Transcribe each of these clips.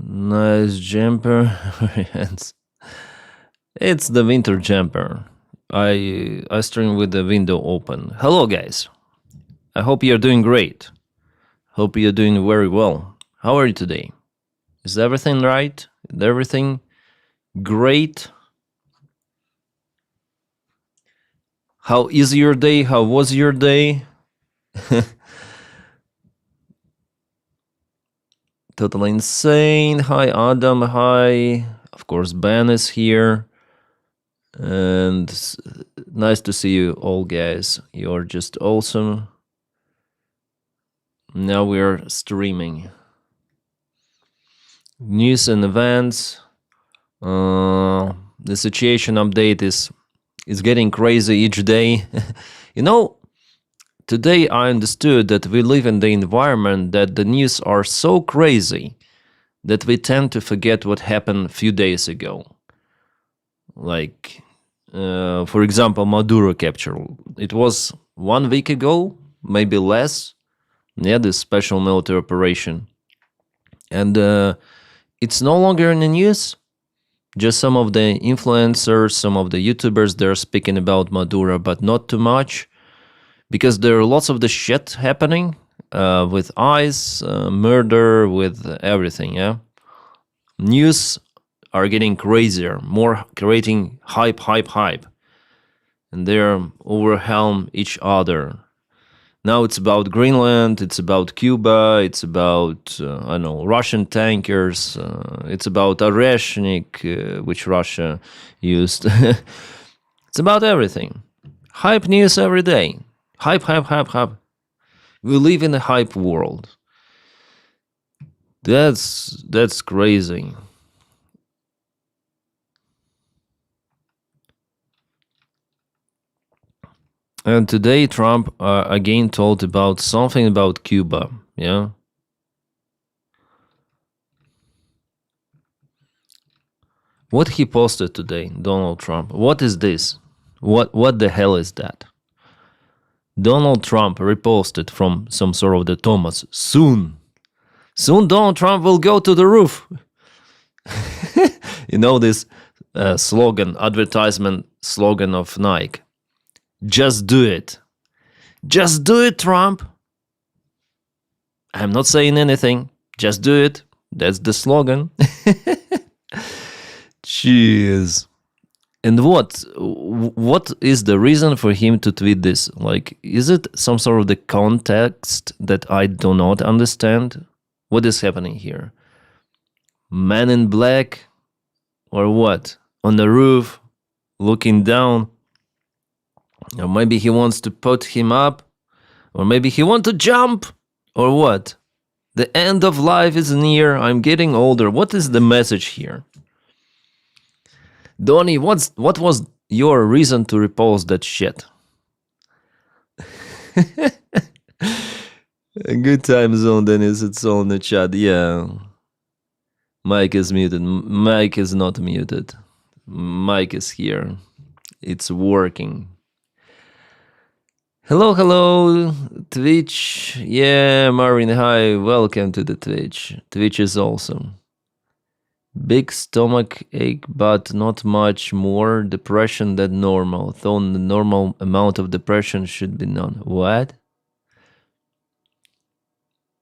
Nice jumper. It's the winter jumper. I stream with the window open. Hello, guys. I hope you're doing great. Hope you're doing very well. How are you today? Is everything right? Is everything great? How is your day? How was your day? Totally insane. Hi, Adam. Hi. Of course, Ben is here. And nice to see you all, guys. You're just awesome. Now we're streaming. News and events. The situation update is getting crazy each day. Today I understood that we live in the environment that the news are so crazy that we tend to forget what happened a few days ago. Like, for example, Maduro capture. It was 1 week ago, maybe less. Yeah, this special military operation. And it's no longer in the news. Just some of the influencers, some of the YouTubers, they're speaking about Maduro, but not too much. Because there are lots of the shit happening with ICE, murder, with everything, yeah? News are getting crazier, more creating hype. And they're overwhelm each other. Now it's about Greenland, it's about Cuba, it's about, Russian tankers, it's about Oreshnik, which Russia used. It's about everything. Hype news every day. Hype. We live in a hype world. That's crazy. And today Trump again told about something about Cuba, yeah? What he posted today, Donald Trump. What is this? What the hell is that? Donald Trump reposted from some sort of the Thomas. Soon Donald Trump will go to the roof. You know this advertisement slogan of Nike. Just do it. Just do it, Trump. I'm not saying anything. Just do it. That's the slogan. Jeez. And what is the reason for him to tweet this? Like, is it some sort of the context that I do not understand? What is happening here? Man in black? Or what? On the roof, looking down? Or maybe he wants to put him up? Or maybe he wants to jump? Or what? The end of life is near. I'm getting older. What is the message here? Donnie, what was your reason to repost that shit? A good time zone, Denys. It's all in the chat. Yeah. Mike is muted. Mike is not muted. Mike is here. It's working. Hello, Twitch. Yeah, Marvin, hi. Welcome to the Twitch. Twitch is awesome. Big stomach ache, but not much more depression than normal. Though the normal amount of depression should be none. What?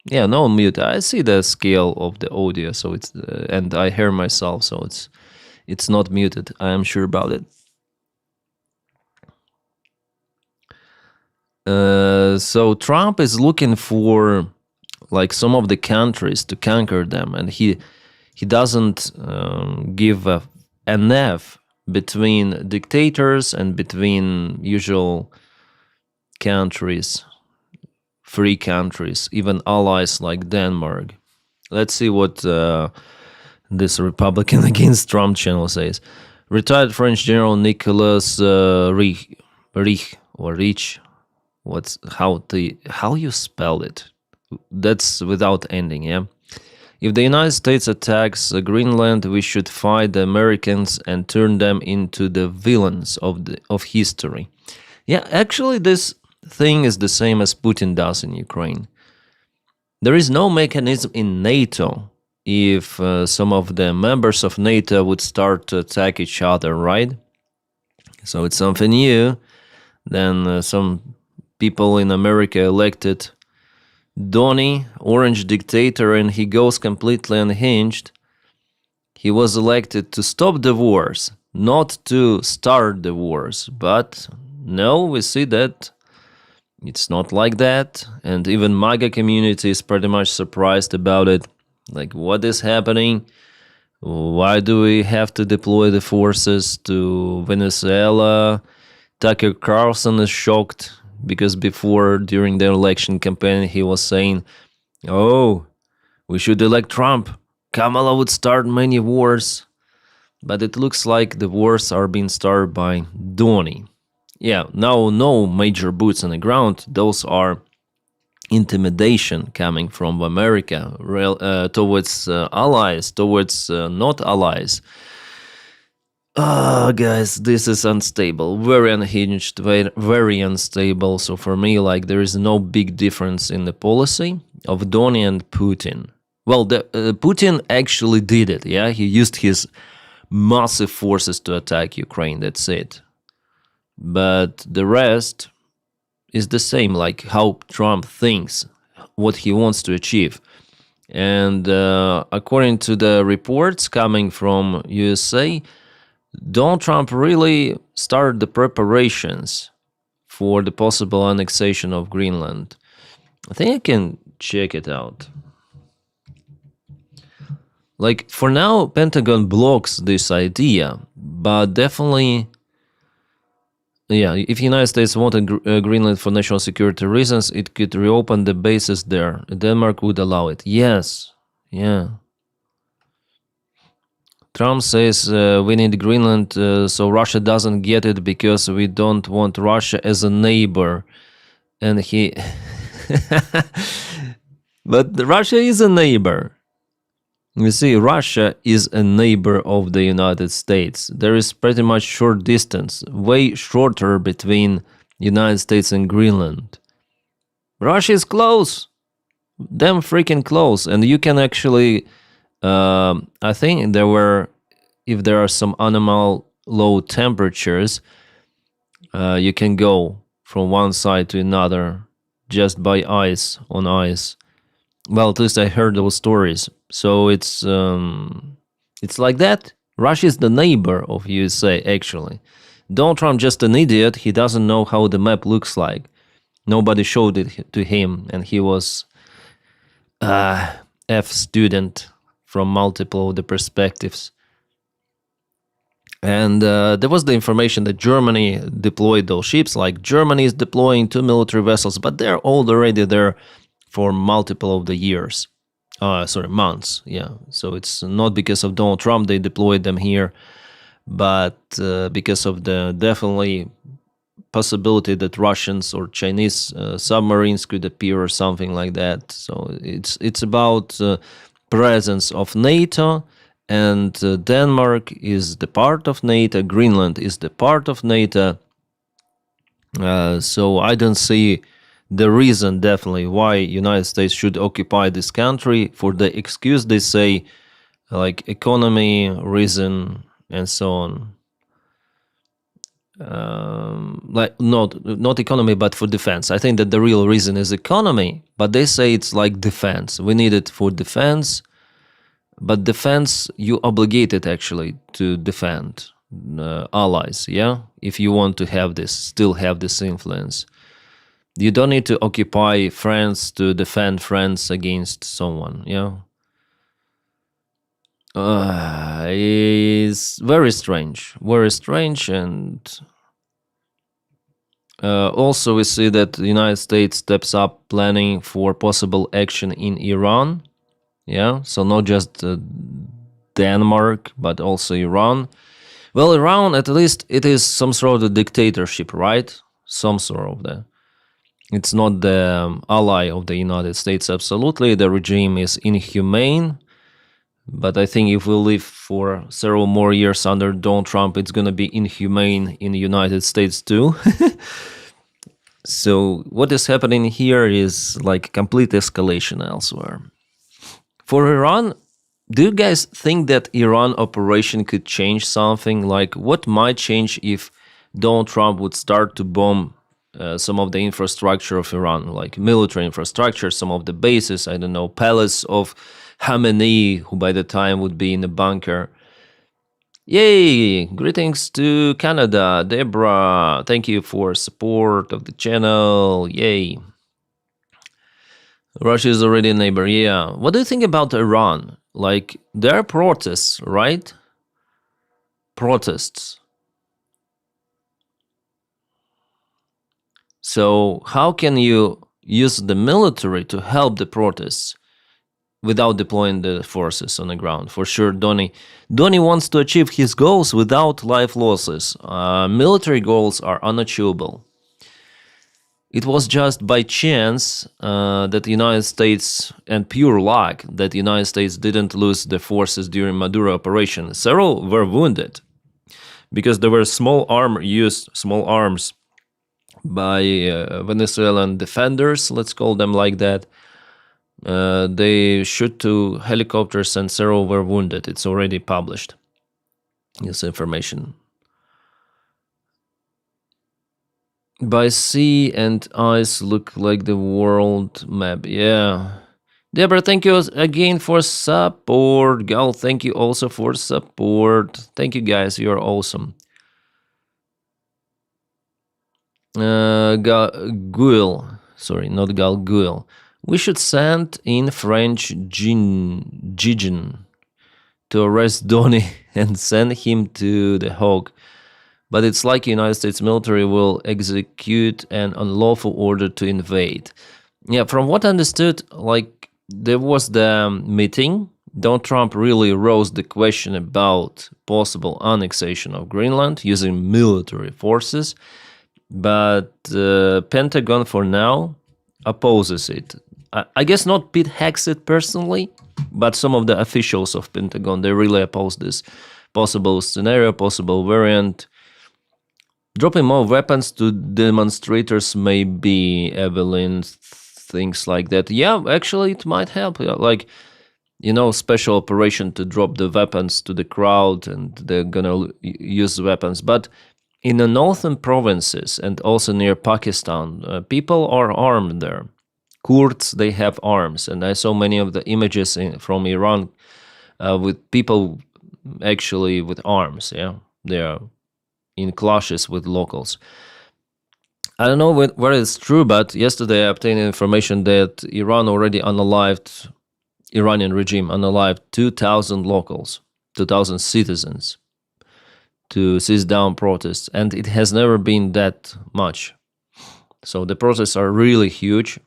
Yeah, no mute. I see the scale of the audio, so it's and I hear myself, so it's not muted. I am sure about it. So Trump is looking for like some of the countries to conquer them, and he doesn't give enough between dictators and between usual countries, free countries, even allies like Denmark. Let's see what this Republican Against Trump channel says. Retired French General Nicolas Rich. How you spell it? That's without ending, yeah? If the United States attacks Greenland, we should fight the Americans and turn them into the villains of history. Yeah, actually, this thing is the same as Putin does in Ukraine. There is no mechanism in NATO if some of the members of NATO would start to attack each other, right? So it's something new. Then some people in America elected Donny, orange dictator, and he goes completely unhinged. He was elected to stop the wars, not to start the wars. But no, we see that it's not like that. And even MAGA community is pretty much surprised about it. Like, what is happening? Why do we have to deploy the forces to Venezuela? Tucker Carlson is shocked because before, during the election campaign, he was saying, oh, we should elect Trump. Kamala would start many wars. But it looks like the wars are being started by Donny. Yeah, now no major boots on the ground. Those are intimidation coming from America towards allies, towards not allies. Guys, this is unstable, very unhinged, very unstable. So for me, like, there is no big difference in the policy of Donny and Putin. Well, Putin actually did it, yeah? He used his massive forces to attack Ukraine, that's it. But the rest is the same, like how Trump thinks, what he wants to achieve. And according to the reports coming from USA, Donald Trump really started the preparations for the possible annexation of Greenland. I think I can check it out. Like, for now, Pentagon blocks this idea, but definitely, yeah, if the United States wanted Greenland for national security reasons, it could reopen the bases there. Denmark would allow it. Yes, yeah. Trump says we need Greenland so Russia doesn't get it because we don't want Russia as a neighbor. And he... But Russia is a neighbor. You see, Russia is a neighbor of the United States. There is pretty much short distance, way shorter between United States and Greenland. Russia is close, damn freaking close, and you can actually, I think if there are some anomal low temperatures, you can go from one side to another just by ice, on ice. Well, at least I heard those stories. So it's like that. Russia is the neighbor of USA, actually. Donald Trump just an idiot. He doesn't know how the map looks like. Nobody showed it to him, and he was F student from multiple of the perspectives. And there was the information that Germany deployed those ships. Like, Germany is deploying 2 military vessels, but they're already there for multiple of the years. Months, yeah. So it's not because of Donald Trump they deployed them here, but because of the definitely possibility that Russians or Chinese submarines could appear or something like that. So it's about presence of NATO, and Denmark is the part of NATO, Greenland is the part of NATO. So I don't see the reason definitely why United States should occupy this country. For the excuse they say, like economy reason and so on. Like not economy, but for defense. I think that the real reason is economy, but they say it's like defense. We need it for defense, but defense, you obligated actually to defend allies, yeah? If you want to have this, still have this influence. You don't need to occupy France to defend France against someone, yeah? It's very strange, and also we see that the United States steps up planning for possible action in Iran, yeah? So not just Denmark, but also Iran. Well, Iran, at least it is some sort of a dictatorship, right? Some sort of that. It's not the ally of the United States, absolutely. The regime is inhumane. But I think if we live for several more years under Donald Trump, it's going to be inhumane in the United States too. So what is happening here is like complete escalation elsewhere. For Iran, Do you guys think that Iran operation could change something? Like, what might change if Donald Trump would start to bomb some of the infrastructure of Iran, like military infrastructure, some of the bases, I don't know, palace of Khamenei, who by the time would be in a bunker. Yay! Greetings to Canada, Deborah. Thank you for support of the channel. Yay! Russia is already a neighbor. Yeah. What do you think about Iran? Like, there are protests, right? Protests. So how can you use the military to help the protests without deploying the forces on the ground? For sure, Donny wants to achieve his goals without life losses. Military goals are unachievable. It was just by chance that the United States, and pure luck, that the United States didn't lose the forces during Maduro operation. Several were wounded because there were small arms by Venezuelan defenders, let's call them like that. They shoot to helicopters and several were wounded. It's already published, this information. By sea and ice look like the world map. Yeah. Deborah, thank you again for support. Gal, thank you also for support. Thank you guys, you're awesome. Guil, sorry, not Gal, Guil. We should send in French Jijin to arrest Donny and send him to the Hague. But it's like United States military will execute an unlawful order to invade. Yeah, from what I understood, like there was the meeting. Donald Trump really rose the question about possible annexation of Greenland using military forces, but the Pentagon for now opposes it. I guess not Pete Hegseth personally, but some of the officials of Pentagon, they really oppose this possible scenario, possible variant. Dropping more weapons to demonstrators may be, Evelyn, things like that. Yeah, actually, it might help. Like, special operation to drop the weapons to the crowd, and they're gonna use weapons. But in the northern provinces and also near Pakistan, people are armed there. Kurds, they have arms, and I saw many of the images from Iran with people actually with arms. Yeah, they are in clashes with locals. I don't know whether it's true, but yesterday I obtained information that Iranian regime unalived 2,000 locals, 2,000 citizens to seize down protests, and it has never been that much. So the protests are really huge.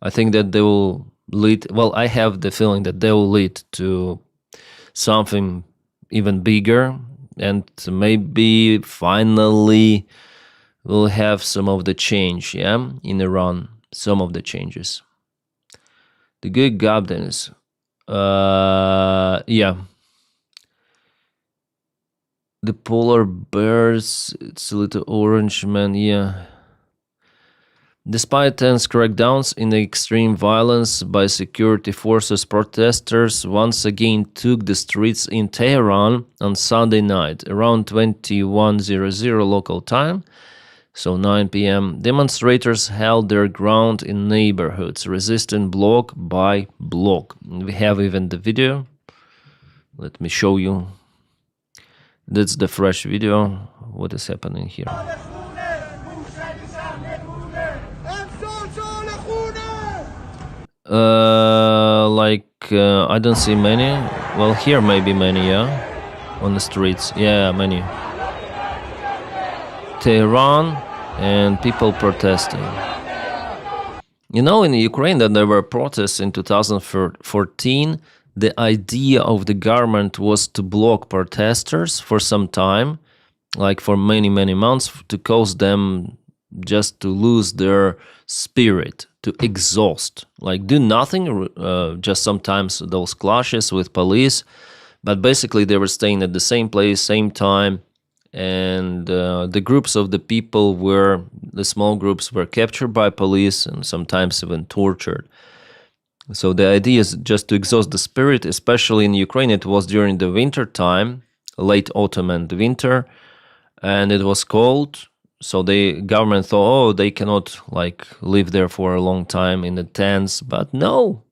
I think that they will lead, I have the feeling that they will lead to something even bigger, and maybe finally we'll have some of the change, in Iran, some of the changes. The good goblins, yeah. The polar bears, it's a little orange man, yeah. Despite tense crackdowns in extreme violence by security forces, protesters once again took the streets in Tehran on Sunday night, around 21:00 local time, so 9 p.m. Demonstrators held their ground in neighborhoods, resisting block by block. We have even the video. Let me show you. That's the fresh video. What is happening here? I don't see many. Well, here maybe many, yeah, on the streets. Yeah, many. Tehran and people protesting. In Ukraine that there were protests in 2014, the idea of the government was to block protesters for some time, like for many, many months, to cause them just to lose their spirit, to exhaust, like do nothing, just sometimes those clashes with police, but basically they were staying at the same place, same time, and the groups of the small groups were captured by police and sometimes even tortured. So the idea is just to exhaust the spirit, especially in Ukraine. It was during the winter time, late autumn and winter, and it was cold. So the government thought, oh, they cannot like live there for a long time in the tents, but no,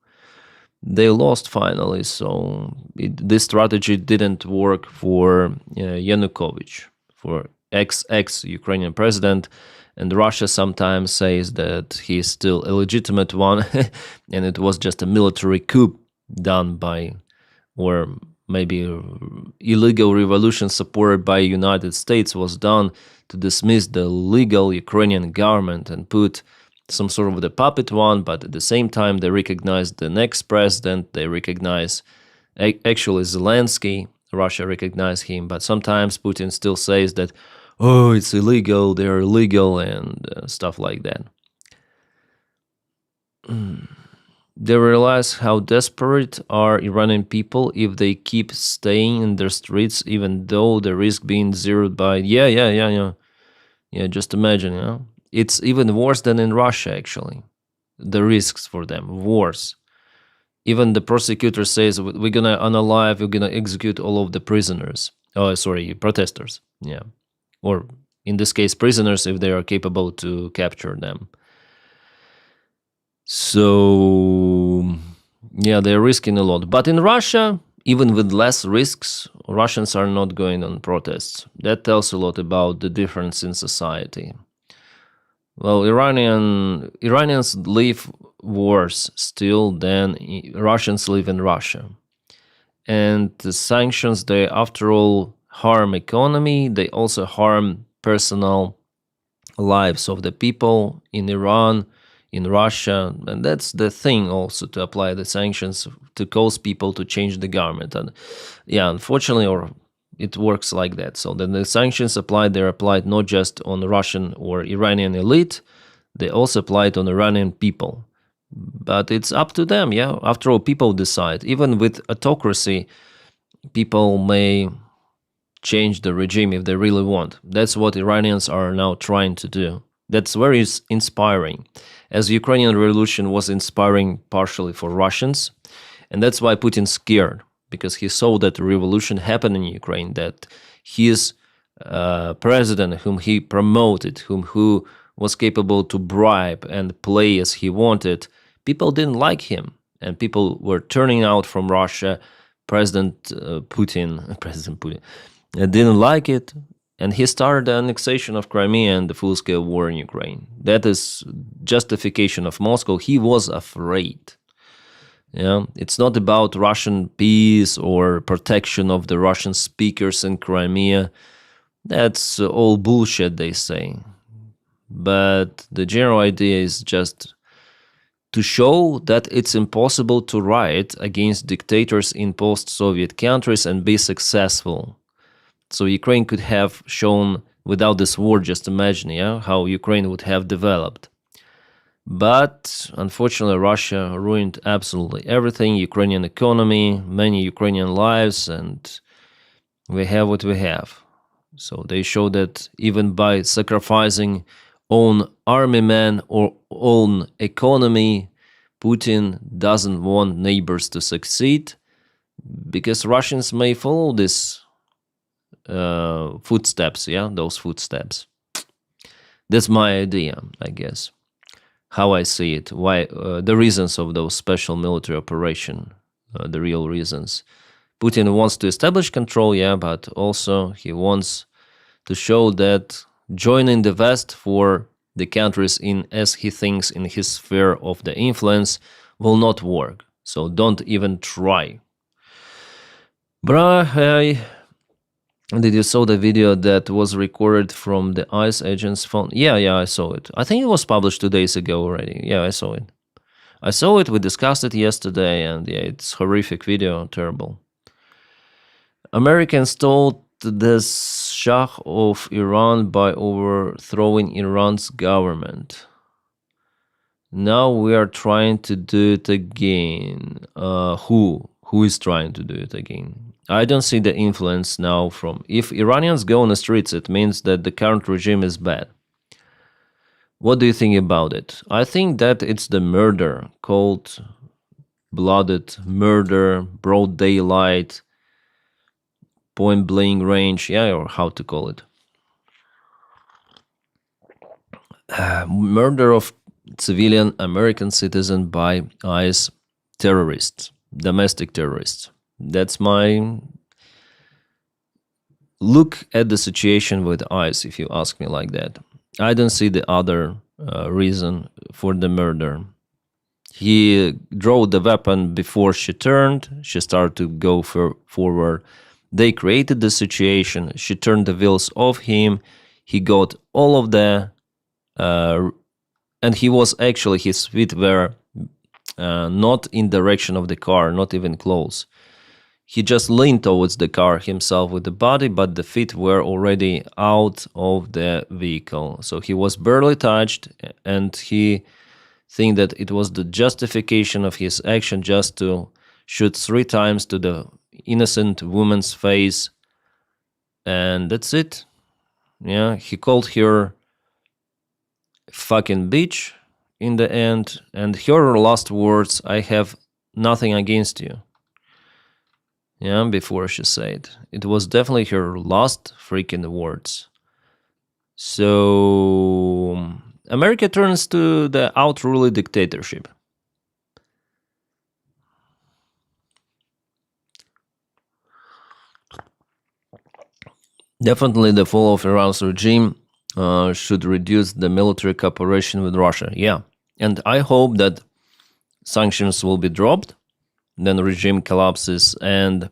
they lost finally. So this strategy didn't work for Yanukovych, for ex Ukrainian president. And Russia sometimes says that he's still a legitimate one, and it was just a military coup done by, or maybe illegal revolution supported by United States was done to dismiss the legal Ukrainian government and put some sort of the puppet one, but at the same time they recognize the next president, they recognize actually Zelensky, Russia recognized him, but sometimes Putin still says that, oh, it's illegal, they're illegal, and stuff like that. They realize how desperate are Iranian people if they keep staying in their streets, even though the risk being zeroed by, yeah, just imagine, it's even worse than in Russia, actually. The risks for them, worse. Even the prosecutor says, we're going to unalive, we're going to execute all of the prisoners. Oh, sorry, protesters, yeah. Or in this case, prisoners, if they are capable to capture them. So, yeah, they're risking a lot. But in Russia, even with less risks, Russians are not going on protests. That tells a lot about the difference in society. Well, Iranians live worse still than Russians live in Russia. And the sanctions, they after all harm economy, they also harm personal lives of the people in Iran, in Russia, and that's the thing also to apply the sanctions to cause people to change the government. And yeah, unfortunately, or it works like that. So then the sanctions applied, they're applied not just on the Russian or Iranian elite, they also apply it on Iranian people. But it's up to them, yeah. After all, people decide. Even with autocracy, people may change the regime if they really want. That's what Iranians are now trying to do. That's very inspiring, as the Ukrainian revolution was inspiring partially for Russians. And that's why Putin's scared, because he saw that the revolution happened in Ukraine, that his president, whom he promoted, who was capable to bribe and play as he wanted, people didn't like him. And people were turning out from Russia. President Putin didn't like it. And he started the annexation of Crimea and the full-scale war in Ukraine. That is justification of Moscow. He was afraid. Yeah, it's not about Russian peace or protection of the Russian speakers in Crimea. That's all bullshit, they say. But the general idea is just to show that it's impossible to riot against dictators in post-Soviet countries and be successful. So Ukraine could have shown, without this war, just imagine, how Ukraine would have developed. But unfortunately, Russia ruined absolutely everything, Ukrainian economy, many Ukrainian lives, and we have what we have. So they show that even by sacrificing own army men or own economy, Putin doesn't want neighbors to succeed, because Russians may follow this footsteps, those footsteps. That's my idea, I guess, how I see it, why the reasons of those special military operation, the real reasons. Putin wants to establish control, but also he wants to show that joining the West for the countries in, as he thinks, in his sphere of the influence will not work. So don't even try. Did you saw the video that was recorded from the ICE agent's phone? Yeah, I saw it. I think it was published 2 days ago already. Yeah, I saw it. We discussed it yesterday, and it's horrific video, terrible. Americans told the Shah of Iran by overthrowing Iran's government. Now we are trying to do it again. Who is trying to do it again? I don't see the influence now from... If Iranians go on the streets, it means that the current regime is bad. What do you think about it? I think that it's the murder called blooded murder, broad daylight, point blank range, yeah, or how to call it. Murder of civilian American citizen by ICE terrorists, domestic terrorists. That's my look at the situation with ICE, if you ask me like that. I don't see the other reason for the murder. He drew the weapon before she turned. She started to go forward. They created the situation. She turned the wheels off him. He got all of the... and he was actually, his feet were not in direction of the car, not even close. He just leaned towards the car himself with the body, but the feet were already out of the vehicle. So he was barely touched, and he think that it was the justification of his action just to shoot 3 times to the innocent woman's face, and that's it. Yeah, he called her fucking bitch in the end, and her last words, "I have nothing against you." Yeah, before she said. It was definitely her last freaking words. So America turns to the outrully dictatorship. Definitely the fall of Iran's regime should reduce the military cooperation with Russia. Yeah, and I hope that sanctions will be dropped, then the regime collapses, and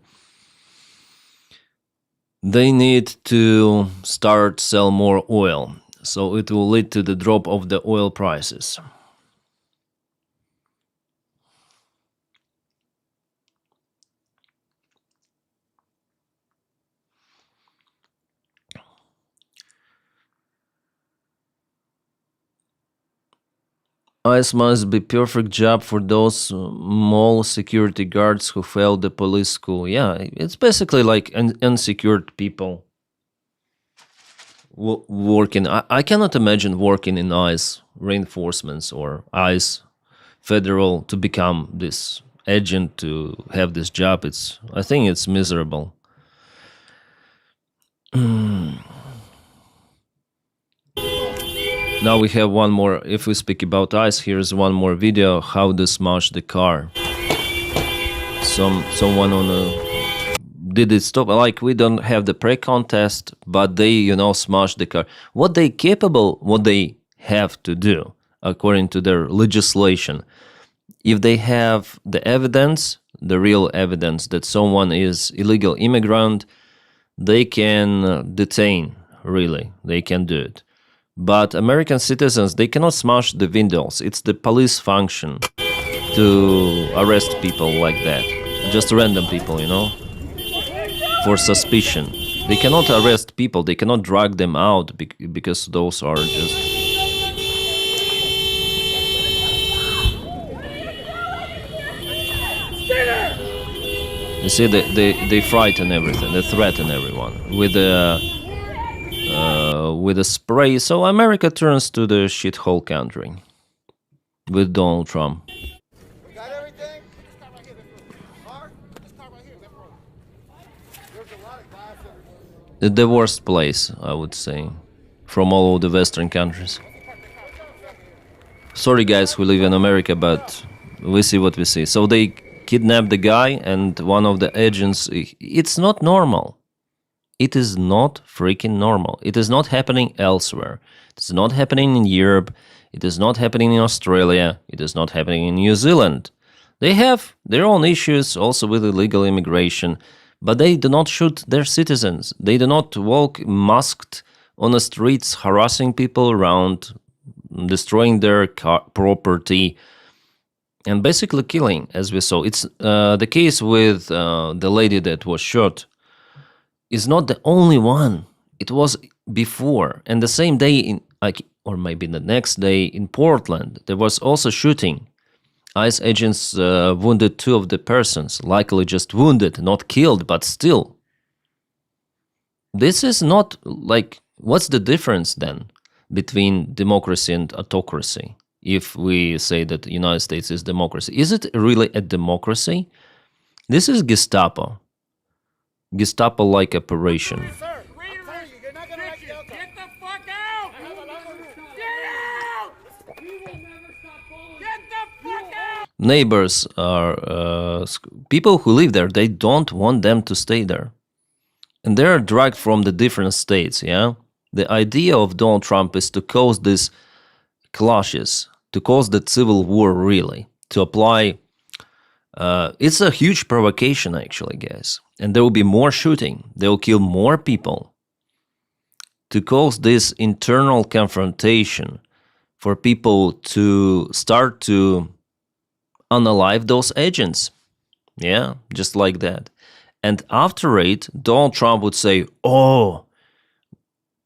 they need to start sell more oil. So it will lead to the drop of the oil prices. ICE must be perfect job for those mall security guards who failed the police school. Yeah, it's basically like unsecured people working. I cannot imagine working in ICE reinforcements or ICE federal to become this agent to have this job. I think it's miserable. Now we have one more. If we speak about ICE, here's one more video how to smash the car. Someone on a did it stop? Like, we don't have the pre-contest, but they smash the car. What they capable, what they have to do according to their legislation. If they have the evidence, the real evidence that someone is illegal immigrant, they can detain. Really, they can do it. But American citizens, they cannot smash the windows. It's the police function to arrest people like that. Just random people, for suspicion. They cannot arrest people. They cannot drag them out because those are just... You see, they frighten everything. They threaten everyone with a spray. So America turns to the shithole country with Donald Trump. Got everything? Mark, this car right here, left road. There's a lot of glass everywhere. The worst place, I would say, from all of the Western countries. Sorry guys who live in America, but we see what we see. So they kidnapped the guy, and one of the agents... It's not normal. It is not freaking normal. It is not happening elsewhere. It is not happening in Europe. It is not happening in Australia. It is not happening in New Zealand. They have their own issues also with illegal immigration, but they do not shoot their citizens. They do not walk masked on the streets, harassing people around, destroying their property, and basically killing, as we saw. It's the case with the lady that was shot is not the only one. It was before, and the same day or maybe the next day in Portland, there was also shooting. ICE agents wounded 2 of the persons, likely just wounded, not killed, but still. This is not like, what's the difference then between democracy and autocracy? if we say that the United States is democracy. Is it really a democracy? This is Gestapo. Gestapo-like operation. Sir, I'm telling you, you're not gonna like the outcome. Get the fuck out! I have a lot of room. Get out! We will never stop following. Get the fuck out! Neighbors are people who live there. They don't want them to stay there, and they're dragged from the different states. Yeah, the idea of Donald Trump is to cause these clashes, to cause the civil war. Really, to apply. It's a huge provocation, actually, guys. And there will be more shooting. They will kill more people to cause this internal confrontation for people to start to unalive those agents. Yeah, just like that. And after it, Donald Trump would say, oh,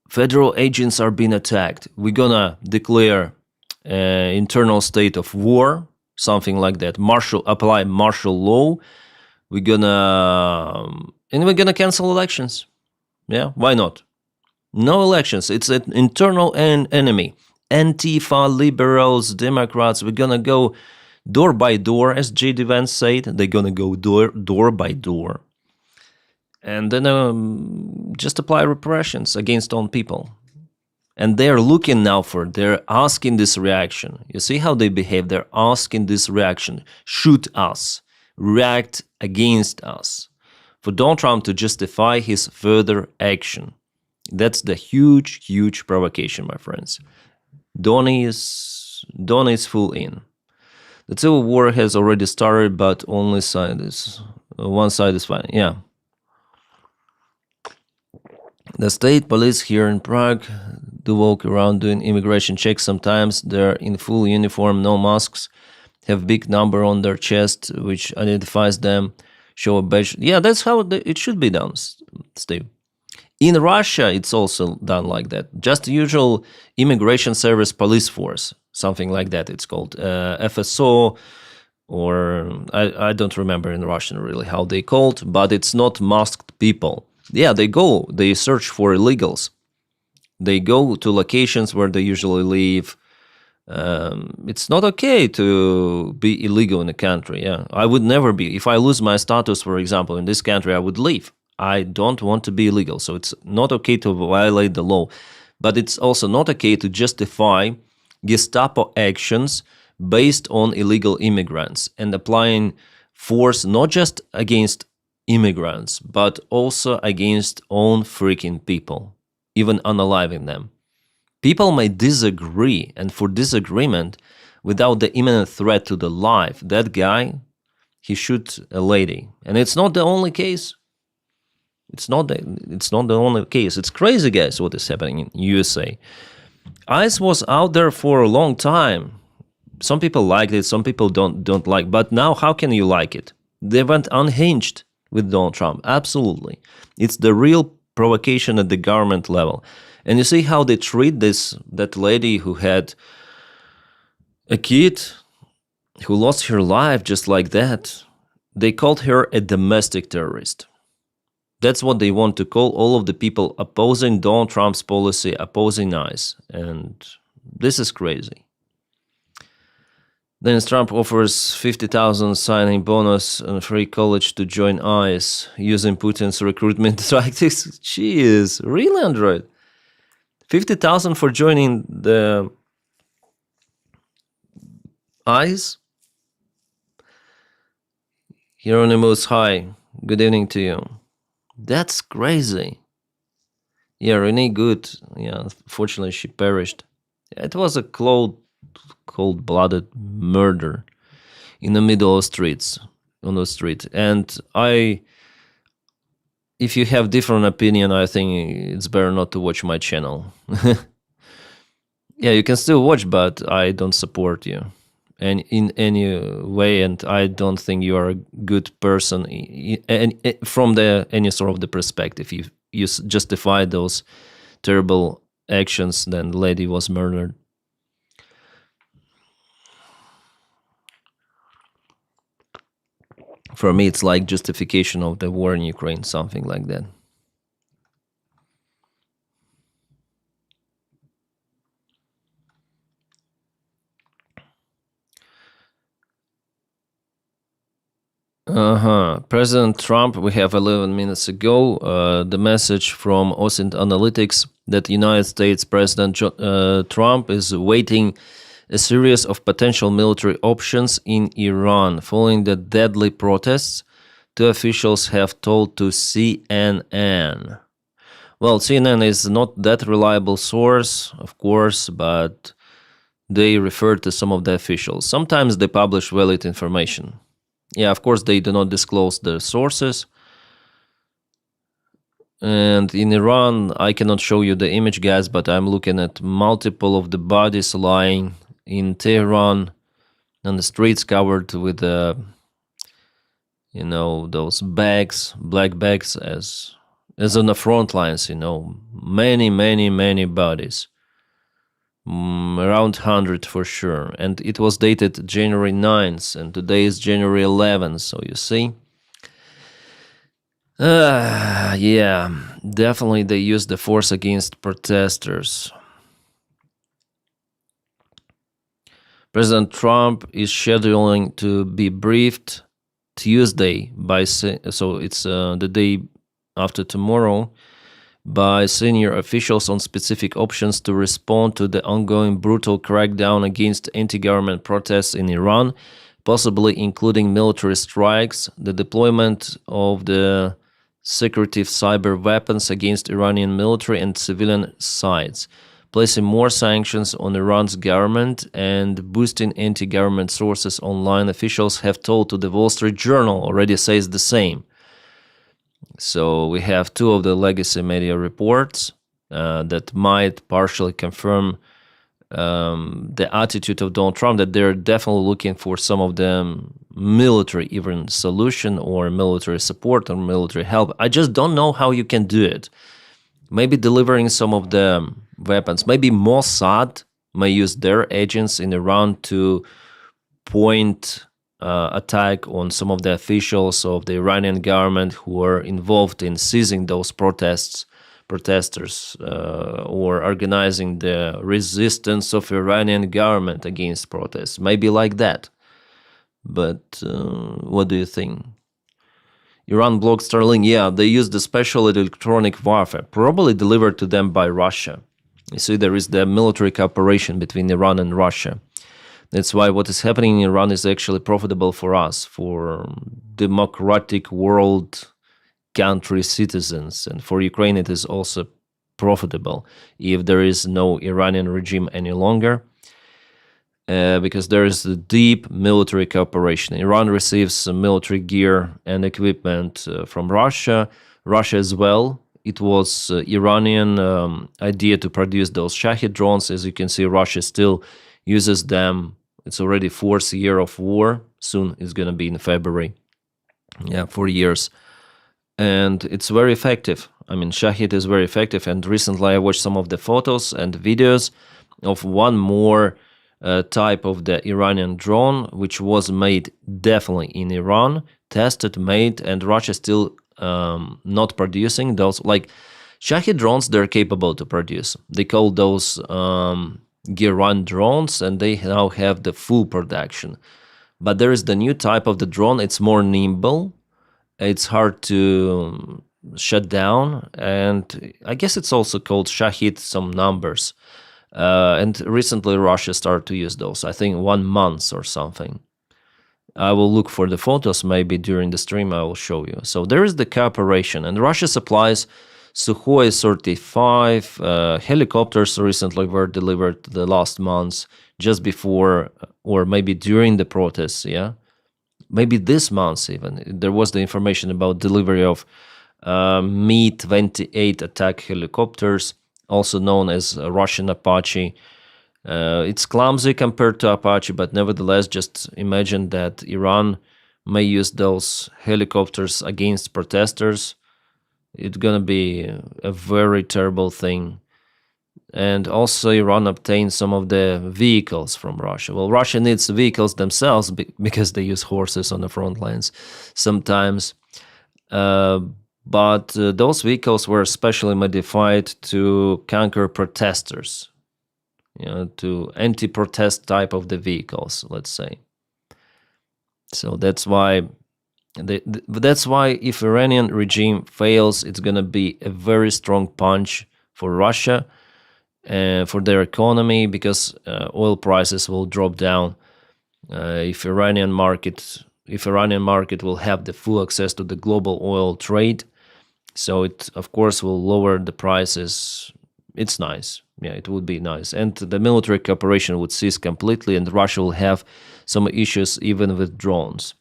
federal agents are being attacked. We're gonna declare internal state of war, something like that. Apply martial law. We're gonna cancel elections. Yeah, why not? No elections. It's an internal enemy. Antifa, liberals, Democrats. We're gonna go door by door, as J.D. Vance said. They're gonna go door by door, and then just apply repressions against own people. And they're looking now they're asking this reaction. You see how they behave? They're asking this reaction. Shoot us. React against us. For Donald Trump to justify his further action. That's the huge, huge provocation, my friends. Donny is full in. The civil war has already started, but only one side is fine. Yeah. The state police here in Prague do walk around doing immigration checks. Sometimes they're in full uniform, no masks, have big number on their chest, which identifies them, show a badge. Yeah, that's how it should be done, Steve. In Russia, it's also done like that. Just the usual immigration service police force, something like that it's called. FSO, or I don't remember in Russian really how they called, but it's not masked people. Yeah, they search for illegals. They go to locations where they usually live. It's not okay to be illegal in a country. Yeah, I would never be. If I lose my status, for example, in this country, I would leave. I don't want to be illegal. So it's not okay to violate the law. But it's also not okay to justify Gestapo actions based on illegal immigrants and applying force not just against immigrants, but also against own freaking people, even unaliving them. People may disagree, and for disagreement, without the imminent threat to the life, that guy, he shoots a lady. And it's not the only case. It's not the only case. It's crazy, guys, what is happening in USA. ICE was out there for a long time. Some people liked it, some people don't like. But now, how can you like it? They went unhinged with Donald Trump. Absolutely. It's the real provocation at the government level. And you see how they treat that lady who had a kid who lost her life just like that. They called her a domestic terrorist. That's what they want to call all of the people opposing Donald Trump's policy, opposing ICE. And this is crazy. Denys Trump offers 50,000 signing bonus and free college to join ICE using Putin's recruitment tactics. Jeez, really, Android? 50,000 for joining the ICE? Hieronymus, hi. Good evening to you. That's crazy. Yeah, Renee Good. Yeah, fortunately she perished. It was a cold-blooded murder in the middle of on the street. And if you have different opinion, I think it's better not to watch my channel. Yeah, you can still watch, but I don't support you and in any way, and I don't think you are a good person from any sort of the perspective. You justify those terrible actions, then the lady was murdered. For me, it's like justification of the war in Ukraine, something like that. President Trump, we have 11 minutes ago, the message from OSINT Analytics that United States President Trump is waiting a series of potential military options in Iran following the deadly protests, two officials have told to CNN. Well, CNN is not that reliable source, of course, but they refer to some of the officials. Sometimes they publish valid information. Yeah, of course, they do not disclose the sources. And in Iran, I cannot show you the image, guys, but I'm looking at multiple of the bodies lying in Tehran on the streets covered with those bags, black bags, as on the front lines. Many bodies. Around 100 for sure. And it was dated January 9th, and today is January 11th, so you see. Yeah, definitely they used the force against protesters. President Trump is scheduling to be briefed Tuesday so it's the day after tomorrow, by senior officials on specific options to respond to the ongoing brutal crackdown against anti-government protests in Iran, possibly including military strikes, the deployment of the secretive cyber weapons against Iranian military and civilian sites, placing more sanctions on Iran's government, and boosting anti-government sources online, officials have told to the Wall Street Journal, already says the same. So we have two of the legacy media reports that might partially confirm the attitude of Donald Trump, that they're definitely looking for some of the military even solution or military support or military help. I just don't know how you can do it. Maybe delivering some of the weapons. Maybe Mossad may use their agents in Iran to point attack on some of the officials of the Iranian government who are involved in seizing those protesters or organizing the resistance of Iranian government against protests. Maybe like that. But what do you think? Iran blocked Starlink. Yeah, they used the special electronic warfare, probably delivered to them by Russia. You see, there is the military cooperation between Iran and Russia. That's why what is happening in Iran is actually profitable for us, for democratic world country citizens. And for Ukraine, it is also profitable if there is no Iranian regime any longer, because there is a deep military cooperation. Iran receives some military gear and equipment from Russia. Russia as well. It was Iranian idea to produce those Shahid drones. As you can see, Russia still uses them. It's already fourth year of war. Soon it's going to be in February. Yeah, 4 years. And it's very effective. I mean, Shahid is very effective. And recently I watched some of the photos and videos of one more type of the Iranian drone, which was made definitely in Iran, tested, made, and Russia still not producing those. Like Shahid drones, they're capable to produce. They call those Gear 1 drones, and they now have the full production. But there is the new type of the drone. It's more nimble. It's hard to shut down, and I guess it's also called Shahid some numbers. And recently Russia started to use those, I think 1 month or something. I will look for the photos, maybe during the stream I will show you. So there is the cooperation, and Russia supplies Sukhoi 35 helicopters recently were delivered the last month, just before or maybe during the protests, yeah? Maybe this month even. There was the information about delivery of Mi-28 attack helicopters, also known as Russian Apache. It's clumsy compared to Apache, but nevertheless, just imagine that Iran may use those helicopters against protesters. It's going to be a very terrible thing. And also Iran obtained some of the vehicles from Russia. Well, Russia needs vehicles themselves because they use horses on the front lines sometimes. But those vehicles were specially modified to conquer protesters, to anti-protest type of the vehicles, let's say. So that's why That's why if Iranian regime fails, it's going to be a very strong punch for Russia, for their economy, because oil prices will drop down. If Iranian market will have the full access to the global oil trade, so it of course will lower the prices. It's nice. Yeah, it would be nice. And the military cooperation would cease completely, and Russia will have some issues even with drones.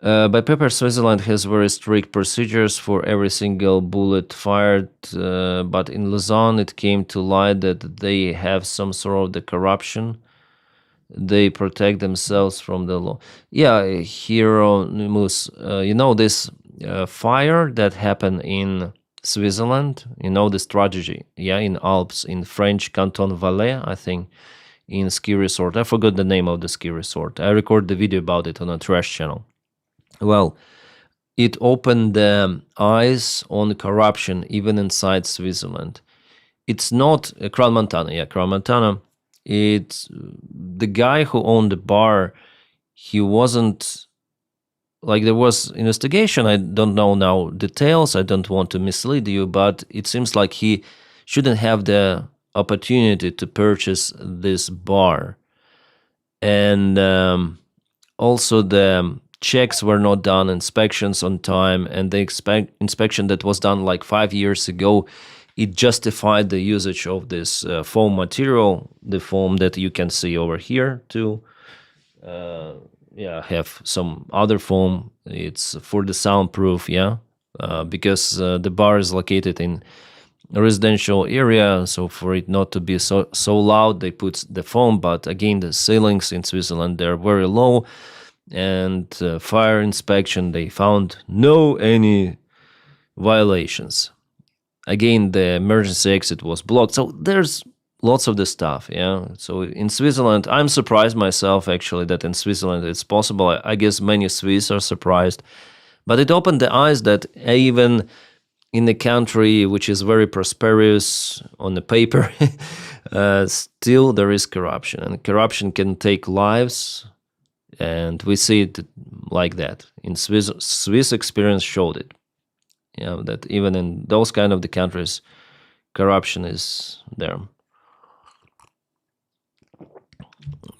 By paper, Switzerland has very strict procedures for every single bullet fired, but in Lausanne it came to light that they have some sort of the corruption. They protect themselves from the law. Yeah, Hieronymus, this fire that happened in Switzerland, this tragedy, in Alps, in French Canton Valais, I think, in ski resort. I forgot the name of the ski resort. I recorded the video about it on a trash channel. Well, it opened the eyes on corruption even inside Switzerland. It's not Crown Montana. Crown Montana. It's the guy who owned the bar. He wasn't there was investigation. I don't know now details. I don't want to mislead you, but it seems like he shouldn't have the opportunity to purchase this bar, and also the checks were not done, inspections on time, and the inspection that was done 5 years ago, it justified the usage of this foam material, the foam that you can see over here too. Have some other foam. It's for the soundproof, because the bar is located in a residential area, so for it not to be so loud, they put the foam. But again, the ceilings in Switzerland, they're very low, and fire inspection, they found no any violations. Again, the emergency exit was blocked. So there's lots of this stuff, So in Switzerland, I'm surprised myself, actually, that in Switzerland it's possible. I guess many Swiss are surprised. But it opened the eyes that even in a country which is very prosperous on the paper, still there is corruption. And corruption can take lives, and we see it like that. In Swiss experience showed it. That even in those kind of the countries, corruption is there.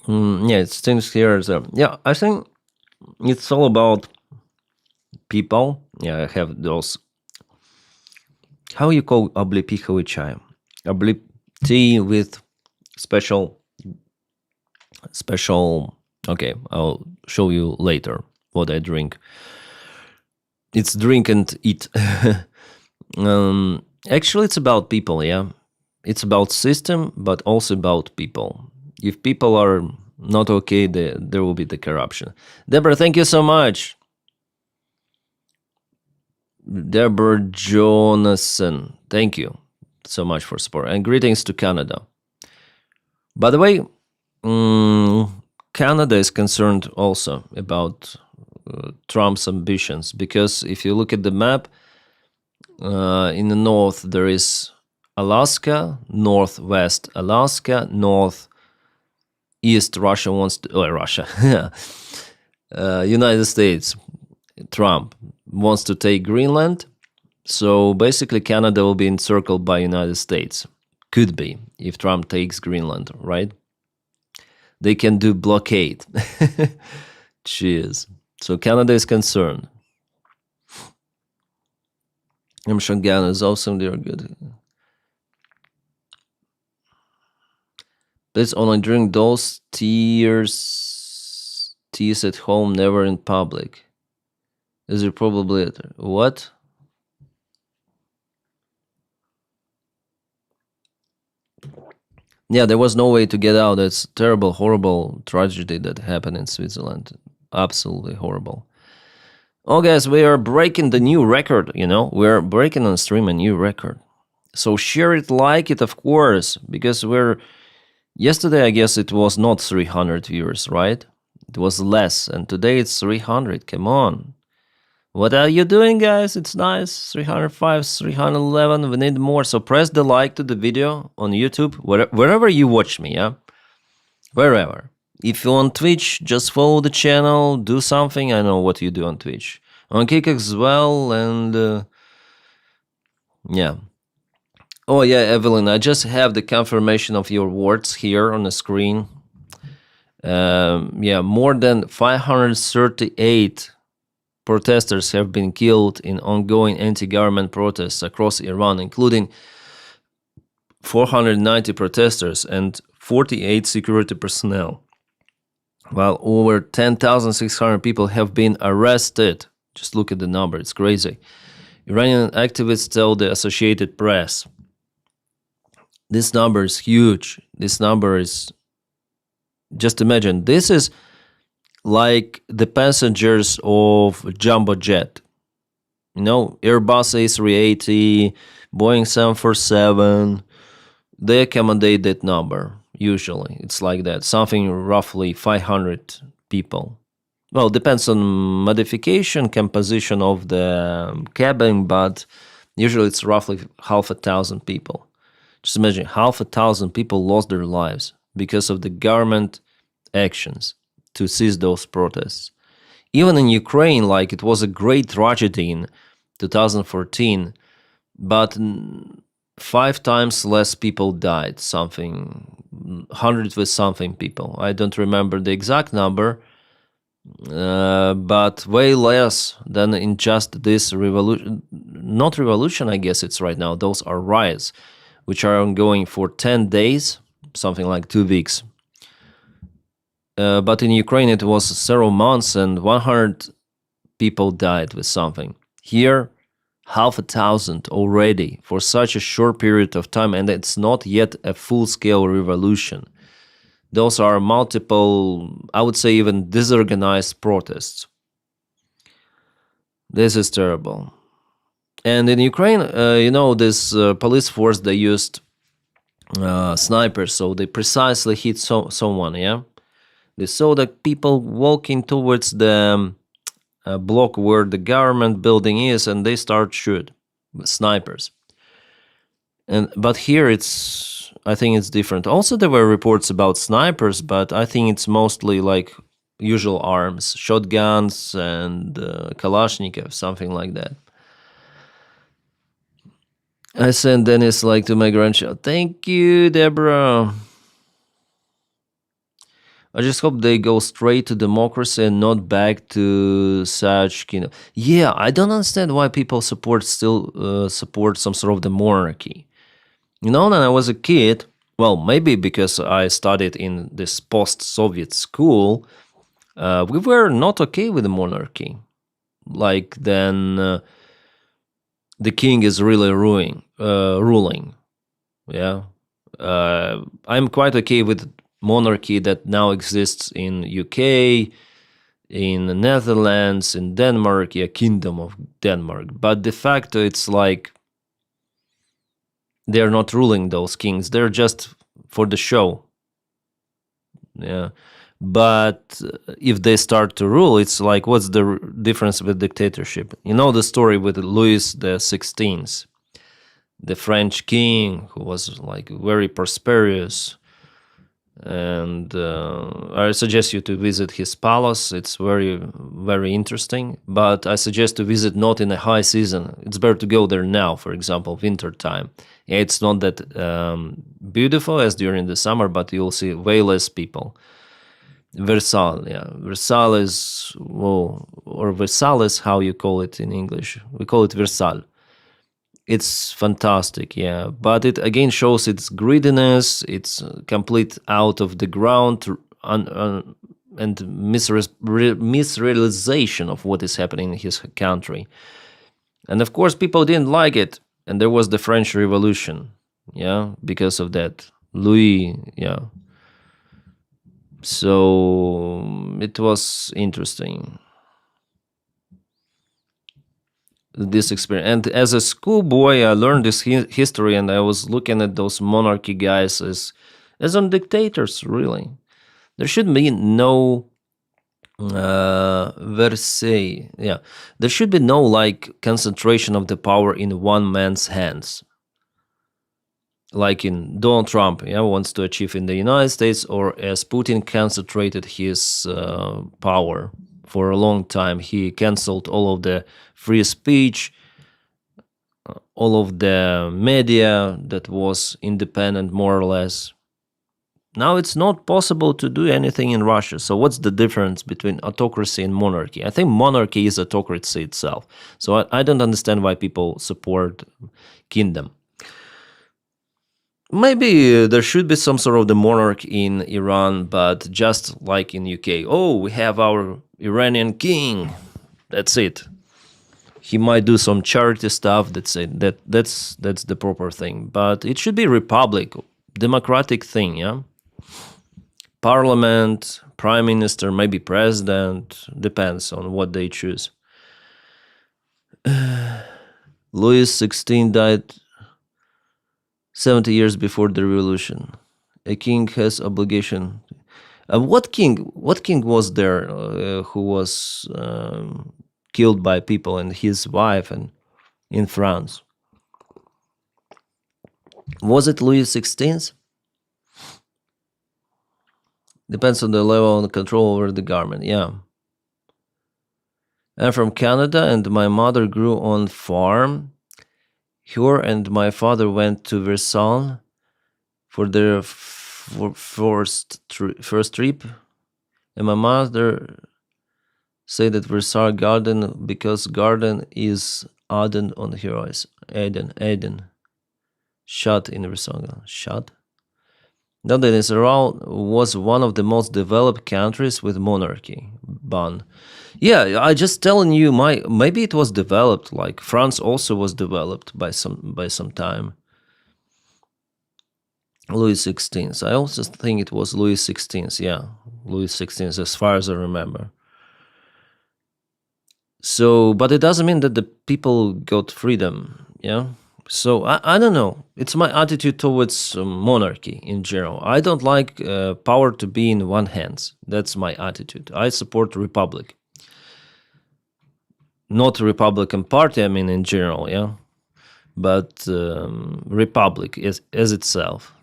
It seems here. I think it's all about people. I have those. How you call облепиховый чай? Облеп tea with special. Okay, I'll show you later what I drink. It's drink and eat. Actually, it's about people, It's about system, but also about people. If people are not okay, there will be the corruption. Deborah, thank you so much. Deborah Jonasson, thank you so much for support. And greetings to Canada. By the way, Canada is concerned also about Trump's ambitions, because if you look at the map, in the north there is Alaska, northwest Alaska, northeast Russia wants to, United States, Trump wants to take Greenland. So basically Canada will be encircled by United States. Could be, if Trump takes Greenland, right? They can do blockade. Cheers. So Canada is concerned. Mshangan is awesome. They're good. Please only drink those teas at home, never in public. Is it probably what? Yeah, there was no way to get out. It's terrible, horrible tragedy that happened in Switzerland. Absolutely horrible. Oh, guys, we are breaking the new record, We're breaking on stream a new record. So share it, like it, of course, because yesterday, I guess it was not 300 viewers, right? It was less, and today it's 300. Come on. What are you doing, guys? It's nice. 305, 311. We need more. So press the like to the video on YouTube, wherever you watch me, Wherever. If you're on Twitch, just follow the channel, do something. I know what you do on Twitch. On Kick as well, and yeah. Oh yeah, Evelyn, I just have the confirmation of your words here on the screen. Yeah, more than 538 protesters have been killed in ongoing anti-government protests across Iran, including 490 protesters and 48 security personnel, while over 10,600 people have been arrested. Just look at the number, it's crazy. Iranian activists tell the Associated Press. This number is huge. This number is, just imagine, this is like the passengers of jumbo jet. Airbus A380, Boeing 747, they accommodate that number. Usually, it's like that, something roughly 500 people. Well, depends on modification, composition of the cabin, but usually it's roughly 500 people. Just imagine, 500 people lost their lives because of the government actions to seize those protests. Even in Ukraine, like, it was a great tragedy in 2014, but 5 times less people died, something, 100 with something people. I don't remember the exact number, but way less than in just this revolution. Not revolution, I guess it's right now. Those are riots, which are ongoing for 10 days, something like 2 weeks. But in Ukraine, it was several months and 100 people died with something. Here, 500 already for such a short period of time, and it's not yet a full-scale revolution. Those are multiple, I would say even disorganized protests. This is terrible. And in Ukraine, this police force, they used snipers, so they precisely hit someone, yeah? They saw the people walking towards the block where the government building is, and they start shoot with snipers. But here I think it's different. Also, there were reports about snipers, but I think it's mostly like usual arms, shotguns and Kalashnikov, something like that. I sent Denys like to my grandchild. Thank you, Deborah. I just hope they go straight to democracy and not back to such Yeah, I don't understand why people support some sort of the monarchy. When I was a kid, well, maybe because I studied in this post-Soviet school, we were not okay with the monarchy. Like, then the king is really ruling. Yeah. I'm quite okay with monarchy that now exists in UK, in the Netherlands, in Denmark, Kingdom of Denmark. But de facto, it's like they're not ruling those kings. They're just for the show. Yeah. But if they start to rule, it's like, what's the difference with dictatorship? You know the story with Louis XVI, the French king who was like very prosperous. And I suggest you to visit his palace. It's very, very interesting. But I suggest to visit not in a high season. It's better to go there now, for example, winter time. Yeah, it's not that beautiful as during the summer, but you'll see way less people. Versailles, yeah. Versailles is, or Versailles, how you call it in English. We call it Versailles. It's fantastic, yeah, but it again shows its greediness, its complete out of the ground and misrealization of what is happening in his country. And of course, people didn't like it, and there was the French Revolution, yeah, because of that. Louis, yeah. So it was interesting, this experience. And as a schoolboy, I learned this history, and I was looking at those monarchy guys as on dictators, really. There should be no Versailles, yeah. There should be no like concentration of the power in one man's hands. like in Donald Trump, wants to achieve in the United States, or as Putin concentrated his power for a long time. He canceled all of the free speech, all of the media that was independent, more or less. Now it's not possible to do anything in Russia. So what's the difference between autocracy and monarchy? I think monarchy is autocracy itself. So I don't understand why people support kingdom. Maybe there should be some sort of the monarch in Iran, but just like in UK. Oh, we have our Iranian king. That's it. He might do some charity stuff. That's it. That's the proper thing. But it should be republic, democratic thing. Yeah. Parliament, prime minister, maybe president. Depends on what they choose. Louis XVI died 70 years before the revolution. A king has obligation. What king was there who was killed by people, and his wife, and in France? Was it Louis XVI? Depends on the level of control over the government. Yeah. I'm from Canada, and my mother grew on farm. Her and my father went to Versailles for their first trip, and my mother said that Versailles garden because garden is Aden on heroes. Aden. Shot in Versailles. Shot. Now that Israel was one of the most developed countries with monarchy. Ban. Yeah, I just telling you, maybe it was developed. Like France also was developed by some time. Louis XVI. I also think it was Louis XVI. Yeah, Louis XVI, as far as I remember. So, but it doesn't mean that the people got freedom. Yeah. So I don't know. It's my attitude towards monarchy in general. I don't like power to be in one hands. That's my attitude. I support republic. Not Republican Party, I mean in general, yeah, but republic as itself.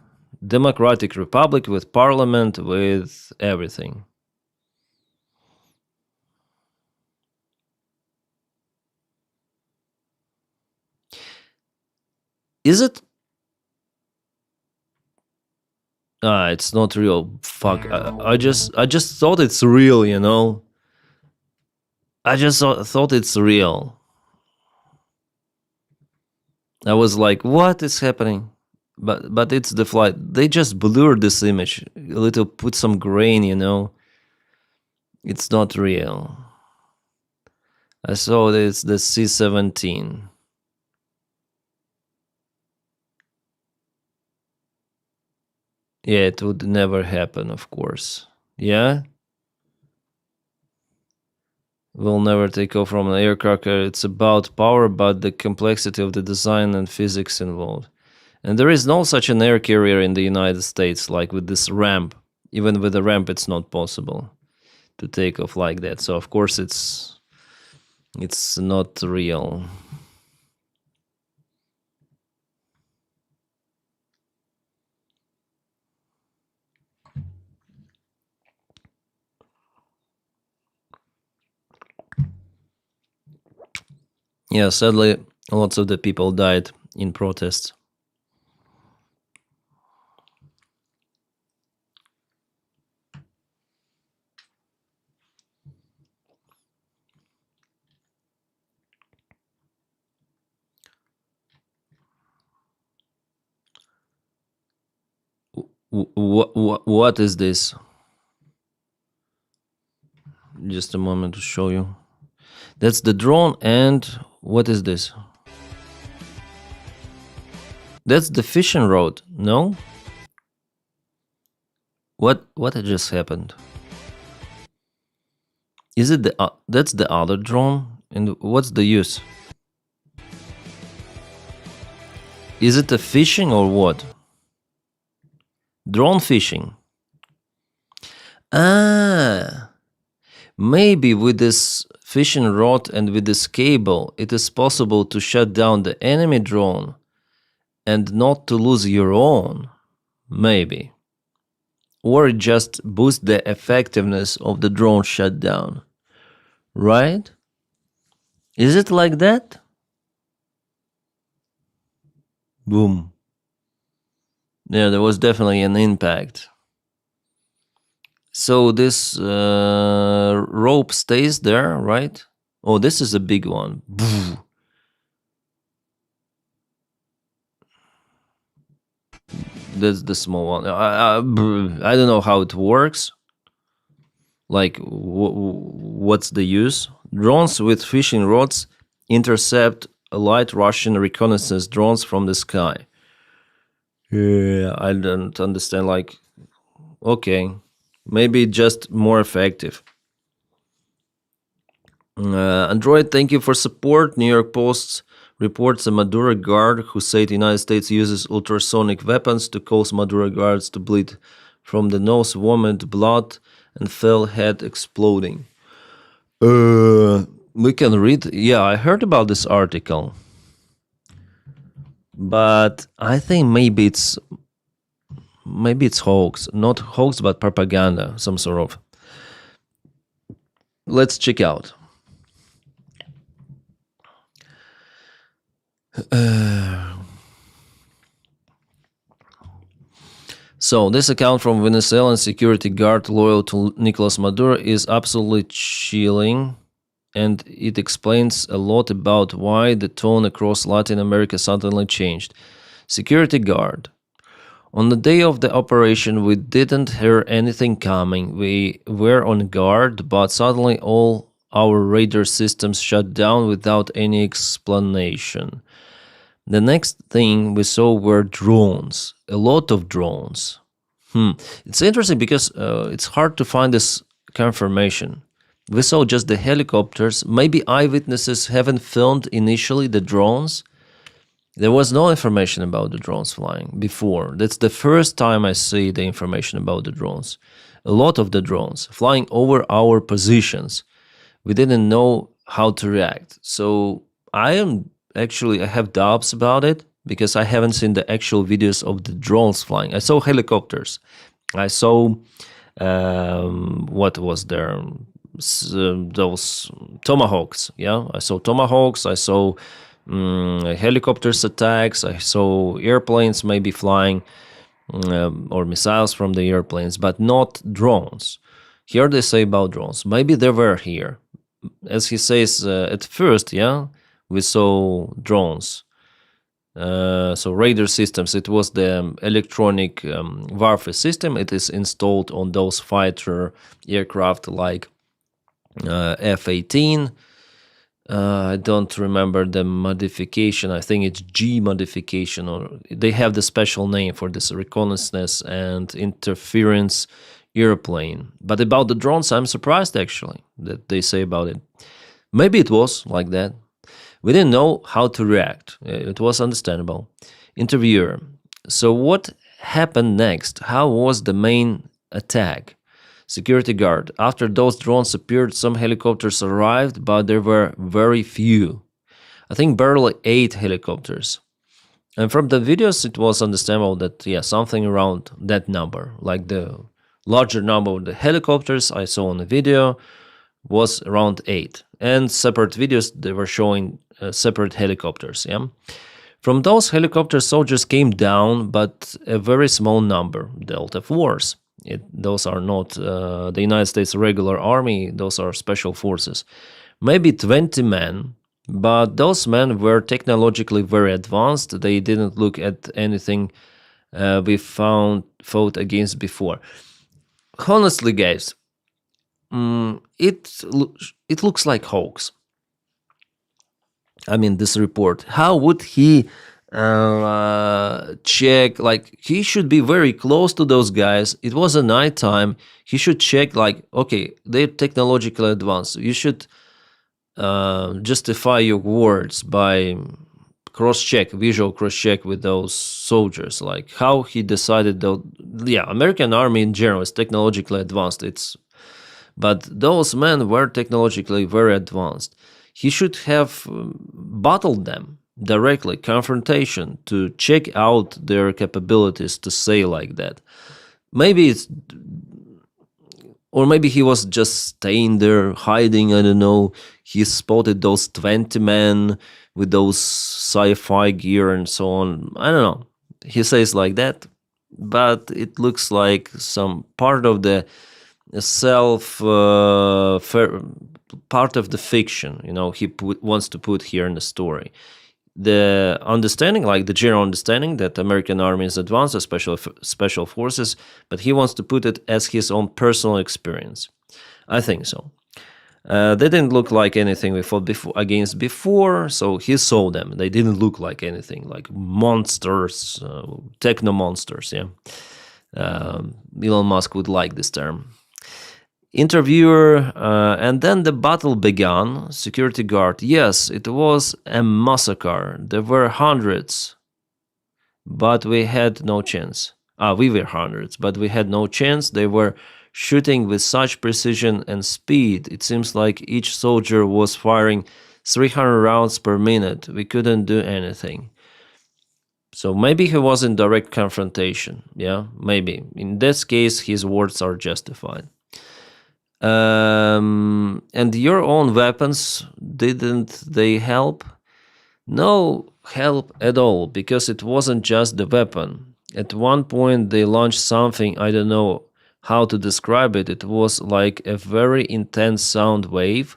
Democratic republic with parliament, with everything. Is it? It's not real. Fuck. I just thought it's real, you know. I just thought it's real. I was like, what is happening? But it's the flight. They just blurred this image a little, put some grain, you know. It's not real. I saw it's the C-17. Yeah, it would never happen, of course. Yeah? We'll never take off from an aircraft. It's about power, but the complexity of the design and physics involved. And there is no such an air carrier in the United States, like with this ramp. Even with the ramp, it's not possible to take off like that. So, of course, it's not real. Yeah, sadly, lots of the people died in protests. What is this? Just a moment to show you. That's the drone, and what is this? That's the fishing rod, no? What just happened? Is it that's the other drone? And what's the use? Is it a fishing or what? Drone fishing. Maybe with this fishing rod and with this cable, it is possible to shut down the enemy drone and not to lose your own, maybe. Or it just boosts the effectiveness of the drone shutdown, right? Is it like that? Boom. Yeah, there was definitely an impact. So this rope stays there, right? Oh, this is a big one. That's the small one. I don't know how it works. Like, what's the use? Drones with fishing rods intercept light Russian reconnaissance drones from the sky. Yeah, I don't understand. Like, okay, maybe just more effective. Android, thank you for support. New York Post reports a Maduro guard who said the United States uses ultrasonic weapons to cause Maduro guards to bleed from the nose, vomit blood, and fell head exploding. We can read. Yeah, I heard about this article, but I think maybe it's hoax, not hoax, but propaganda, some sort of. Let's check out. So this account from Venezuelan security guard loyal to Nicolas Maduro is absolutely chilling, and it explains a lot about why the tone across Latin America suddenly changed. Security guard. On the day of the operation, we didn't hear anything coming. We were on guard, but suddenly all our radar systems shut down without any explanation. The next thing we saw were drones, a lot of drones. It's interesting because it's hard to find this confirmation. We saw just the helicopters. Maybe eyewitnesses haven't filmed initially the drones. There was no information about the drones flying before. That's the first time I see the information about the drones. A lot of the drones flying over our positions. We didn't know how to react. So I have doubts about it because I haven't seen the actual videos of the drones flying. I saw helicopters. I saw what was there? Those tomahawks. Yeah, I saw tomahawks. I saw helicopters attacks. I saw airplanes maybe flying or missiles from the airplanes, but not drones. Here they say about drones. Maybe they were here. As he says at first, yeah, we saw drones. So radar systems, it was the electronic warfare system. It is installed on those fighter aircraft like F-18. I don't remember the modification. I think it's G modification, or they have the special name for this reconnaissance and interference airplane. But about the drones, I'm surprised actually that they say about it. Maybe it was like that. We didn't know how to react. It was understandable. Interviewer. So what happened next? How was the main attack? Security guard. After those drones appeared, some helicopters arrived, but there were very few. I think barely 8 helicopters. And from the videos, it was understandable that, yeah, something around that number, like the larger number of the helicopters I saw on the video was around 8. And separate videos, they were showing separate helicopters, yeah. From those helicopters, soldiers came down, but a very small number, Delta Force. Those are not the United States regular army, those are special forces. Maybe 20 men, but those men were technologically very advanced. They didn't look at anything we fought against before. Honestly, guys, it looks like hoax. I mean, this report. How would he check? Like, he should be very close to those guys. It was a night time. He should check, like, okay, they're technologically advanced. You should justify your words by visual cross-check with those soldiers. Like, how he decided, though, yeah, American army in general is technologically advanced. But those men were technologically very advanced. He should have battled them. directly, confrontation, to check out their capabilities to say like that. Maybe it's, or maybe he was just staying there, hiding, I don't know. He spotted those 20 men with those sci-fi gear and so on. I don't know. He says like that, but it looks like some part of the part of the fiction, he wants to put here in the story. The understanding, like the general understanding that American army is advanced as special forces, but he wants to put it as his own personal experience. I think so. They didn't look like anything we fought against before, so he saw them. They didn't look like anything, like monsters, techno monsters. Yeah, Elon Musk would like this term. Interviewer, and then the battle began. Security guard, yes, it was a massacre. There were hundreds, but we had no chance. We were hundreds, but we had no chance. They were shooting with such precision and speed. It seems like each soldier was firing 300 rounds per minute. We couldn't do anything. So maybe he was in direct confrontation. Yeah, maybe. In this case, his words are justified. And your own weapons, didn't they help? No help at all, because it wasn't just the weapon. At one point they launched something, I don't know how to describe it. It was like a very intense sound wave.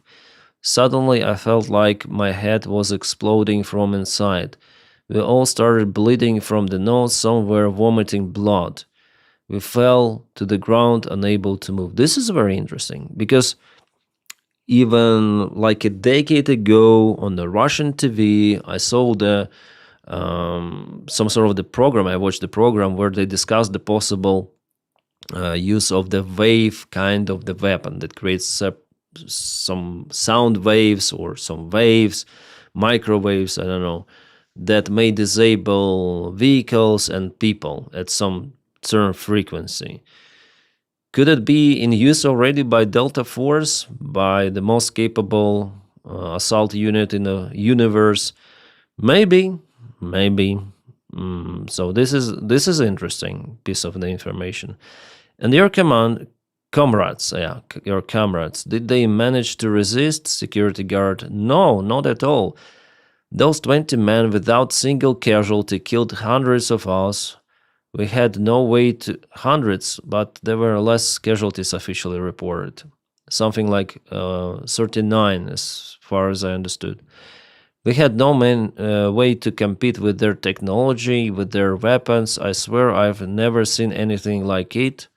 Suddenly I felt like my head was exploding from inside. We all started bleeding from the nose, some were vomiting blood. We fell to the ground, unable to move. This is very interesting, because even like a decade ago on the Russian TV, I saw some sort of the program. I watched the program where they discussed the possible use of the wave kind of the weapon that creates some sound waves or some waves, microwaves, I don't know, that may disable vehicles and people at some certain frequency. Could it be in use already by Delta Force, by the most capable assault unit in the universe? Maybe. So this is an interesting piece of the information. And your comrades, did they manage to resist? Security guard, no, not at all. Those 20 men without single casualty killed hundreds of us. We had no way to hundreds, but there were less casualties officially reported. Something like 39, as far as I understood. We had no way to compete with their technology, with their weapons. I swear I've never seen anything like it.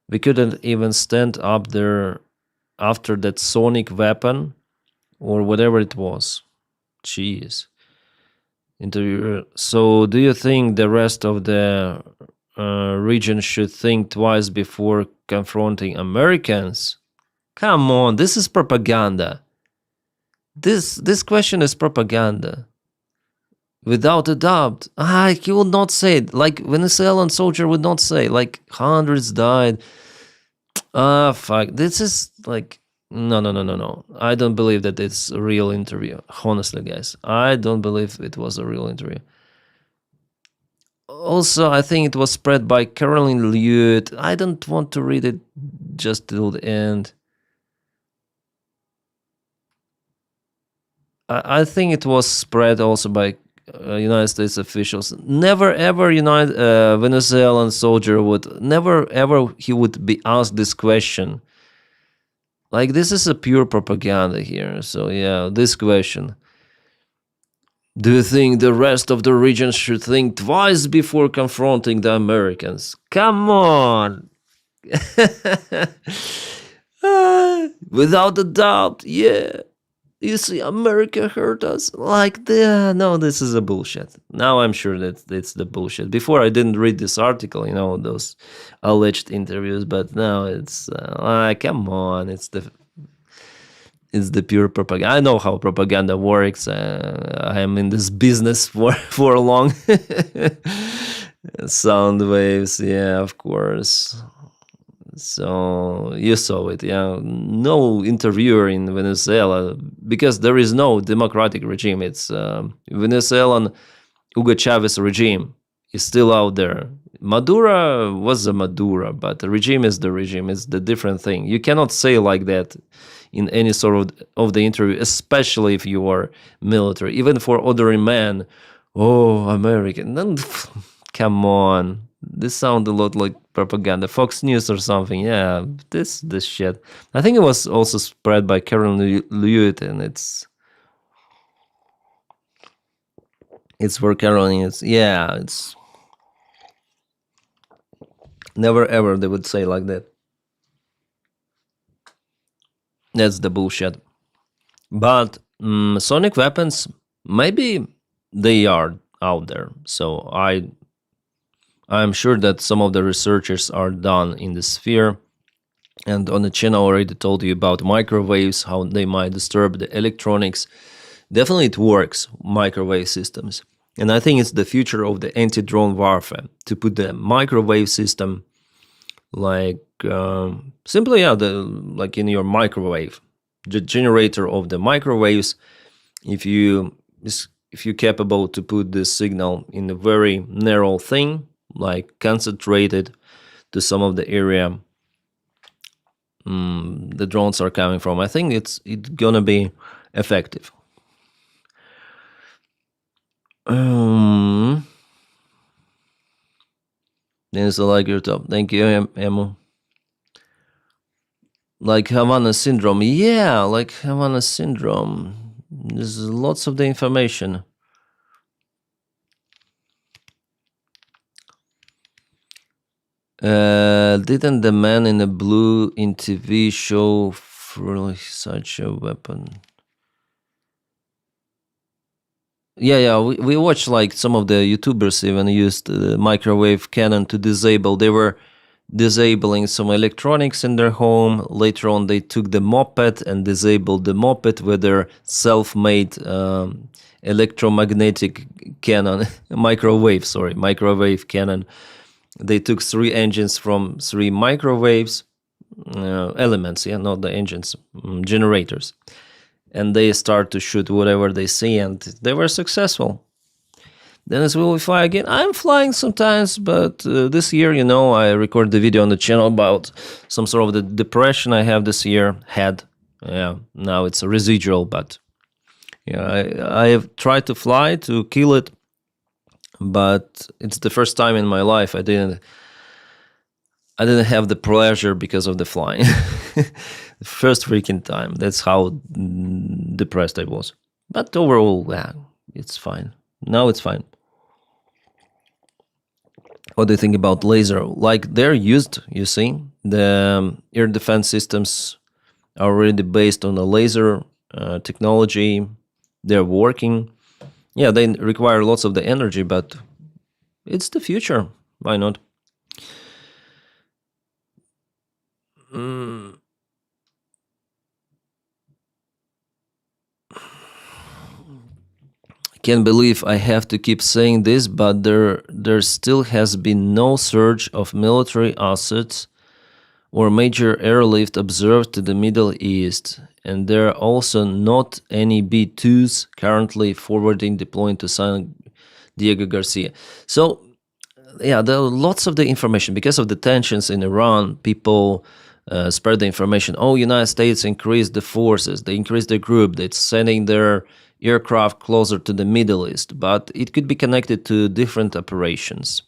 We couldn't even stand up there after that sonic weapon, or whatever it was. Jeez. Interviewer, so do you think the rest of the region should think twice before confronting Americans? Come on, this is propaganda. This question is propaganda. Without a doubt. He would not say it. Like Venezuelan soldier would not say, like hundreds died. Fuck. This is like, no. I don't believe that it's a real interview. Honestly, guys, I don't believe it was a real interview. Also, I think it was spread by Caroline Lewitt. I don't want to read it just till the end. I think it was spread also by United States officials. Never ever Venezuelan soldier would, never ever he would be asked this question. Like, this is a pure propaganda here. So yeah, this question. Do you think the rest of the region should think twice before confronting the Americans? Come on. Without a doubt, yeah. You see, America hurt us like that. No, this is a bullshit. Now I'm sure that it's the bullshit. Before I didn't read this article, those alleged interviews, but now it's come on, it's the pure propaganda. I know how propaganda works. I am in this business for long. Sound waves, yeah, of course. So you saw it, yeah. No interviewer in Venezuela because there is no democratic regime. It's Venezuelan Hugo Chavez regime is still out there. Maduro was a Maduro, but the regime is the regime. It's the different thing. You cannot say like that in any sort of the interview, especially if you are military. Even for ordinary man, oh, American. Then, come on. This sounds a lot like propaganda. Fox News or something. Yeah, this shit. I think it was also spread by Karen Lewitt, and it's where Caroline is. Yeah, it's never ever they would say like that. That's the bullshit. But sonic weapons, maybe they are out there. So I'm sure that some of the researchers are done in the sphere. And on the channel, I already told you about microwaves, how they might disturb the electronics. Definitely it works, microwave systems. And I think it's the future of the anti-drone warfare, to put the microwave system like simply, yeah, like in your microwave, the generator of the microwaves. If you're capable to put the signal in a very narrow thing, like concentrated to some of the area the drones are coming from, I think it's gonna be effective. Denys, I like your top. Thank you, Emo. Like Havana syndrome. Yeah, like Havana syndrome. There's lots of the information. Didn't the man in the blue in TV show for such a weapon? Yeah, we watched like some of the YouTubers even used the microwave cannon to disable. They were disabling some electronics in their home. Later on, they took the moped and disabled the moped with their self-made electromagnetic cannon, microwave cannon. They took 3 engines from 3 microwaves, elements, yeah, not the engines, generators. And they start to shoot whatever they see, and they were successful. Denys, will we fly again? I'm flying sometimes, but this year, I recorded the video on the channel about some sort of the depression I have this year, Yeah, now it's a residual, but yeah, I have tried to fly to kill it, but it's the first time in my life I didn't have the pleasure because of the flying. First freaking time. That's how depressed I was. But overall, yeah, it's fine. Now it's fine. What do you think about laser? Like, they're used, you see. The air defense systems are already based on the laser technology. They're working. Yeah, they require lots of the energy, but it's the future. Why not? Can't believe I have to keep saying this, but there still has been no surge of military assets or major airlift observed to the Middle East, and there are also not any B-2s currently forwarding deploying to San Diego Garcia. So, yeah, there are lots of the information. Because of the tensions in Iran, people spread the information. Oh, United States increased the forces, they increased the group, they're sending their aircraft closer to the Middle East, but it could be connected to different operations.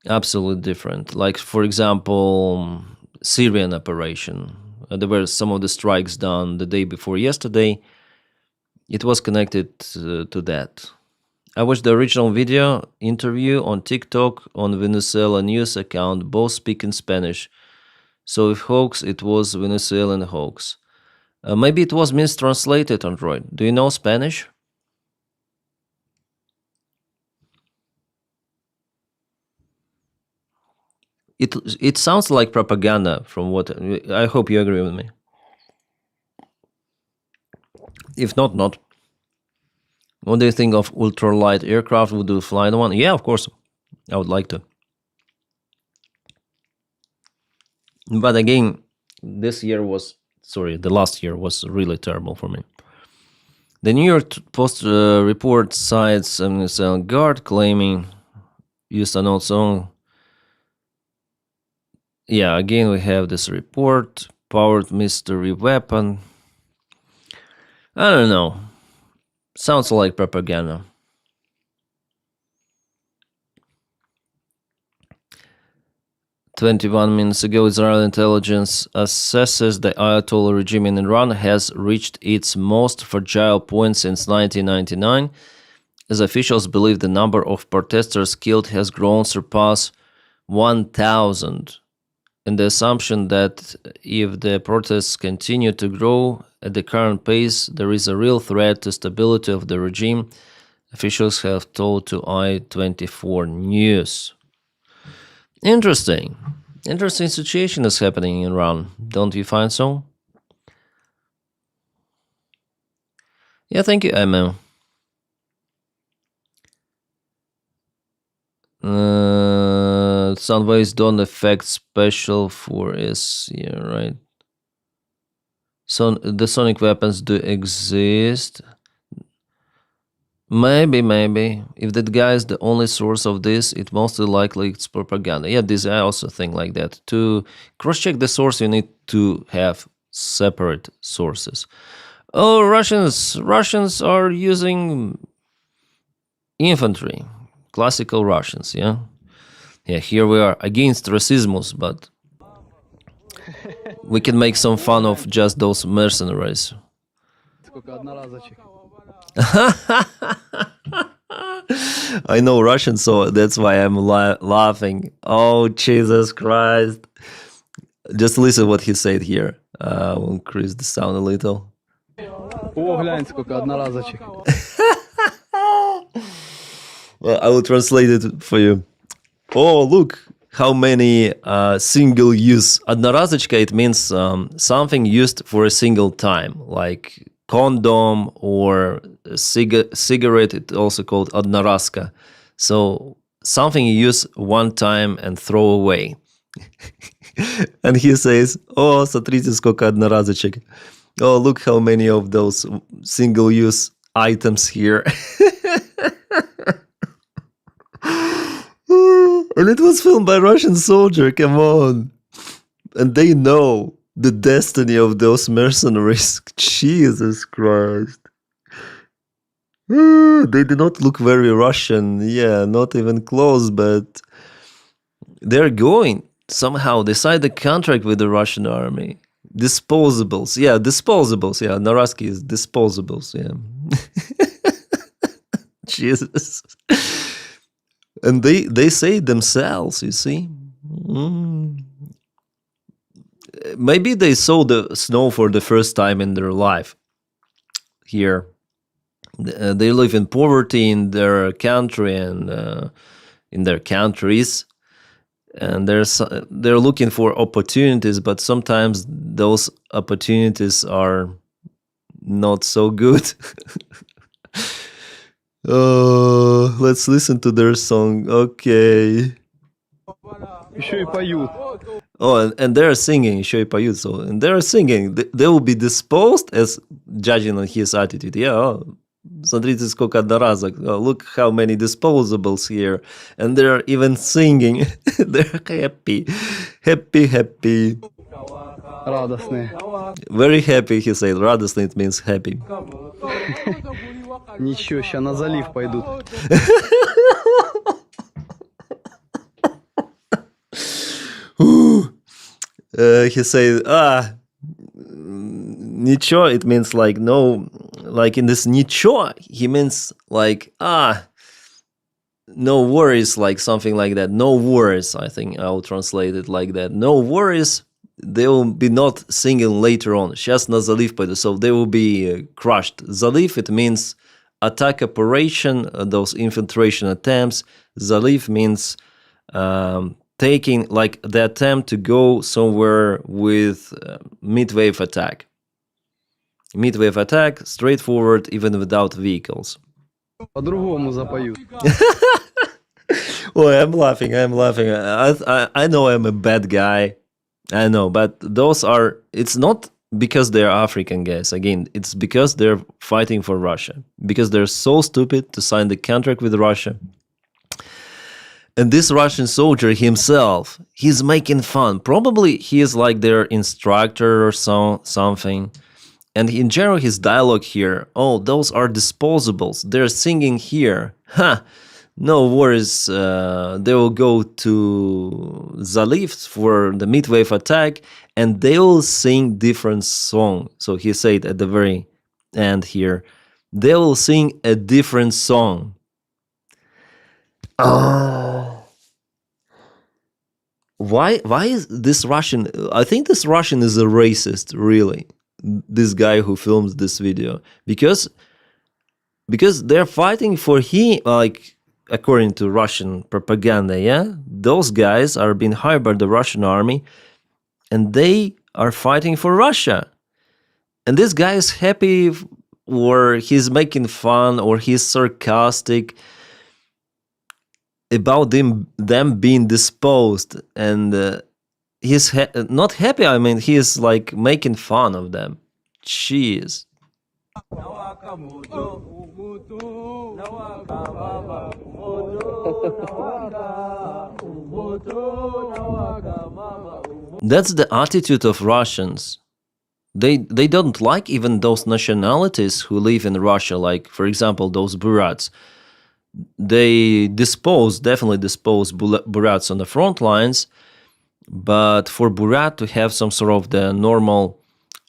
Absolutely different. Like, for example, Syrian operation. There were some of the strikes done the day before yesterday. It was connected to that. I watched the original video interview on TikTok on Venezuela news account. Both speak in Spanish. So if hoax, it was Venezuelan hoax. Maybe it was mistranslated, Android. Do you know Spanish? It sounds like propaganda from what... I hope you agree with me. If not, not. What do you think of ultralight aircraft? Would you fly the one? Yeah, of course. I would like to. But again, the last year was really terrible for me. The New York Post report cites a guard claiming used an old song. Yeah, again we have this report, powered mystery weapon. I don't know. Sounds like propaganda. "21 minutes ago, Israeli intelligence assesses the Ayatollah regime in Iran has reached its most fragile point since 1999, as officials believe the number of protesters killed has grown surpass 1,000, and the assumption that if the protests continue to grow at the current pace, there is a real threat to stability of the regime," officials have told to I-24 News. Interesting situation is happening in Iran, don't you find so? Yeah, thank you, Emma. Sound waves don't affect special force. Yeah, right. So the sonic weapons do exist. Maybe. If that guy is the only source of this, it mostly likely it's propaganda. Yeah, this I also think like that. To cross-check the source, you need to have separate sources. Oh, Russians are using infantry, classical Russians. Yeah, here we are against racismus, but we can make some fun of just those mercenaries. I know Russian, so that's why I'm laughing. Oh, Jesus Christ. Just listen what he said here. We'll increase the sound a little. Well, I will translate it for you. Oh, look how many single-use. Одноразочка, it means something used for a single time, like condom or cigarette, it's also called одноразка. So something you use one time and throw away. And he says, oh, смотрите, сколько одноразочек. Oh, look how many of those single-use items here. And it was filmed by Russian soldier, come on. And they know the destiny of those mercenaries. Jesus Christ. They do not look very Russian. Yeah, not even close, but they're going. Somehow they signed a contract with the Russian army. Disposables. Yeah, Noraski is disposables. Yeah. Jesus. And they say themselves, you see. Maybe they saw the snow for the first time in their life. Here, they live in poverty in their country and in their countries, and they're looking for opportunities, but sometimes those opportunities are not so good. Let's listen to their song. Okay. Еще и поют. Oh, and they're singing, еще и поют. So, and they're singing. They will be disposed as judging on his attitude. Yeah, oh, смотрите, сколько одноразок. Oh, look how many disposables here. And they're even singing. They're happy. Happy. Радостные. Very happy, he said. Радостный, it means happy. Ничего, сейчас на залив пойдут. He said, ничего, it means like no, like in this ничего, he means like, no worries, like something like that. No worries, I think I'll translate it like that. No worries, they will be not singing later on. Сейчас на залив пойду, so they will be crushed. Залив, it means attack operation, those infiltration attempts. Залив means taking, like the attempt to go somewhere with mid-wave attack. Mid-wave attack, straightforward, even without vehicles. По-другому запоют. Oh, I'm laughing. I know I'm a bad guy. I know, but those are, it's not because they're African guys. Again, it's because they're fighting for Russia. Because they're so stupid to sign the contract with Russia. And this Russian soldier himself, he's making fun. Probably he is like their instructor or something. And in general, his dialogue here, oh, those are disposables. They're singing here. Ha! No worries. They will go to Zaliv for the midwave attack, and they will sing different song. So he said at the very end here, they will sing a different song. Oh. Why is this Russian? I think this Russian is a racist, really. This guy who films this video, because they're fighting for him, like according to Russian propaganda. Yeah, those guys are being hired by the Russian army, and they are fighting for Russia. And this guy is happy, or he's making fun, or he's sarcastic about them being disposed, and he's not happy. I mean, he is like making fun of them. Jeez. That's the attitude of Russians. They don't like even those nationalities who live in Russia, like, for example, those Burats. They definitely dispose Burats on the front lines, but for Burat to have some sort of the normal,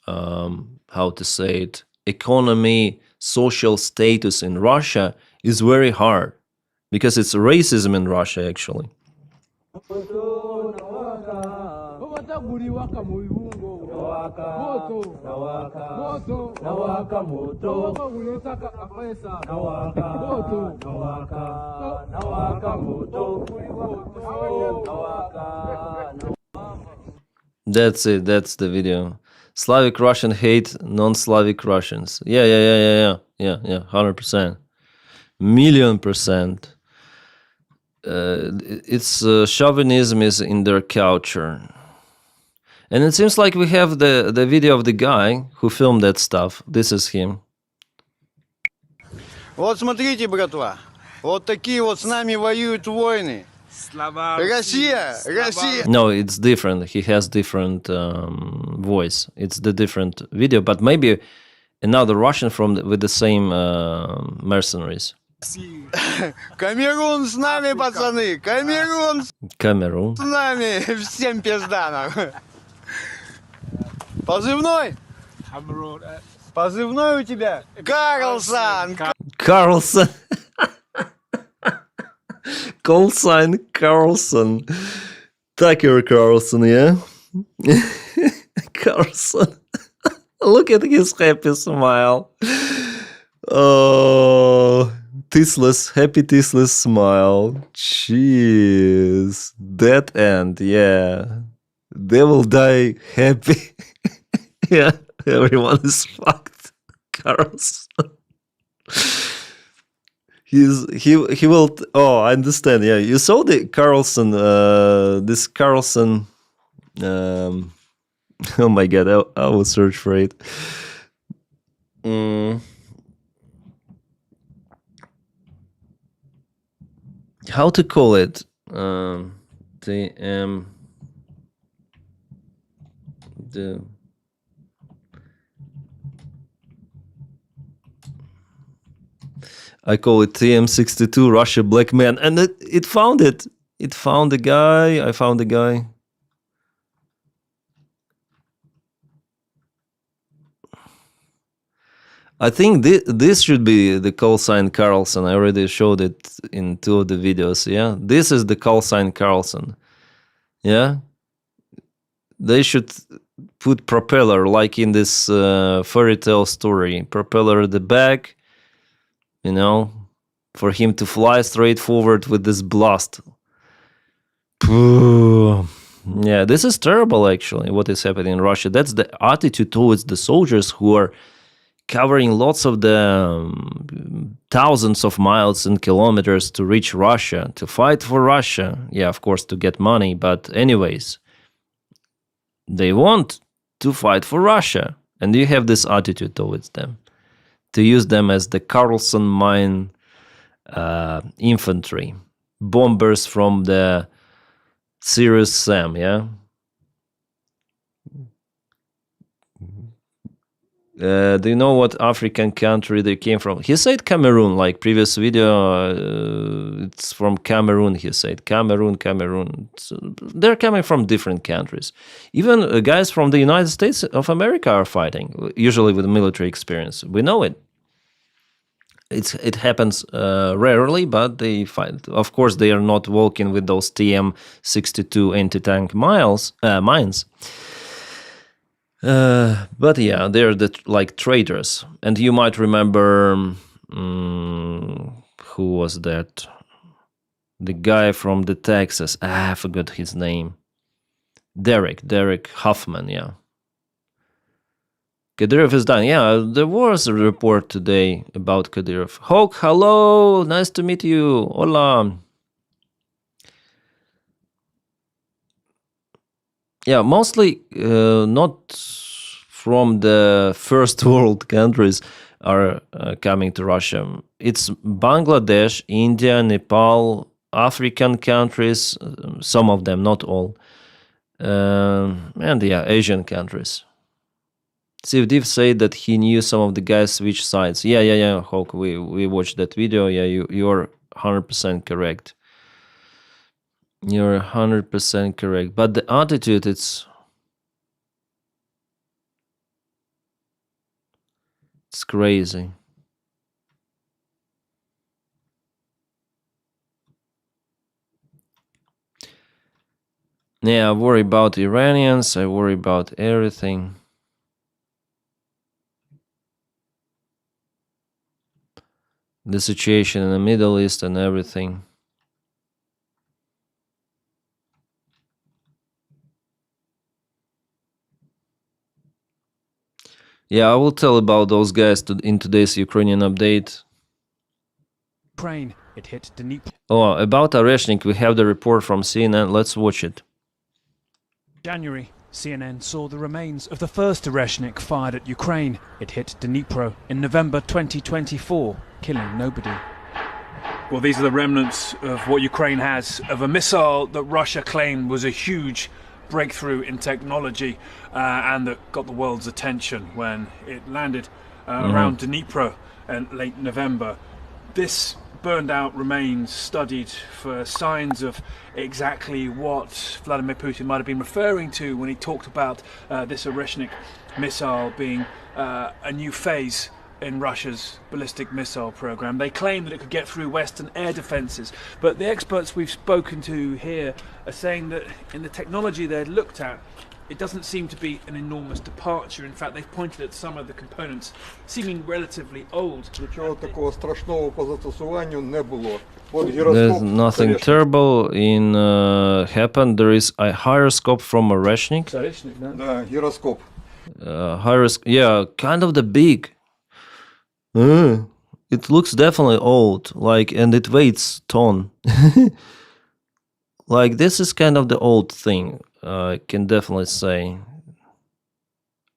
how to say it, economy, social status in Russia is very hard, because it's racism in Russia, actually. That's it. That's the video. Slavic Russian hate non-Slavic Russians. Yeah. 100%. $1,000,000%. It's chauvinism is in their culture. And it seems like we have the video of the guy who filmed that stuff. This is him. Вот смотрите, братва. Вот такие вот с нами воюют войны. Россия! No, it's different. He has different voice. It's the different video, but maybe another Russian with the same mercenaries. Камерун с нами, пацаны! Камерун Cameroon. с нами! Всем пизда, нахуй! Позывной? Позывной у тебя? Карлсон! Carlson. Call sign Carlson. Tucker Carlson, yeah? Carlson. Look at his happy smile. Oh, happy Tislas smile. Jeez. That end, yeah. They will die happy. Yeah, everyone is fucked. Carlson. He will. Oh, I understand. Yeah, you saw the Carlson. This Carlson. Oh my god, I will search for it. How to call it? I call it TM62 Russia Black Man, and it found it. It found the guy. I found the guy. I think this should be the call sign Carlson. I already showed it in 2 of the videos. Yeah, this is the call sign Carlson. Yeah, they should put propeller like in this fairy tale story. Propeller at the back. You know, for him to fly straight forward with this blast. Yeah, this is terrible, actually, what is happening in Russia. That's the attitude towards the soldiers who are covering lots of the thousands of miles and kilometers to reach Russia, to fight for Russia. Yeah, of course, to get money, but anyways. They want to fight for Russia. And you have this attitude towards them, to use them as the Carlson mine infantry, bombers from the Serious Sam, yeah? Do you know what African country they came from? He said Cameroon, like previous video. It's from Cameroon, he said. Cameroon. So they're coming from different countries. Even guys from the United States of America are fighting, usually with military experience. We know it. It happens rarely, but they fight. Of course, they are not walking with those TM-62 anti-tank mines. But yeah, they're like traitors. And you might remember, who was that? The guy from the Texas. I forgot his name. Derek Hoffman, yeah. Kadyrov is done. Yeah, there was a report today about Kadyrov. Hawk, hello, nice to meet you. Hola. Yeah, mostly not from the first world countries are coming to Russia. It's Bangladesh, India, Nepal, African countries, some of them, not all, and yeah, Asian countries. Sivdiv said that he knew some of the guys switch sides. Yeah, Hawk, we watched that video. Yeah, you're 100% correct. You're 100% correct. But the attitude, it's crazy. Yeah, I worry about Iranians. I worry about everything. The situation in the Middle East and everything. Yeah, I will tell about those guys in today's Ukrainian update. Ukraine, it hit Dnipro. Oh, about Oreshnik, we have the report from CNN. Let's watch it. January, CNN saw the remains of the first Oreshnik fired at Ukraine. It hit Dnipro in November 2024, killing nobody. Well, these are the remnants of what Ukraine has of a missile that Russia claimed was a huge breakthrough in technology and that got the world's attention when it landed around Dnipro in late November. This burned out remains studied for signs of exactly what Vladimir Putin might have been referring to when he talked about this Oreshnik missile being a new phase in Russia's ballistic missile program. They claim that it could get through Western air defenses, but the experts we've spoken to here are saying that in the technology they'd looked at, it doesn't seem to be an enormous departure. In fact, they've pointed at some of the components seeming relatively old. There's nothing terrible in happened. There is a gyroscope from Oreshnik. Yeah, kind of the big. It looks definitely old, like, and it weighs ton. Like, this is kind of the old thing. I can definitely say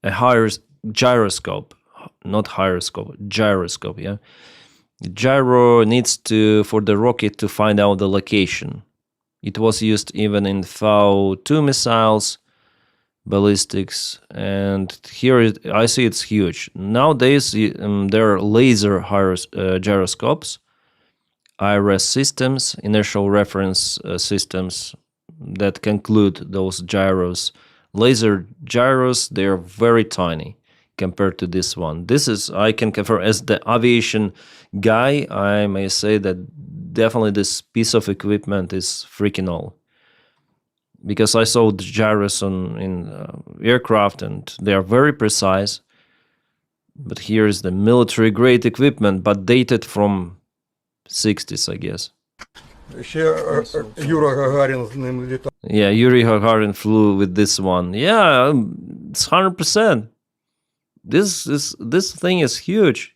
a gyroscope, not gyroscope, gyroscope. Yeah, gyro needs for the rocket to find out the location. It was used even in V2 missiles, ballistics, and here I see it's huge. Nowadays there are laser gyroscopes, IRS systems, inertial reference systems that conclude those gyros. Laser gyros, they're very tiny compared to this one. This is, I can confirm, as the aviation guy, I may say that definitely this piece of equipment is freaking old. Because I saw the gyros in aircraft and they are very precise. But here is the military grade equipment, but dated from 60s, I guess. Yeah, Yuri Gagarin flew with this one. Yeah, it's 100%. This thing is huge.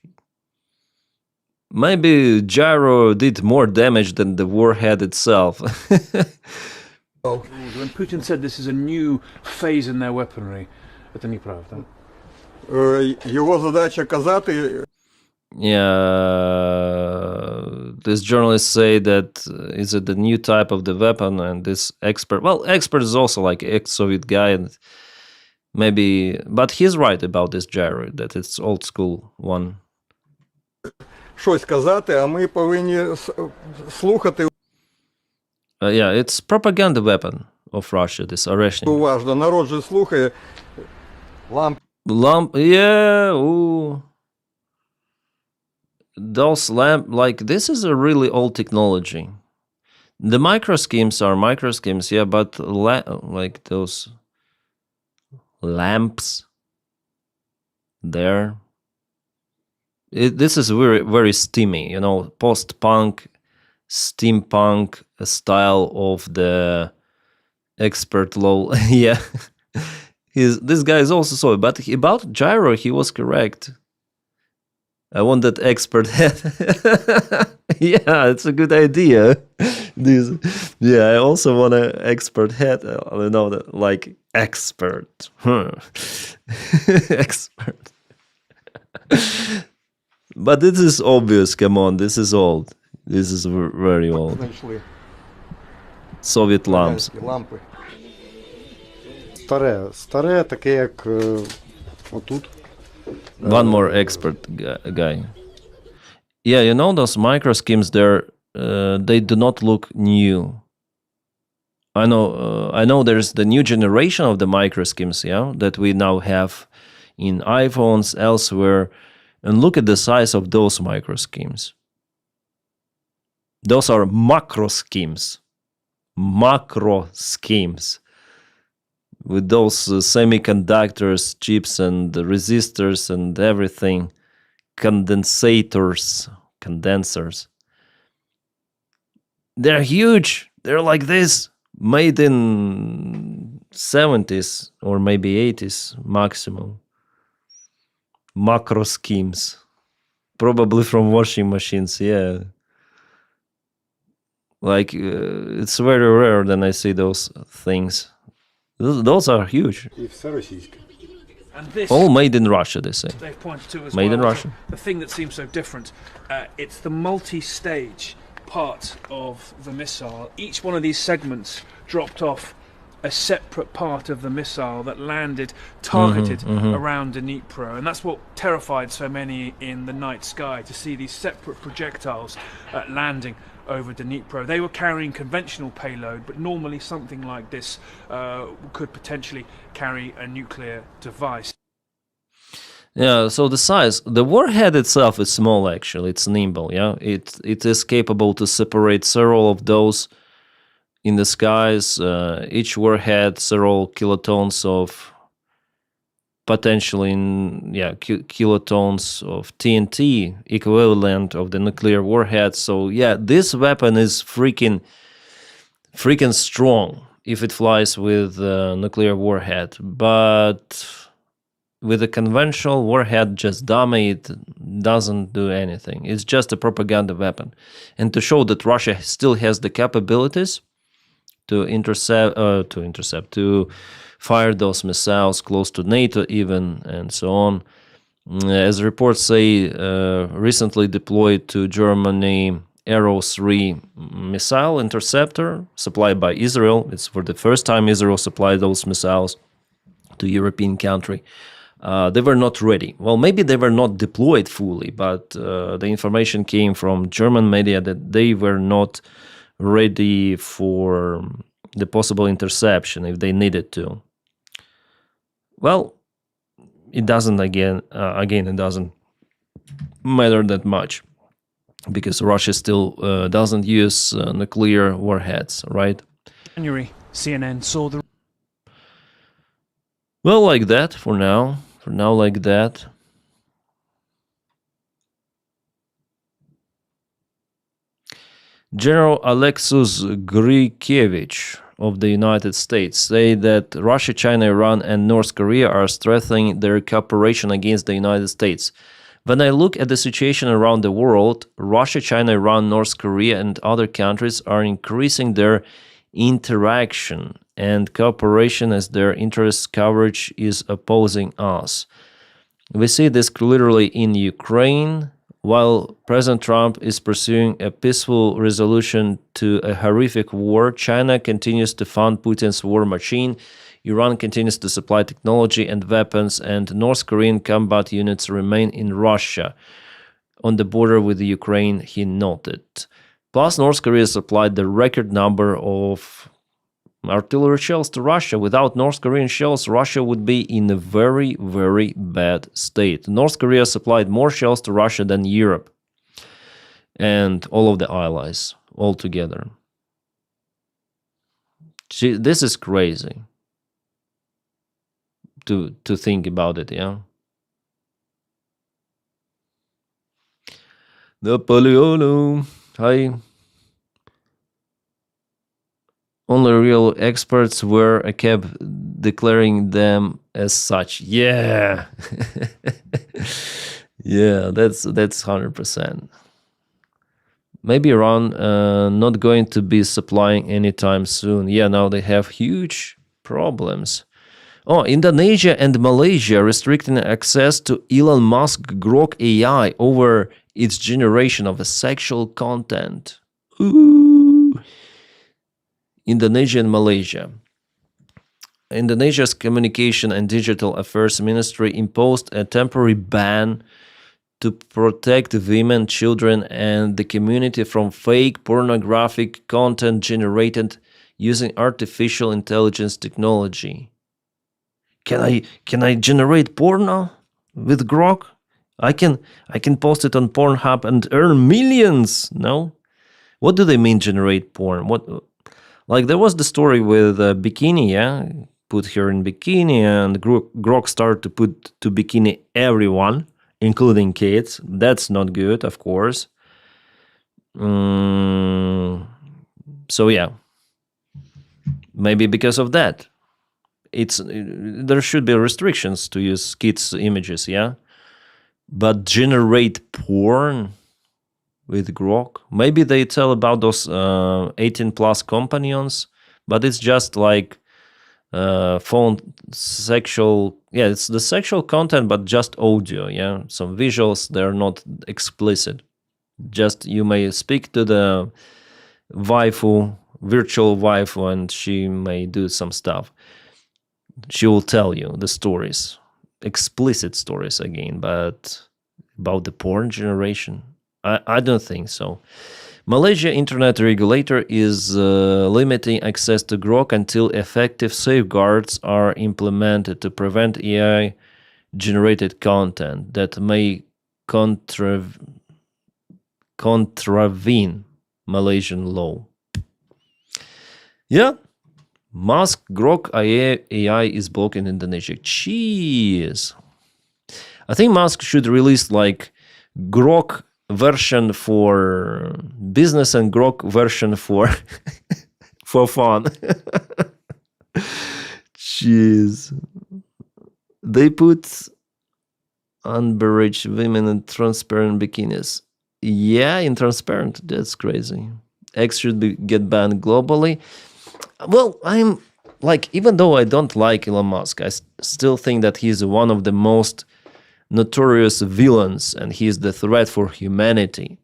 Maybe gyro did more damage than the warhead itself. When Putin said this is a new phase in their weaponry, это неправда. Його задача казати. Yeah, these journalists say that is it the new type of the weapon, and this expert, well, expert is also like ex-Soviet guy, and maybe, but he's right about this gyro, that it's old school one. Щось казати, а ми повинні слухати Yeah, it's propaganda weapon of Russia, this Oreshnik. уважно. Народ же слухає. Yeah, ooh. Those like this is a really old technology. The micro schemes are micro schemes, yeah, but like those lamps there. This is very, very steamy, you know, post-punk, steampunk style of the expert law. Yeah, this guy is also so. But about gyro, he was correct. I want that expert head. Yeah, it's a good idea. Yeah, I also want an expert head. I know that, like expert. Expert. But this is obvious. Come on, this is old. This is very old. Знайшли Soviet lamps. лампи. Старе, таке як отут. One more expert guy. Yeah, you know those micro schemes there, they do not look new. I know there's the new generation of the micro schemes, yeah, that we now have in iPhones, elsewhere. And look at the size of those micro schemes. Those are macro schemes. Macro schemes. With those semiconductors, chips and resistors and everything, condensers. They're huge. They're like this, made in 70s or maybe 80s maximum. Macro schemes, probably from washing machines. Yeah, like it's very rare that I see those things. Those are huge. І все російське. And this, All made in Russia, they say. they've pointed to as Made in well, Russia. the thing that seems so different, it's the multi-stage part of the missile. Each one of these segments dropped off a separate part of the missile that landed targeted around Dnipro, and that's what terrified so many in the night sky, to see these separate projectiles landing over Dnipro. They were carrying conventional payload, but normally something like this could potentially carry a nuclear device. Yeah, so the size, the warhead itself is small actually, it's nimble, yeah? It is capable to separate several of those in the skies, each warhead several kilotons of potentially kilotons of TNT equivalent of the nuclear warhead. So yeah, this weapon is freaking strong if it flies with a nuclear warhead, but with a conventional warhead, just dummy, it doesn't do anything. It's just a propaganda weapon. And to show that Russia still has the capabilities to fire those missiles close to NATO even, and so on. As reports say, recently deployed to Germany Arrow 3 missile interceptor supplied by Israel. It's for the first time Israel supplied those missiles to European country. They were not ready. Well, maybe they were not deployed fully, but the information came from German media that they were not ready for the possible interception if they needed to. Well, it doesn't again it doesn't matter that much, because Russia still doesn't use nuclear warheads, right? January, CNN saw the Well, like that for now. For now, like that. General Alexus Grikevich of the United States say that Russia, China, Iran, and North Korea are strengthening their cooperation against the United States. When I look at the situation around the world, Russia, China, Iran, North Korea, and other countries are increasing their interaction and cooperation as their interest coverage is opposing us. We see this clearly in Ukraine. While President Trump is pursuing a peaceful resolution to a horrific war, China continues to fund Putin's war machine, Iran continues to supply technology and weapons, and North Korean combat units remain in Russia on the border with Ukraine, he noted. Plus, North Korea supplied the record number of artillery shells to Russia. Without North Korean shells, Russia would be in a very, very bad state. North Korea supplied more shells to Russia than Europe and all of the allies altogether. This is crazy to think about it, yeah? Napoleon, hi. Only real experts were a Capt declaring them as such. Yeah. Yeah, that's 100%. Maybe Iran not going to be supplying anytime soon. Yeah, now they have huge problems. Oh, Indonesia and Malaysia restricting access to Elon Musk Grok AI over its generation of sexual content. Ooh. Indonesia and Malaysia. Indonesia's Communication and Digital Affairs Ministry imposed a temporary ban to protect women, children, and the community from fake pornographic content generated using artificial intelligence technology. Can I generate porno with Grok? I can post it on Pornhub and earn millions. No? What do they mean generate porn? What? Like there was the story with bikini, yeah? Put her in bikini and Grok started to put to bikini everyone, including kids. That's not good, of course. So yeah, maybe because of that. There should be restrictions to use kids' images, yeah? But generate porn with Grok? Maybe they tell about those 18 plus companions, but it's just like phone sexual, yeah, it's the sexual content, but just audio, yeah? Some visuals, they're not explicit. Just you may speak to the waifu, virtual waifu, and she may do some stuff. She will tell you the stories, explicit stories again, but about the porn generation, I don't think so. Malaysia internet regulator is limiting access to Grok until effective safeguards are implemented to prevent AI-generated content that may contravene Malaysian law. Yeah. Musk Grok AI is blocked in Indonesia. Jeez. I think Musk should release like Grok version for business and Grok version for for fun. Jeez. They put unbarraged women in transparent bikinis. Yeah, in transparent. That's crazy. X should get banned globally. Well, I'm like, even though I don't like Elon Musk, I still think that he's one of the most notorious villains and he's the threat for humanity.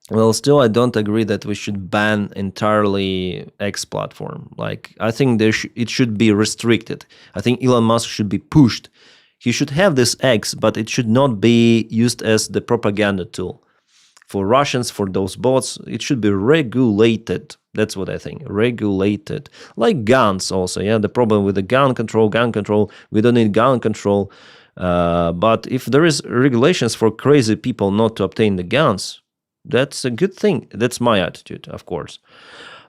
Well, still, I don't agree that we should ban entirely X platform. Like, I think it should be restricted. I think Elon Musk should be pushed. He should have this X, but it should not be used as the propaganda tool. For Russians, for those bots, it should be regulated. That's what I think. Regulated. Like guns also, yeah? The problem with the gun control, we don't need gun control. But if there is regulations for crazy people not to obtain the guns, that's a good thing. That's my attitude, of course.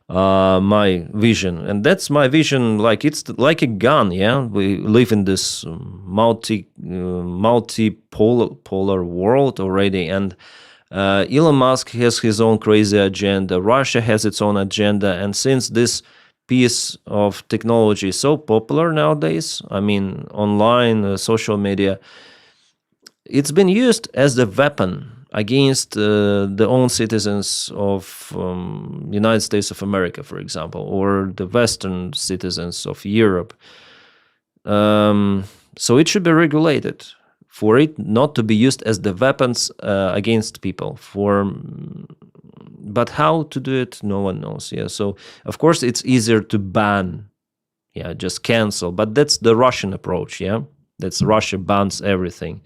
My vision. And that's my vision, like it's like a gun, yeah? We live in this multipolar world already, and Elon Musk has his own crazy agenda. Russia has its own agenda. And since this piece of technology is so popular nowadays, I mean, online, social media, it's been used as the weapon. against the own citizens of United States of America, for example, or the Western citizens of Europe. So it should be regulated for it not to be used as the weapons against people. But how to do it, no one knows. Yeah, so of course it's easier to ban, just cancel. But that's the Russian approach. Yeah, that's Russia bans everything.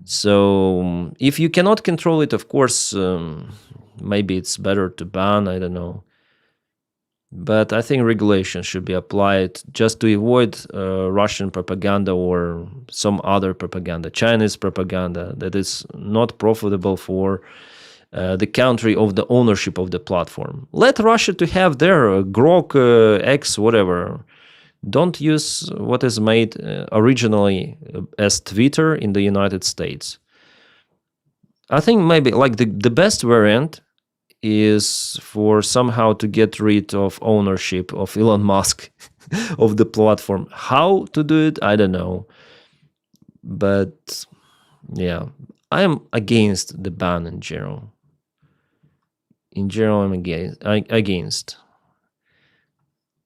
So if you cannot control it, of course, maybe it's better to ban. I don't know. But I think regulation should be applied just to avoid Russian propaganda or some other propaganda, Chinese propaganda that is not profitable for the country of the ownership of the platform. Let Russia to have their Grok, X, whatever. Don't use what is made originally as Twitter in the United States. I think maybe like the best variant is for somehow to get rid of ownership of Elon Musk of the platform. How to do it, I don't know. But yeah, I am against the ban in general. In general, I'm against.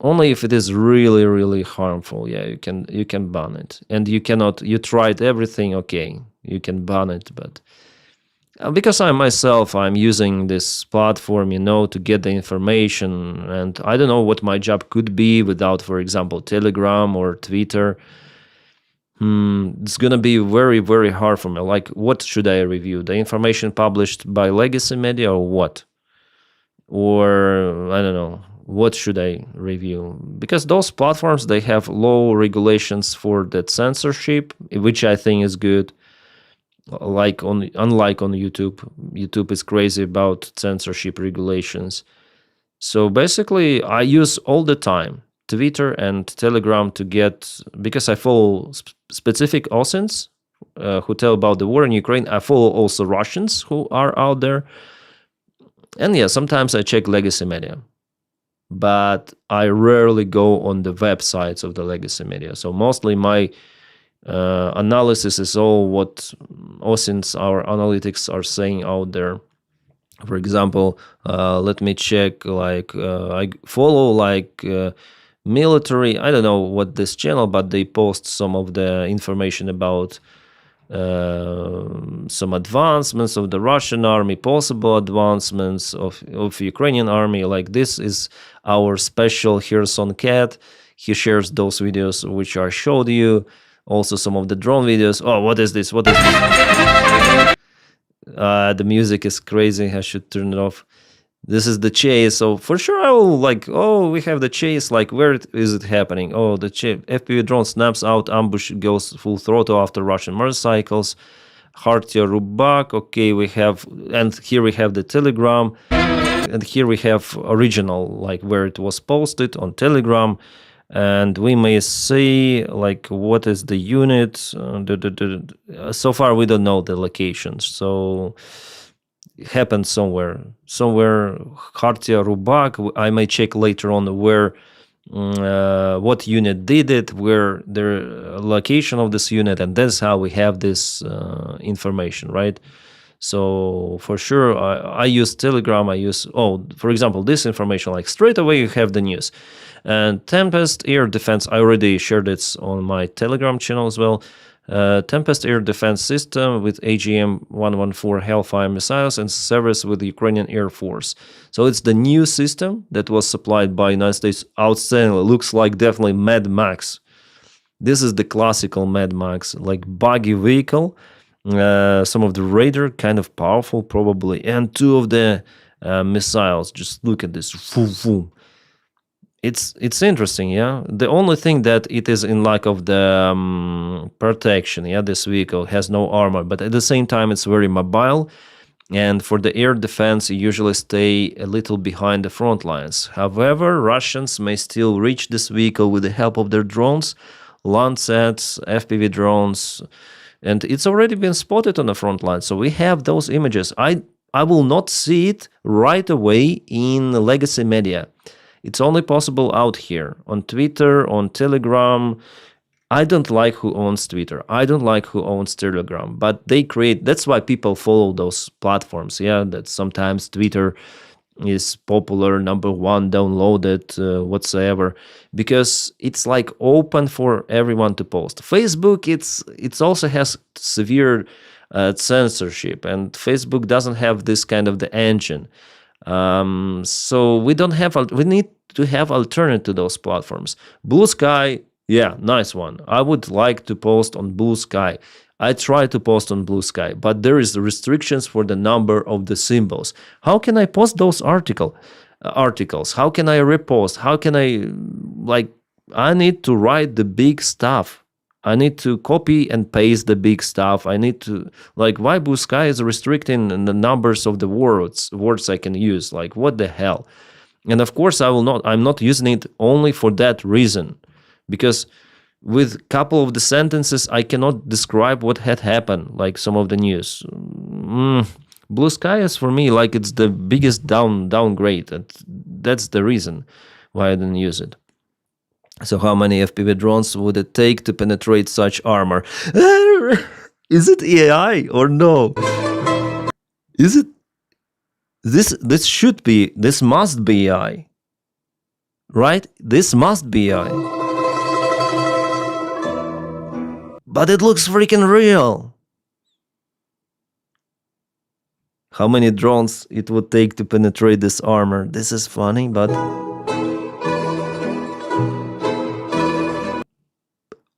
Only if it is really, really harmful, you can ban it. And you cannot, you tried everything, okay, you can ban it, but because I'm using this platform, to get the information, and I don't know what my job could be without, for example, Telegram or Twitter. It's gonna be very, very hard for me. Like, what should I review? The information published by legacy media or what? Or, I don't know, what should I review? Because those platforms, they have low regulations for that censorship, which I think is good. Unlike on YouTube. YouTube is crazy about censorship regulations. So basically, I use all the time Twitter and Telegram to get, because I follow specific Aussians who tell about the war in Ukraine. I follow also Russians who are out there. And sometimes I check legacy media. But I rarely go on the websites of the legacy media. So mostly my analysis is all what Aussians, our analytics, are saying out there. For example, let me check, I follow military, I don't know what this channel, but they post some of the information about some advancements of the Russian army, possible advancements of Ukrainian army. Like, this is our special Kherson Cat. He shares those videos which I showed you. Also some of the drone videos. Oh, what is this? What is this? The music is crazy. I should turn it off. This is the chase. So for sure I will we have the chase. Like, where is it happening? Oh, the FPV drone snaps out, ambush goes full throttle after Russian motorcycles. Khartia Rubak. Okay, and here we have the Telegram. And here we have original, where it was posted on Telegram. And we may see what is the unit. So far we don't know the locations. So it happened somewhere. Khartia Rubak. I may check later on where, what unit did it, where the location of this unit, and that's how we have this information, right? So for sure, I use Telegram. For example, this information, straight away you have the news. And Tempest air defense, I already shared it on my Telegram channel as well. Tempest air defense system with AGM-114 Hellfire missiles and service with the Ukrainian Air Force. So it's the new system that was supplied by United States. Outstanding. It looks like definitely Mad Max. This is the classical Mad Max, buggy vehicle. Some of the radar, kind of powerful probably, and two of the missiles. Just look at this. Boom. It's interesting, yeah. The only thing that it is in lack of the protection, yeah. This vehicle has no armor, but at the same time it's very mobile. And for the air defense, you usually stay a little behind the front lines. However, Russians may still reach this vehicle with the help of their drones, Landsats, FPV drones, and it's already been spotted on the front line. So we have those images. I will not see it right away in legacy media. It's only possible out here on Twitter, on Telegram. I don't like who owns Twitter. I don't like who owns Telegram. But they create. That's why people follow those platforms. Yeah, that sometimes Twitter is popular, number one, downloaded, whatsoever, because it's like open for everyone to post. Facebook, it's also has severe censorship, and Facebook doesn't have this kind of the engine. So we need to have alternative to those platforms. Blue Sky, yeah, nice one. I would like to post on Blue Sky. I try to post on Blue Sky, but there is restrictions for the number of the symbols. How can I post those articles? How can I repost? How can I need to write the big stuff. I need to copy and paste the big stuff. I need to, why Blue Sky is restricting the numbers of the words I can use? Like, what the hell? And of course, I'm not using it only for that reason, because with a couple of the sentences, I cannot describe what had happened, like some of the news. Blue Sky is for me like it's the biggest downgrade. That's the reason why I didn't use it. So how many FPV drones would it take to penetrate such armor? Is it AI or no? Is it? This must be AI. Right? This must be AI. But it looks freaking real. How many drones it would take to penetrate this armor? This is funny, but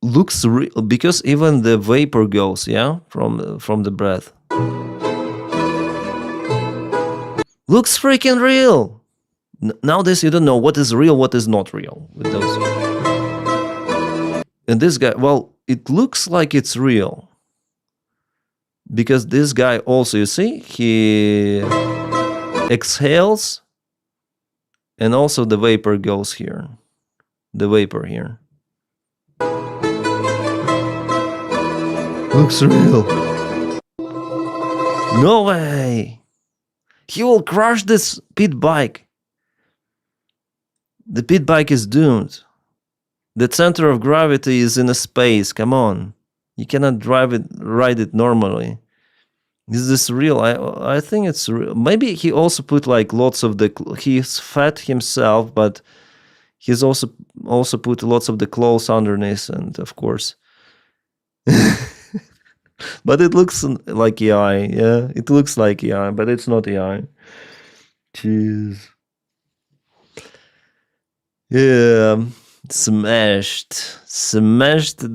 looks real, because even the vapor goes, yeah, from the breath. Looks freaking real. Nowadays you don't know what is real, what is not real with those. And this guy, well, it looks like it's real, because this guy also, you see, he exhales, and also the vapor goes here. The vapor here. Looks real. No way. He will crush this pit bike. The pit bike is doomed. The center of gravity is in a space. Come on. You cannot ride it normally. Is this real? I think it's real. Maybe he also put lots of he's fat himself, but he's also put lots of the clothes underneath, and of course. But it looks like AI, yeah. It looks like AI, but it's not AI. Jeez. Yeah. Smashed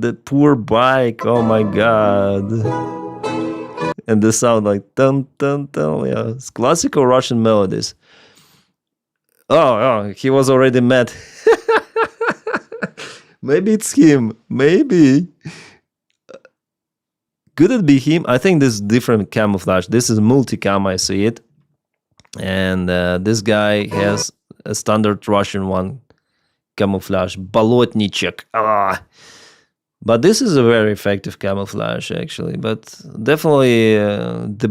the poor bike. Oh my god. And the sound like dun dun dun. Yeah, it's classical Russian melodies. Oh, he was already mad. Maybe it's him. Maybe. Could it be him? I think this is different camouflage. This is multicam, I see it. And this guy has a standard Russian one. Camouflage, bolotnichek. But this is a very effective camouflage, actually. But definitely the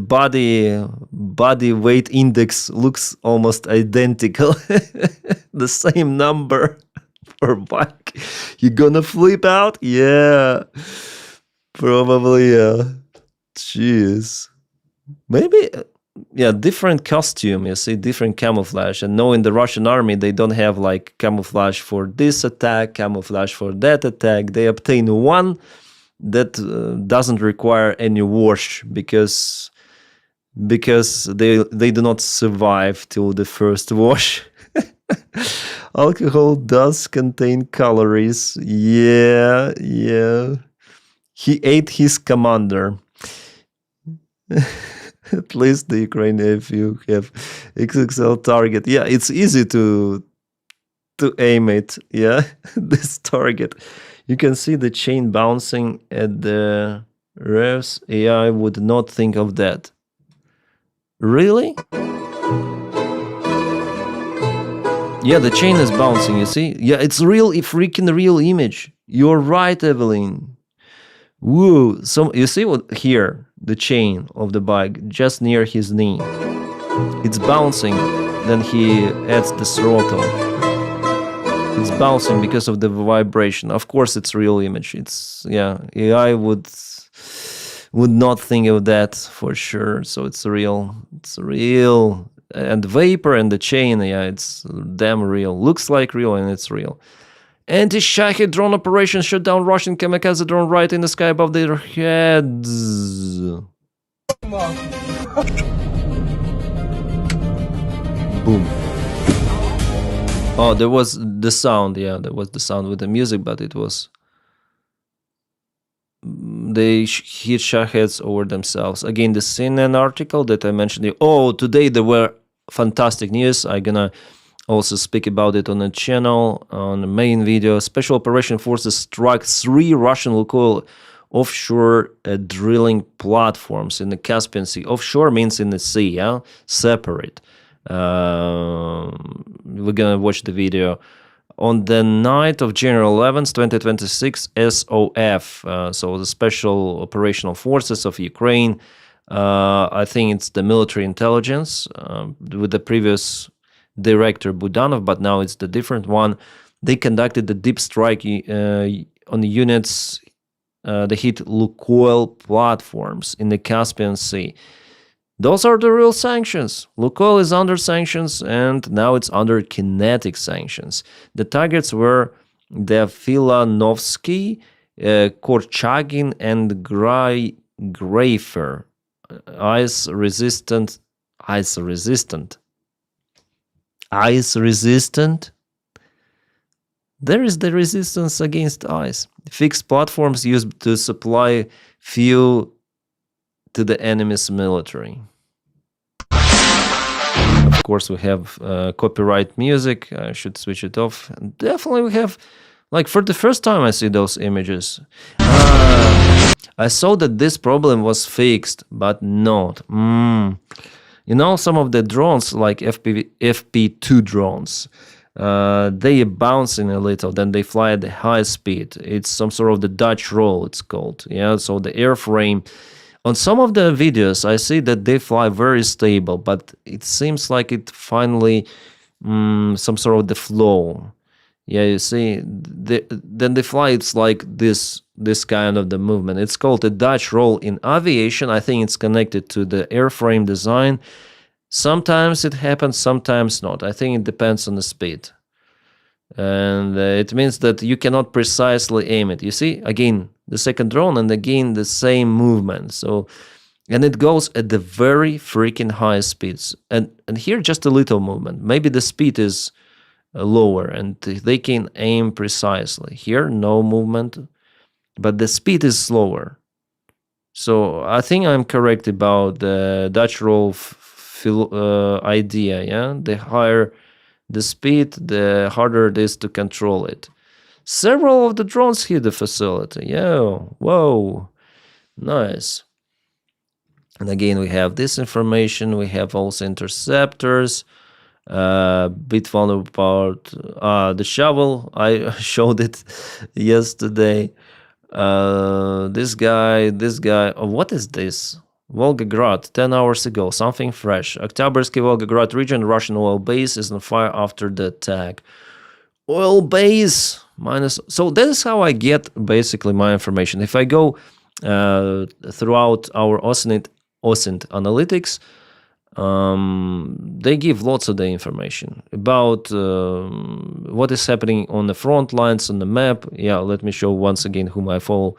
body weight index looks almost identical. The same number for bike. You gonna flip out? Yeah, probably. Jeez, maybe. Yeah, different costume, you see, different camouflage. And knowing the Russian army, they don't have camouflage for this attack, camouflage for that attack. They obtain one that doesn't require any wash, because they do not survive till the first wash. Alcohol does contain calories. Yeah. He ate his commander. At least the Ukraine, if you have XXL target. Yeah, it's easy to aim it. Yeah, this target. You can see the chain bouncing at the revs. AI would not think of that. Really? Yeah, the chain is bouncing, you see? Yeah, it's real, freaking real image. You're right, Evelyn. Woo! So you see what here? The chain of the bike just near his knee. It's bouncing. Then he adds the throttle. It's bouncing because of the vibration. Of course, it's real image. It's, yeah, AI would not think of that for sure. So it's real. It's real. And the vapor and the chain, yeah, it's damn real. Looks like real, and it's real. Anti-Shahed drone operation shot down Russian kamikaze drone right in the sky above their heads. Boom. Oh, there was the sound. Yeah, there was the sound with the music, but it was... They hit Shaheds over themselves. Again, the CNN article that I mentioned. Oh, today there were fantastic news. I'm gonna also speak about it on the channel, on the main video. Special Operation Forces struck 3 Russian Lukoil offshore drilling platforms in the Caspian Sea. Offshore means in the sea, yeah? Separate. We're gonna watch the video. On the night of January 11th, 2026, SOF, so the Special Operational Forces of Ukraine, I think it's the military intelligence, with the previous director Budanov, but now it's the different one. They conducted the deep strike on the units that hit Lukoil platforms in the Caspian Sea. Those are the real sanctions. Lukoil is under sanctions, and now it's under kinetic sanctions. The targets were the Filanovsky, Korchagin, and Greifer. Ice resistant. There is the resistance against ice. Fixed platforms used to supply fuel to the enemy's military. Of course, we have copyright music. I should switch it off. And definitely we have, like, for the first time I see those images. I saw that this problem was fixed, but not. You know, some of the drones, like FP2 drones, they bouncing a little, then they fly at the high speed. It's some sort of the Dutch roll, it's called. Yeah, so the airframe. On some of the videos, I see that they fly very stable, but it seems like it finally some sort of the flow. Yeah, you see, then they fly. It's like this kind of the movement. It's called a Dutch roll in aviation. I think it's connected to the airframe design. Sometimes it happens, sometimes not. I think it depends on the speed, and it means that you cannot precisely aim it. You see, again, the second drone, and again the same movement. So, and it goes at the very freaking high speeds. And here just a little movement. Maybe the speed is lower and they can aim precisely. Here no movement, but the speed is slower. So I think I'm correct about the Dutch roll idea. Yeah, the higher the speed, the harder it is to control it. Several of the drones hit the facility. Yeah, whoa, nice. And again, we have this information. We have also interceptors. Bit vulnerable part. The shovel, I showed it yesterday. This guy. Oh, what is this? Volgograd, 10 hours ago, something fresh. Oktyabrski Volgograd region, Russian oil base is on fire after the attack. Oil base minus. So that is how I get basically my information. If I go throughout our OSINT analytics, they give lots of the information about what is happening on the front lines on the map. Yeah, let me show once again whom I follow.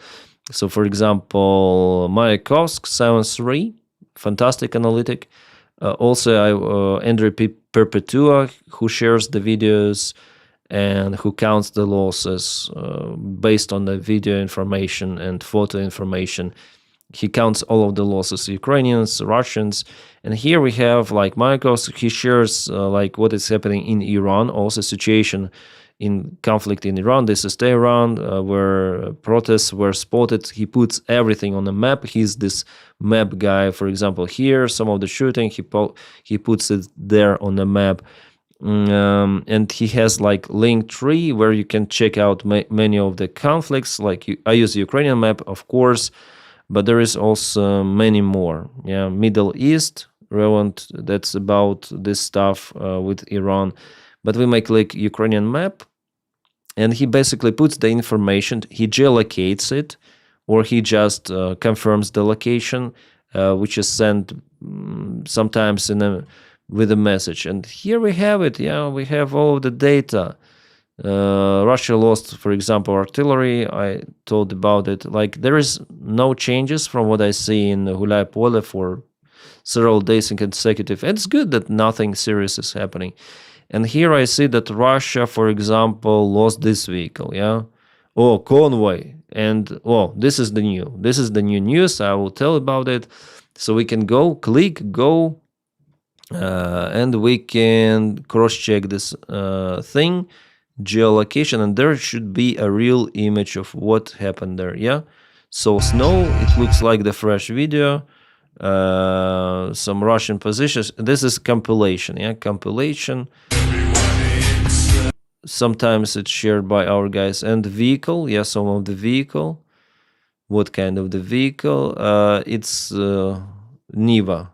So, for example, Mayakovsk 7-3, fantastic analytic. Also, Andrei Perpetua, who shares the videos and who counts the losses based on the video information and photo information. He counts all of the losses, Ukrainians, Russians. And here we have, like, Mayakovsk, he shares like what is happening in Iran, also situation in conflict in Iran. This is Tehran, where protests were spotted. He puts everything on the map. He's this map guy. For example, here, some of the shooting, he puts it there on the map. And he has like link tree where you can check out many of the conflicts. Like I use the Ukrainian map, of course, but there is also many more. Yeah, Middle East, relevant, that's about this stuff with Iran. But we may click Ukrainian map. and he basically puts the information, he geolocates it, or he just confirms the location, which is sent sometimes with a message. And here we have it. Yeah, we have all of the data. Russia lost, for example, artillery. I told about it. Like, there is no changes from what I see in Gulay Pole for several days in consecutive. It's good that nothing serious is happening. And here I see that Russia, for example, lost this vehicle. Yeah. Oh, convoy. And this is the new news. I will tell about it. So we can click go, and we can cross-check this thing, geolocation, and there should be a real image of what happened there. Yeah. So snow, it looks like the fresh video. Some Russian positions. This is compilation. Yeah, compilation. Sometimes it's shared by our guys. And vehicle, yeah, some of the vehicle. What kind of the vehicle? It's Niva,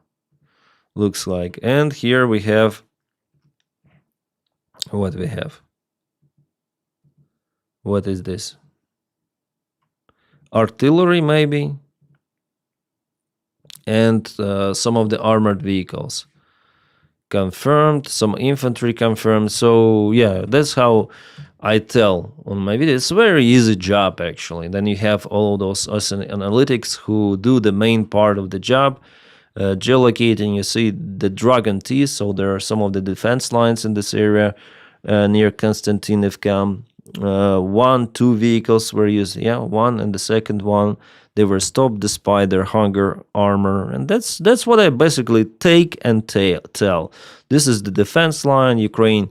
looks like. And here we have what we have. What is this? Artillery, maybe. And some of the armored vehicles confirmed, some infantry confirmed. So yeah, that's how I tell on my video. It's a very easy job, actually. Then you have all of those analytics who do the main part of the job. Geolocating, you see the Dragon T, so there are some of the defense lines in this area near Konstantinivka. 2 vehicles were used. Yeah, one, and the second one, they were stopped despite their hunger armor. And that's what I basically take and tell. This is the defense line. Ukraine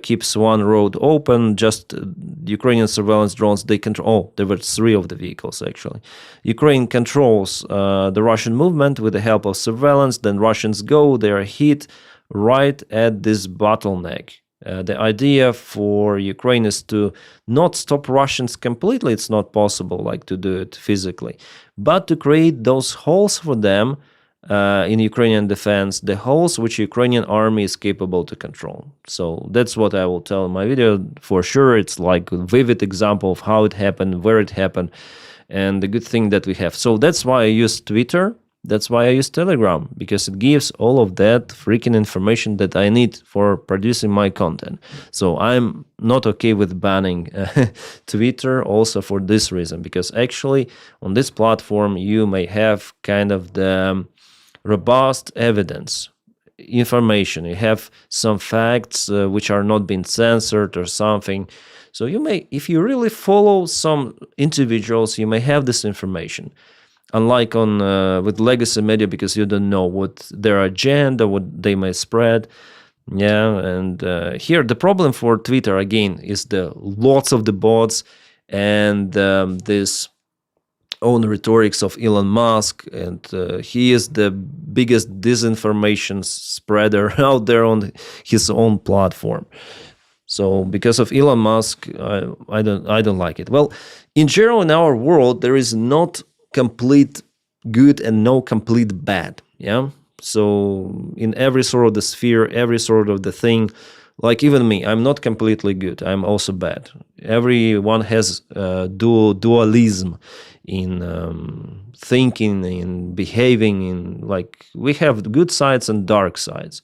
keeps one road open. Just Ukrainian surveillance drones, they control. There were 3 of the vehicles, actually. Ukraine controls the Russian movement with the help of surveillance. Then Russians go, they are hit right at this bottleneck. The idea for Ukraine is to not stop Russians completely. It's not possible, like, to do it physically, but to create those holes for them in Ukrainian defense, the holes which Ukrainian army is capable to control. So that's what I will tell in my video. For sure, it's like a vivid example of how it happened, where it happened, and the good thing that we have. So that's why I use Twitter. That's why I use Telegram, because it gives all of that freaking information that I need for producing my content. So I'm not okay with banning Twitter also for this reason, because actually on this platform you may have kind of the robust evidence, information. You have some facts which are not being censored or something. So you may, if you really follow some individuals, you may have this information. Unlike on with legacy media, because you don't know what their agenda, what they may spread. Yeah, and here the problem for Twitter again is the lots of the bots and this own rhetorics of Elon Musk, and he is the biggest disinformation spreader out there on his own platform. So because of Elon Musk, I don't like it. Well, in general, in our world, there is not complete good and no complete bad. Yeah. So in every sort of the sphere, every sort of the thing, like even me, I'm not completely good. I'm also bad. Everyone has dualism in thinking, in behaving, in, like, we have good sides and dark sides.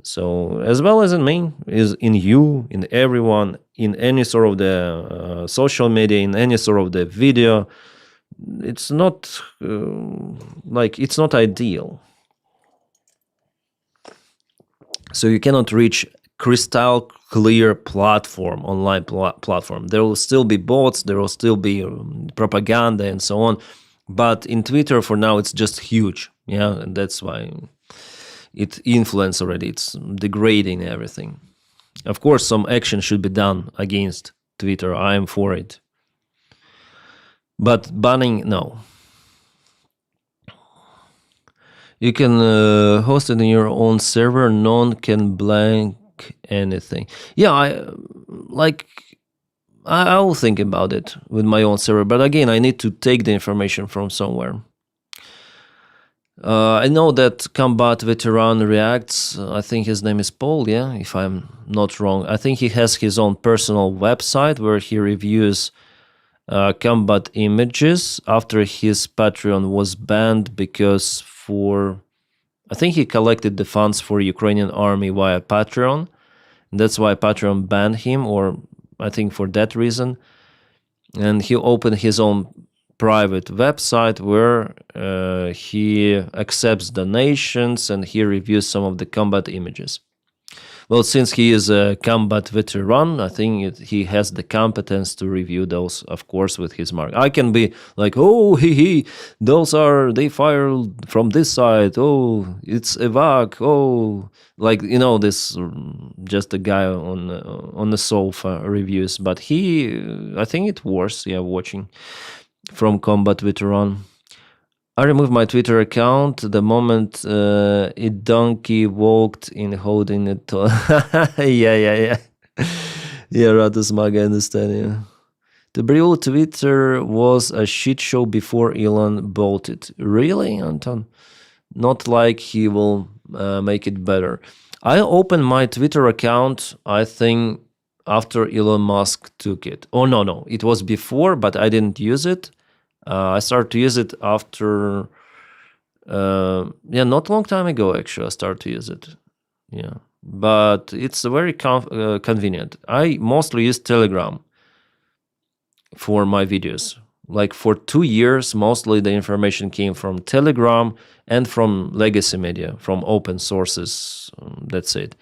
So as well as in me, is in you, in everyone, in any sort of the social media, in any sort of the video. It's not it's not ideal. So you cannot reach crystal clear platform, online platform. There will still be bots, there will still be propaganda and so on. But in Twitter for now, it's just huge. Yeah, and that's why it influences already. It's degrading everything. Of course, some action should be done against Twitter. I am for it. But banning, no. You can host it in your own server. None can blank anything. Yeah, I will think about it with my own server. But again, I need to take the information from somewhere. I know that combat veteran reacts. I think his name is Paul, yeah, if I'm not wrong. I think he has his own personal website where he reviews combat images after his Patreon was banned because I think he collected the funds for Ukrainian army via Patreon. That's why Patreon banned him, or I think for that reason. And he opened his own private website where he accepts donations and he reviews some of the combat images. Well, since he is a combat veteran, I think he has the competence to review those, of course, with his mark. I can be like, oh, they fire from this side. Oh, it's evac. Oh, like, this just a guy on the sofa reviews. But I think it works, watching from combat veteran. I removed my Twitter account the moment a donkey walked in holding it. Yeah. Yeah, rather smug, I understand, yeah. The real Twitter was a shit show before Elon bought it. Really, Anton? Not like he will make it better. I opened my Twitter account, I think, after Elon Musk took it. Oh, no, it was before, but I didn't use it. I started to use it after, not long time ago, actually, I started to use it. Yeah, but it's very convenient. I mostly use Telegram for my videos. Like for 2 years, mostly the information came from Telegram and from legacy media, from open sources. That's it.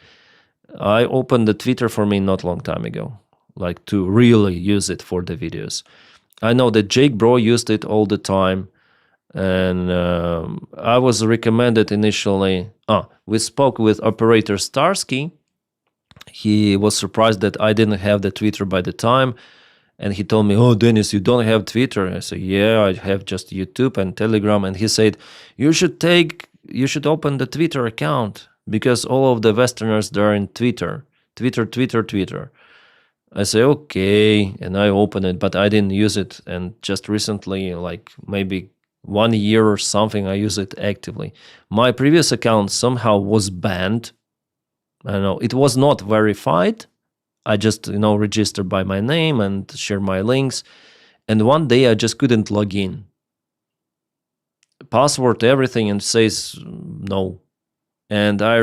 I opened the Twitter for me not long time ago, like to really use it for the videos. I know that Jake Bro used it all the time, and I was recommended initially. We spoke with operator Starsky. He was surprised that I didn't have the Twitter by the time, and he told me, "Oh, Denys, you don't have Twitter." I said, "Yeah, I have just YouTube and Telegram." And he said, "You should open the Twitter account because all of the Westerners they're in Twitter. I say, okay, and I open it, but I didn't use it. And just recently, like maybe 1 year or something, I use it actively. My previous account somehow was banned. I don't know, it was not verified. I just, registered by my name and share my links. And one day I just couldn't log in. Password, everything, and says no. And I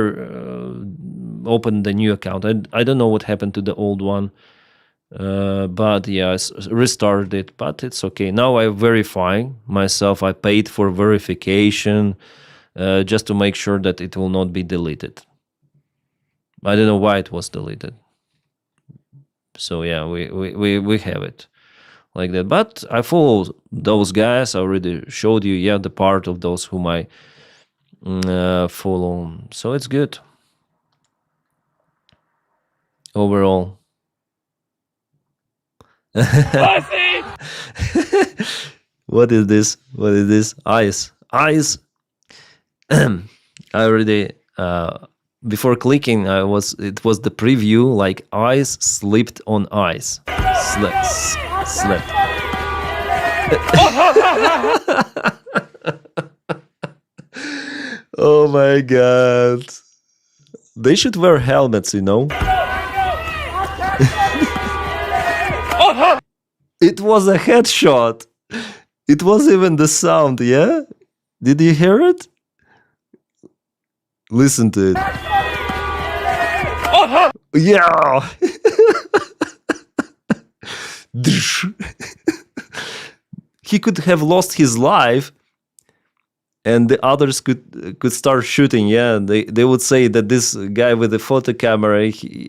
opened the new account. I don't know what happened to the old one. But yeah, I restarted it, but it's okay. Now I verify myself. I paid for verification just to make sure that it will not be deleted. I don't know why it was deleted. So yeah, we have it like that. But I follow those guys. I already showed you, the part of those whom I follow. So it's good overall. What is this? Ice. I already before clicking, it was the preview, like ice slipped on ice. Slept. Oh my god. They should wear helmets, It was a headshot. It was even the sound, yeah? Did you hear it? Listen to it. Yeah! He could have lost his life, and the others could start shooting. Yeah, they would say that this guy with the photo camera, he's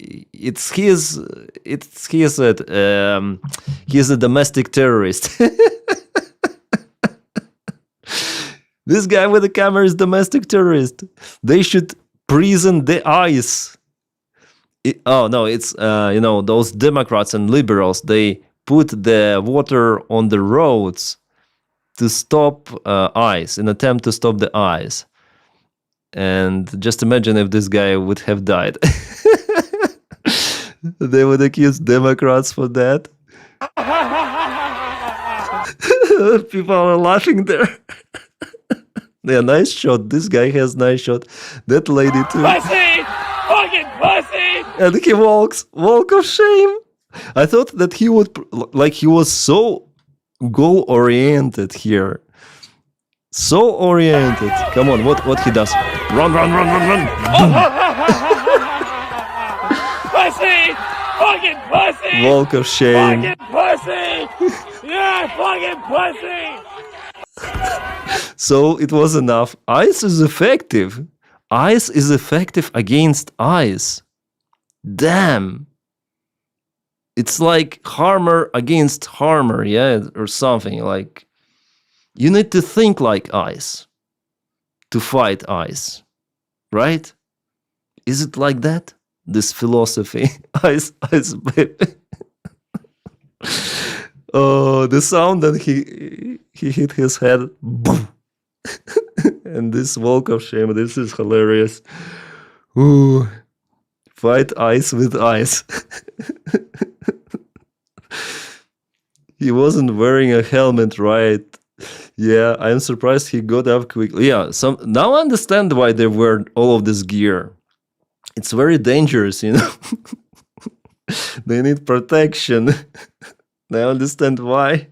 a domestic terrorist. This guy with the camera is domestic terrorist. They should prison the ice. It's those Democrats and liberals. They put the water on the roads to stop ice, an attempt to stop the ice. And just imagine if this guy would have died. They would accuse Democrats for that. People are laughing there. Yeah, nice shot. This guy has nice shot. That lady too. Pussy! Fucking pussy! And he walk of shame. I thought that he would, like, he was so goal oriented here. So oriented. Come on, what he does? Run. Pussy! Fucking pussy! Walk of shame. Fucking pussy! Yeah, fucking pussy! So it was enough. Ice is effective. Ice is effective against ice. Damn. It's like armor against armor, yeah, or something. Like, you need to think like ice to fight ice, right? Is it like that? This philosophy, ice, baby. Oh, the sound that he hit his head, boom. And this walk of shame. This is hilarious. Ooh, fight ice with ice. He wasn't wearing a helmet, right? Yeah, I'm surprised he got up quickly. Yeah, now I understand why they wear all of this gear. It's very dangerous, you know. They need protection. I understand why.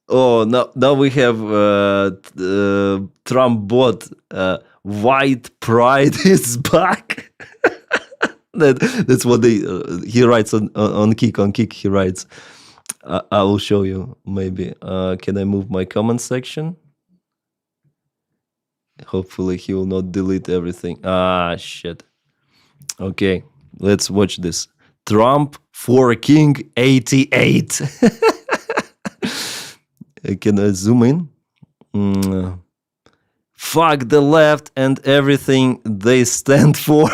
Oh, now we have Trump bot. White pride is back. That's what he writes on Kick. On Kick, he writes. I will show you. Maybe. Can I move my comment section? Hopefully, he will not delete everything. Ah, shit. Okay, let's watch this. Trump for King 88. Can I zoom in? Fuck the left and everything they stand for.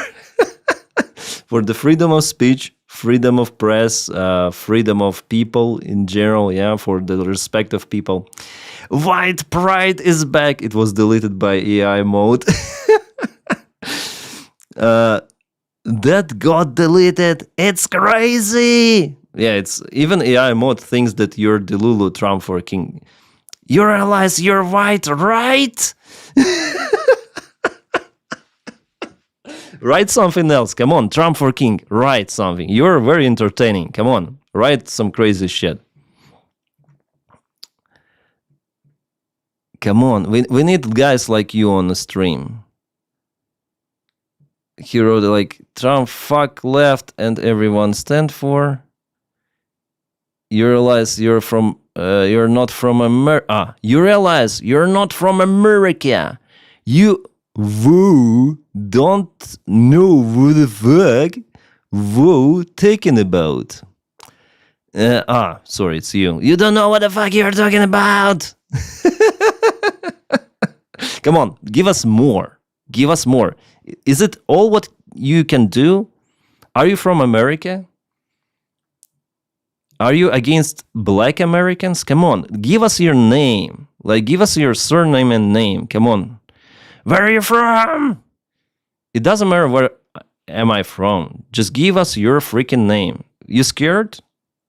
For the freedom of speech, freedom of press, freedom of people in general, yeah, for the respect of people. White pride is back. It was deleted by AI mode. That got deleted. It's crazy. Yeah, it's even AI mode thinks that you're Delulu Trump for King. You realize you're white, right? Write something else. Come on, Trump for King. Write something. You're very entertaining. Come on, write some crazy shit. Come on, we need guys like you on the stream. He wrote like, Trump fuck left and everyone stand for. You realize you're not from America. You realize you're not from America. You don't know what the fuck talking about. Sorry, it's you. You don't know what the fuck you're talking about. Come on, give us more. Give us more. Is it all what you can do? Are you from America? Are you against black Americans? Come on, give us your name. Like, give us your surname and name. Come on. Where are you from? It doesn't matter where am I from. Just give us your freaking name. You scared?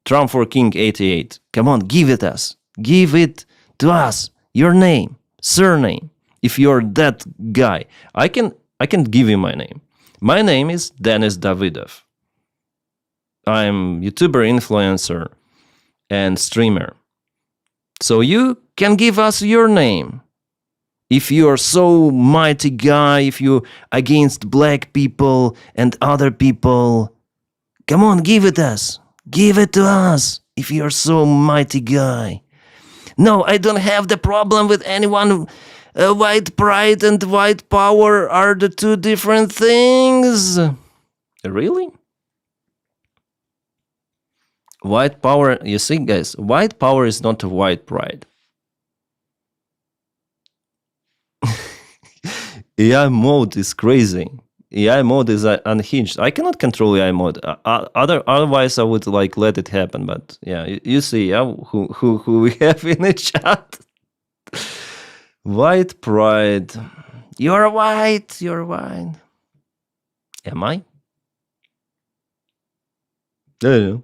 Trump for King 88. Come on, give it us. Give it to us. Your name, surname. If you're that guy, I can give you my name. My name is Denys Davydov. I'm YouTuber, influencer, and streamer. So you can give us your name. If you are so mighty guy, if you against black people and other people, come on, give it us. Give it to us. If you are so mighty guy. No, I don't have the problem with anyone. White pride and white power are the two different things. Really? White power, you see, guys, white power is not a white pride. AI mode is crazy. AI mode is unhinged. I cannot control AI mode. Otherwise, I would like let it happen. But yeah, you see, who we have in the chat. White pride. You're white. You're white. Am I? I don't know.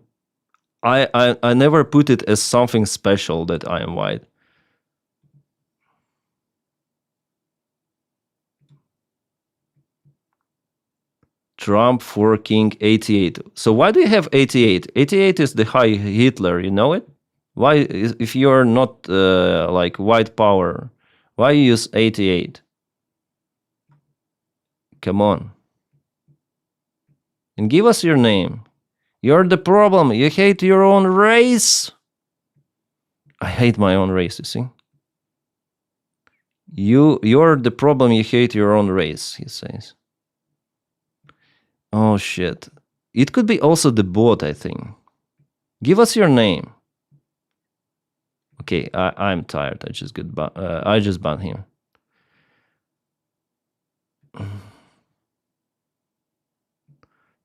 I never put it as something special that I am white. Trump for King 88. So why do you have 88? 88 is the high Hitler, you know it? Why, if you're not like white power, why you use 88? Come on. And give us your name. You're the problem. You hate your own race. I hate my own race, you see? You're the problem. You hate your own race, he says. Oh, shit. It could be also the bot, I think. Give us your name. Okay, I'm tired. I just banned him.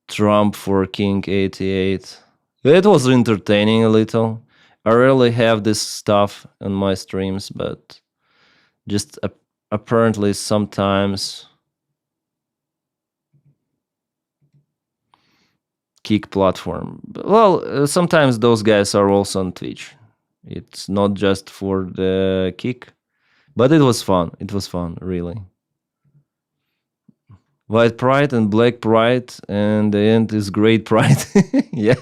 Trump for King 88. It was entertaining a little. I rarely have this stuff on my streams, but just apparently sometimes Kick platform. Well, sometimes those guys are also on Twitch. It's not just for the Kick, but it was fun. It was fun, really. White pride and black pride, and the end is great pride. Yeah.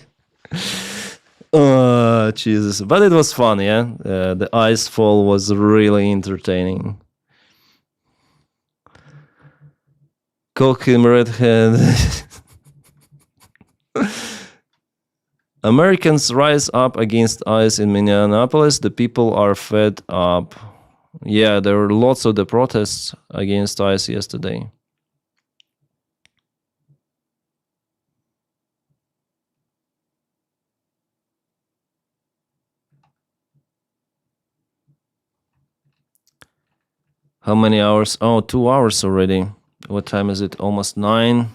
Oh, Jesus. But it was fun, yeah. The ice fall was really entertaining. Call him redhead. Americans rise up against ICE in Minneapolis. The people are fed up. Yeah, there were lots of the protests against ICE yesterday. How many hours? Oh, 2 hours already. What time is it? Almost 9.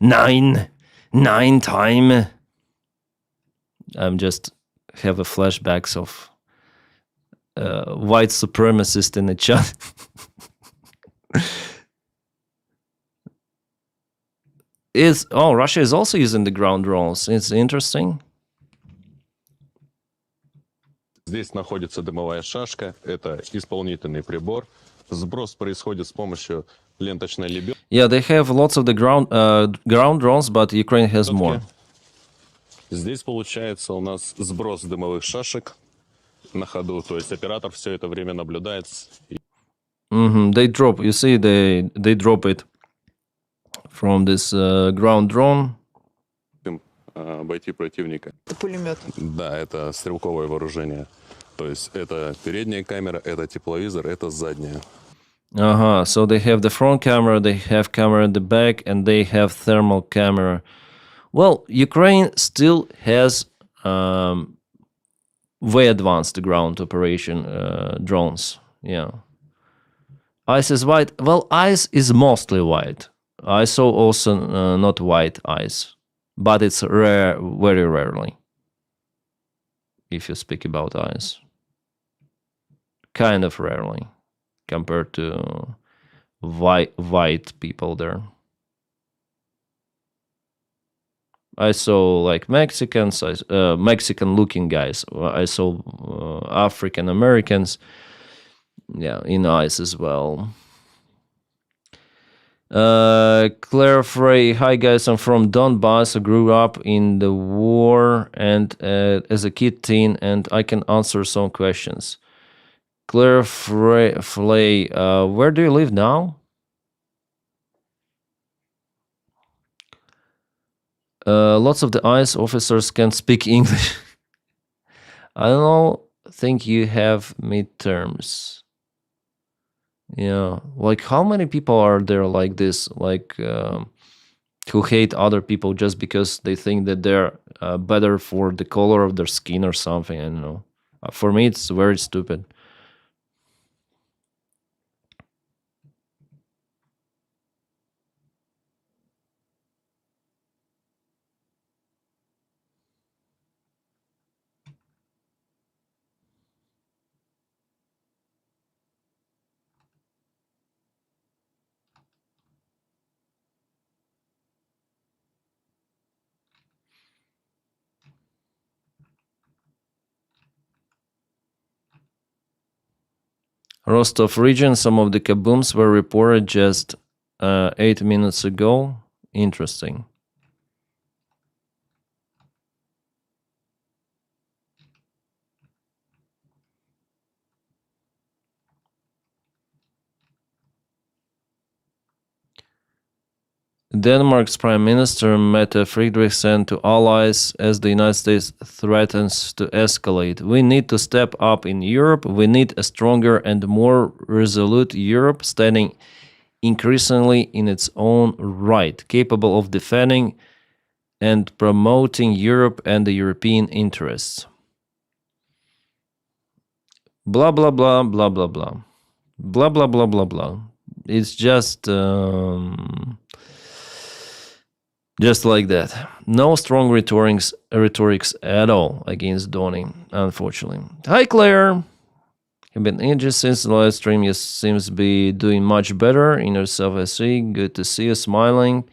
9 time. I'm just have a flashbacks of white supremacist in the chat. Russia is also using the ground drones. It's interesting. Здесь находится дымовая шашка. Это исполнительный прибор. Сброс происходит с помощью ленточной лебедки. Yeah, they have lots of the ground drones, but Ukraine has more. Здесь получается у нас сброс дымовых шашек на ходу. То есть оператор все это время наблюдает. They drop. You see, they drop it from this ground drone. Обойти противника. Это пулемет. Да, это стрелковое вооружение. То есть это передняя камера, это тепловизор, это задняя. So they have the front camera, they have camera in the back, and they have thermal camera. Well, Ukraine still has way advanced ground operation drones. Yeah. ICE is white. Well, ICE is mostly white. I saw also not white ICE, but it's rare, very rarely. If you speak about ICE, kind of rarely compared to white people there. I saw like Mexicans, Mexican-looking guys. I saw African Americans, yeah, in ICE as well. Claire Frey, hi guys, I'm from Donbass. I grew up in the war and as a kid teen, and I can answer some questions. Claire Frey, where do you live now? Lots of the ICE officers can speak English. I don't think you have midterms. Yeah, like how many people are there like this, like who hate other people just because they think that they're better for the color of their skin or something? I don't know. For me, it's very stupid. Rostov region, some of the kabooms were reported just 8 minutes ago. Interesting. Denmark's Prime Minister Mette Frederiksen to allies as the United States threatens to escalate. We need to step up in Europe. We need a stronger and more resolute Europe standing increasingly in its own right, capable of defending and promoting Europe and the European interests. Blah, blah, blah, blah, blah, blah. Blah, blah, blah, blah, blah. It's just like that. No strong rhetorics at all against Donny, unfortunately. Hi, Claire. You've been ages since the live stream. You seems to be doing much better in yourself, I see. Good to see you smiling.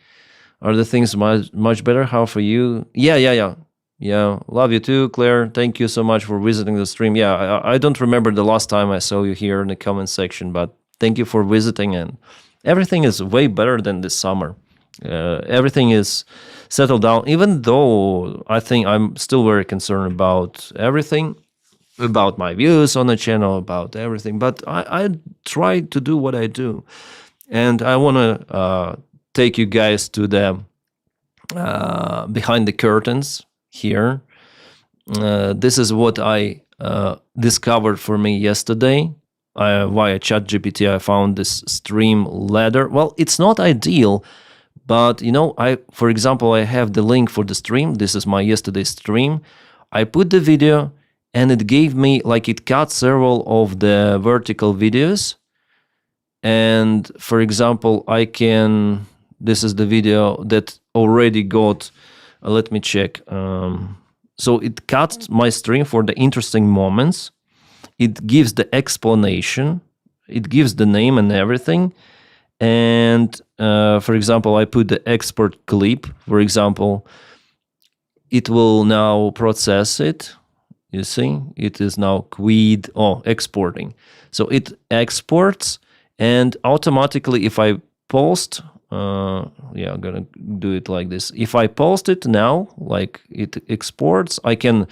Are the things much better? How for you? Yeah. Love you too, Claire. Thank you so much for visiting the stream. Yeah, I don't remember the last time I saw you here in the comment section, but thank you for visiting, and everything is way better than this summer. Everything is settled down, even though I think I'm still very concerned about everything, about my views on the channel, about everything. But I try to do what I do. And I want to take you guys to the behind the curtains here. This is what I discovered for me yesterday. Via ChatGPT, I found this stream ladder. Well, it's not ideal, but for example, I have the link for the stream. This is my yesterday's stream. I put the video and it gave me, it cut several of the vertical videos. And for example, this is the video that already got, let me check. So it cuts my stream for the interesting moments. It gives the explanation. It gives the name and everything. And for example, I put the export clip. For example, it will now process it. You see, it is now exporting. So it exports, and automatically, if I post, I'm gonna do it like this. If I post it now, it exports, I can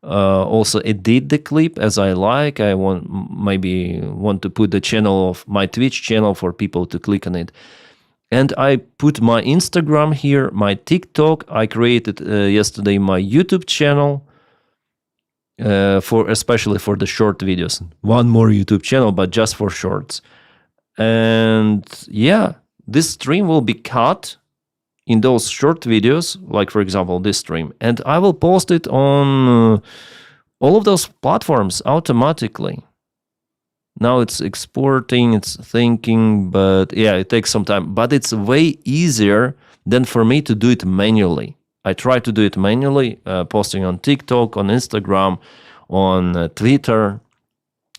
also edit the clip as I like. I want to put the channel of my Twitch channel for people to click on it. And I put my Instagram here, my TikTok. I created yesterday my YouTube channel especially for the short videos. One more YouTube channel, but just for shorts. And yeah, this stream will be cut in those short videos, like for example this stream, and I will post it on all of those platforms automatically. Now it's exporting, it's thinking, but yeah, it takes some time. But it's way easier than for me to do it manually. I try to do it manually, posting on TikTok, on Instagram, on Twitter,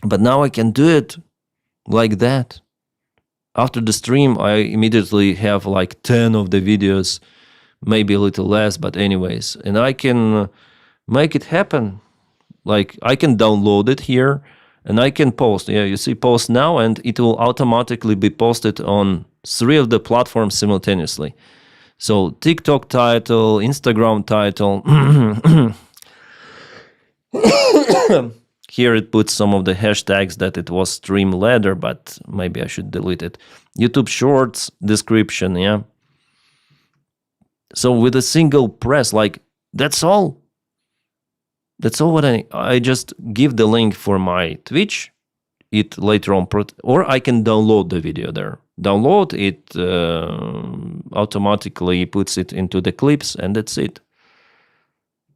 but now I can do it like that. After the stream, I immediately have 10 of the videos, maybe a little less, but anyways. And I can make it happen. I can download it here, and I can post. Yeah, you see post now, and it will automatically be posted on 3 of the platforms simultaneously. So TikTok title, Instagram title. Here it puts some of the hashtags that it was stream ladder, but maybe I should delete it. YouTube Shorts description, yeah. So with a single press, that's all. That's all what I just give the link for my Twitch. It later on, or I can download the video there. Download it, automatically puts it into the clips, and that's it.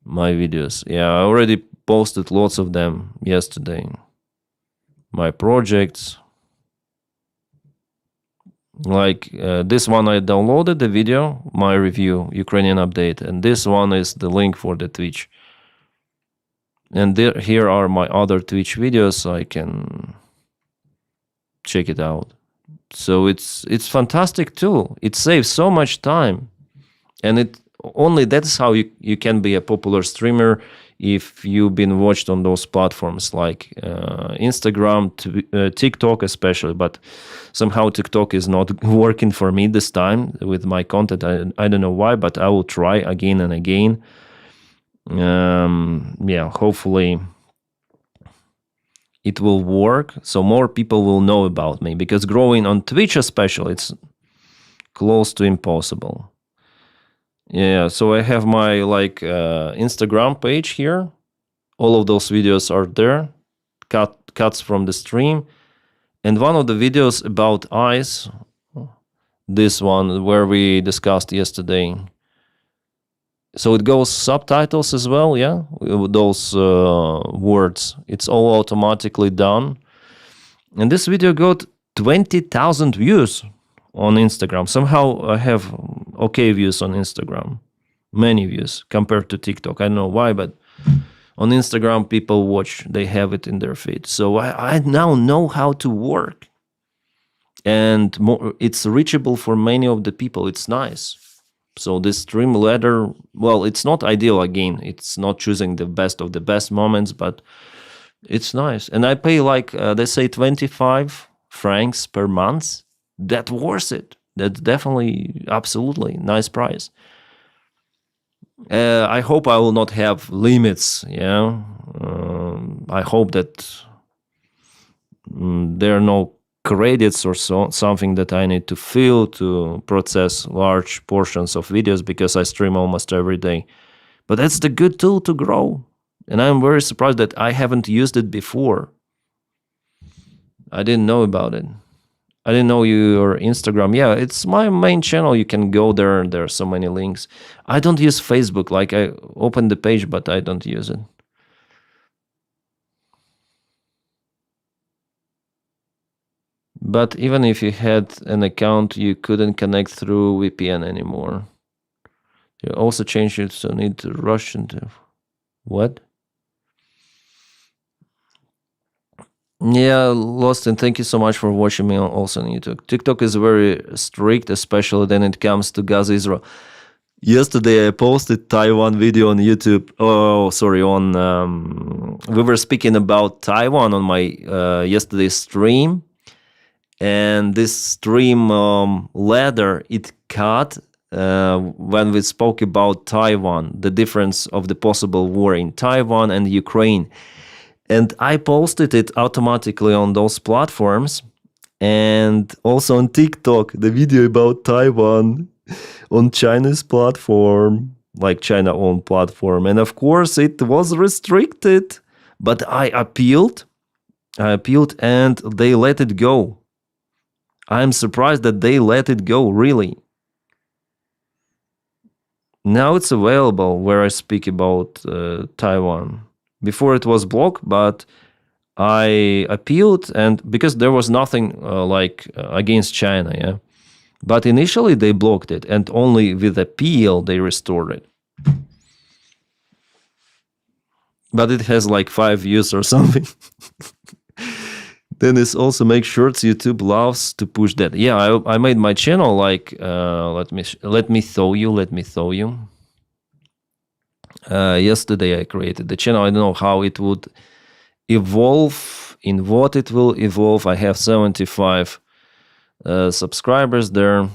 My videos. Yeah, I already posted lots of them yesterday. My projects. This one I downloaded the video, my review, Ukrainian update, and this one is the link for the Twitch. And here are my other Twitch videos, so I can check it out. So it's fantastic tool. It saves so much time, and only that's how you can be a popular streamer if you've been watched on those platforms like Instagram, TikTok especially. But somehow TikTok is not working for me this time with my content. I don't know why, but I will try again and again. Yeah, hopefully it will work, so more people will know about me, because growing on Twitch especially, it's close to impossible. Yeah, so I have my Instagram page here. All of those videos are there, cuts from the stream. And one of the videos about eyes, this one where we discussed yesterday. So it goes subtitles as well, yeah, with those words. It's all automatically done. And this video got 20,000 views on Instagram. Somehow I have okay views on Instagram. Many views compared to TikTok. I don't know why, but on Instagram people watch. They have it in their feed. So I now know how to work. And it's reachable for many of the people. It's nice. So this stream ladder, well, it's not ideal again. It's not choosing the best of the best moments, but it's nice. And I pay they say 25 francs per month. That's worth it. That's definitely, absolutely nice price. I hope I will not have limits, yeah. I hope that there are no credits or something that I need to fill to process large portions of videos, because I stream almost every day. But that's the good tool to grow. And I'm very surprised that I haven't used it before. I didn't know about it. I didn't know your Instagram. Yeah, it's my main channel. You can go there. There are so many links. I don't use Facebook. Like, I opened the page, but I don't use it. But even if you had an account, you couldn't connect through VPN anymore. You also changed it, so need to rush into... What? Yeah, Lost, and thank you so much for watching me also on YouTube. TikTok is very strict, especially when it comes to Gaza, Israel. Yesterday I posted Taiwan video on YouTube. Oh, sorry, we were speaking about Taiwan on my yesterday's stream. And this stream ladder, it cut when we spoke about Taiwan, the difference of the possible war in Taiwan and Ukraine. And I posted it automatically on those platforms, and also on TikTok, the video about Taiwan on China's platform, like China-owned platform. And of course, it was restricted, but I appealed, and they let it go. I'm surprised that they let it go, really. Now it's available where I speak about Taiwan. Before it was blocked, but I appealed, and because there was nothing against China, yeah. But initially they blocked it, and only with appeal they restored it. But it has like 5 views or something. Denys also makes shorts. YouTube loves to push that. Yeah, I made my channel let me show you. Yesterday I created the channel. I don't know how it would evolve, in what it will evolve. I have 75 subscribers there.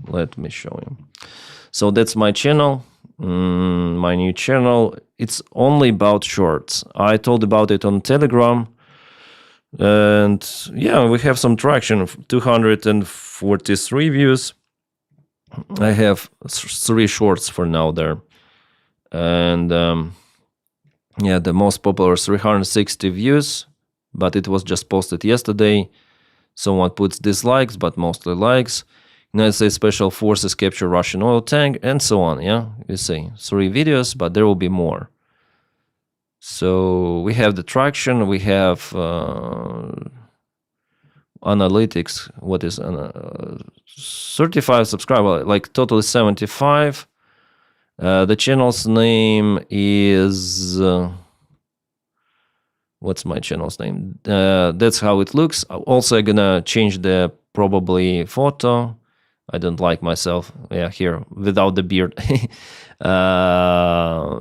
Let me show you. So that's my channel, my new channel. It's only about shorts. I told about it on Telegram. And yeah, we have some traction of 243 views. I have 3 shorts for now there. And yeah, the most popular 360 views, but it was just posted yesterday. Someone puts dislikes, but mostly likes. United States Special Forces capture Russian oil tank, and so on. Yeah, you see 3 videos, but there will be more. So we have the traction, we have analytics. What is 35 subscribers, like totally 75. The channel's name is what's my channel's name? That's how it looks. Also, I'm gonna change the probably photo. I don't like myself. Yeah, here without the beard.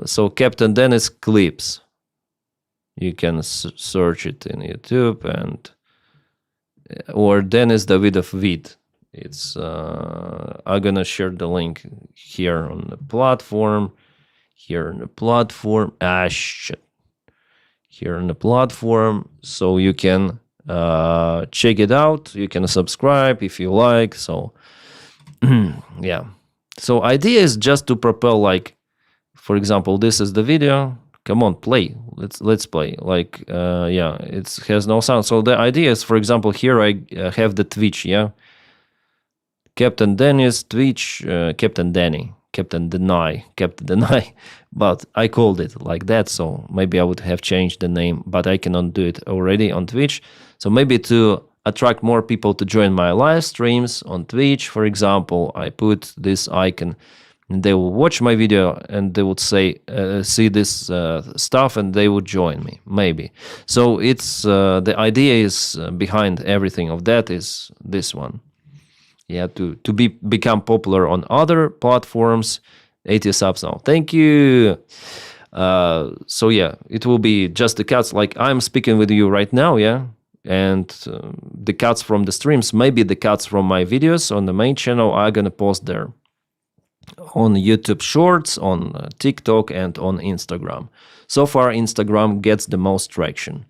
So Captain Denys clips. You can search it in YouTube and or Denys Davydov vid. It's I'm gonna share the link here on the platform. Here on the platform. Shit. Here on the platform, so you can check it out. You can subscribe if you like. So yeah. So idea is just to propel, like, for example, this is the video. Come on, play. Let's play. Like, yeah, it has no sound. So the idea is, for example, here I have the Twitch, yeah? Captain Denys, Twitch, Captain Denny, Captain Deny, but I called it like that, so maybe I would have changed the name, but I cannot do it already on Twitch. So maybe to attract more people to join my live streams on Twitch, for example, I put this icon. They will watch my video and they would say, see this stuff, and they would join me, maybe. So it's the idea is behind everything of that is this one. Yeah, to become popular on other platforms. 80 subs now. Thank you. So yeah, it will be just the cuts. Like I'm speaking with you right now, yeah, and the cuts from the streams, maybe the cuts from my videos on the main channel are gonna post there. On YouTube Shorts, on TikTok, and on Instagram. So far, Instagram gets the most traction.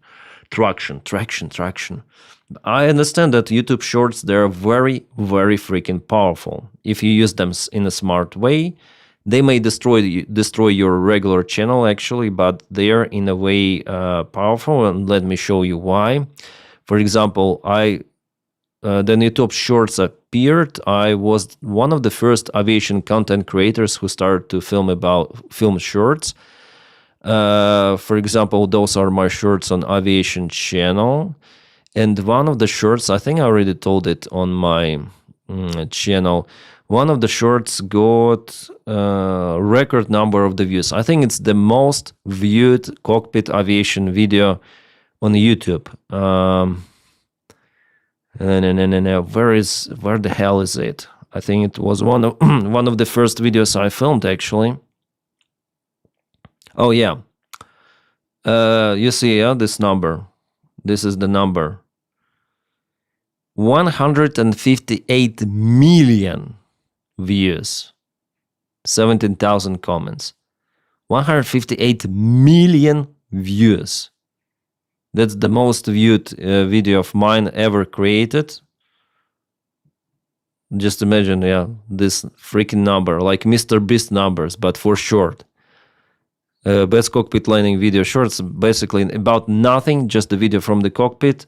I understand that YouTube Shorts, they're very, very freaking powerful. If you use them in a smart way, they may destroy your regular channel, actually, but they are in a way powerful, and let me show you why. For example, then YouTube Shorts appeared. I was one of the first aviation content creators who started to film shorts. For example, those are my shorts on aviation channel. And one of the shorts, I think I already told it on my channel, one of the shorts got a record number of the views. I think it's the most viewed cockpit aviation video on YouTube. No. Where the hell is it? I think it was one of the first videos I filmed, actually. Oh yeah. You see, yeah, this number. This is the number. 158 million views. 17,000 comments. 158 million views. That's the most viewed video of mine ever created. Just imagine, yeah, this freaking number, like Mr. Beast numbers, but for short. Best cockpit landing video shorts, basically about nothing, just the video from the cockpit,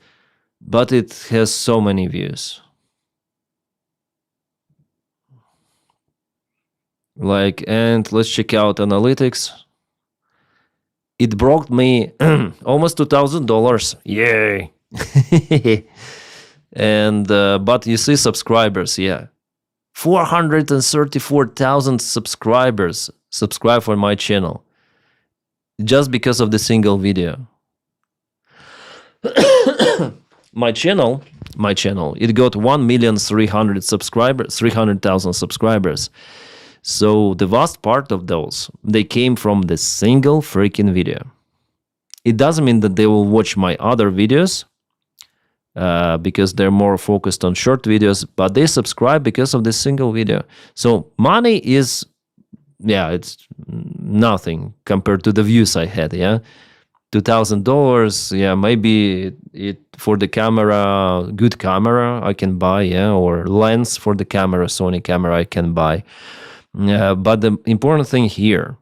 but it has so many views. Like, and let's check out analytics. It brought me almost $2,000. Yay! And but you see subscribers, yeah, 434,000 subscribers subscribe for my channel just because of the single video. my channel, it got 1,300,000 subscribers. So the vast part of those, they came from the single freaking video. It doesn't mean that they will watch my other videos because they're more focused on short videos, but they subscribe because of this single video. So money is, yeah, it's nothing compared to the views I had, yeah. $2,000, yeah, maybe it for the camera, good camera I can buy, yeah, or lens for the camera, Sony camera I can buy. But the important thing here,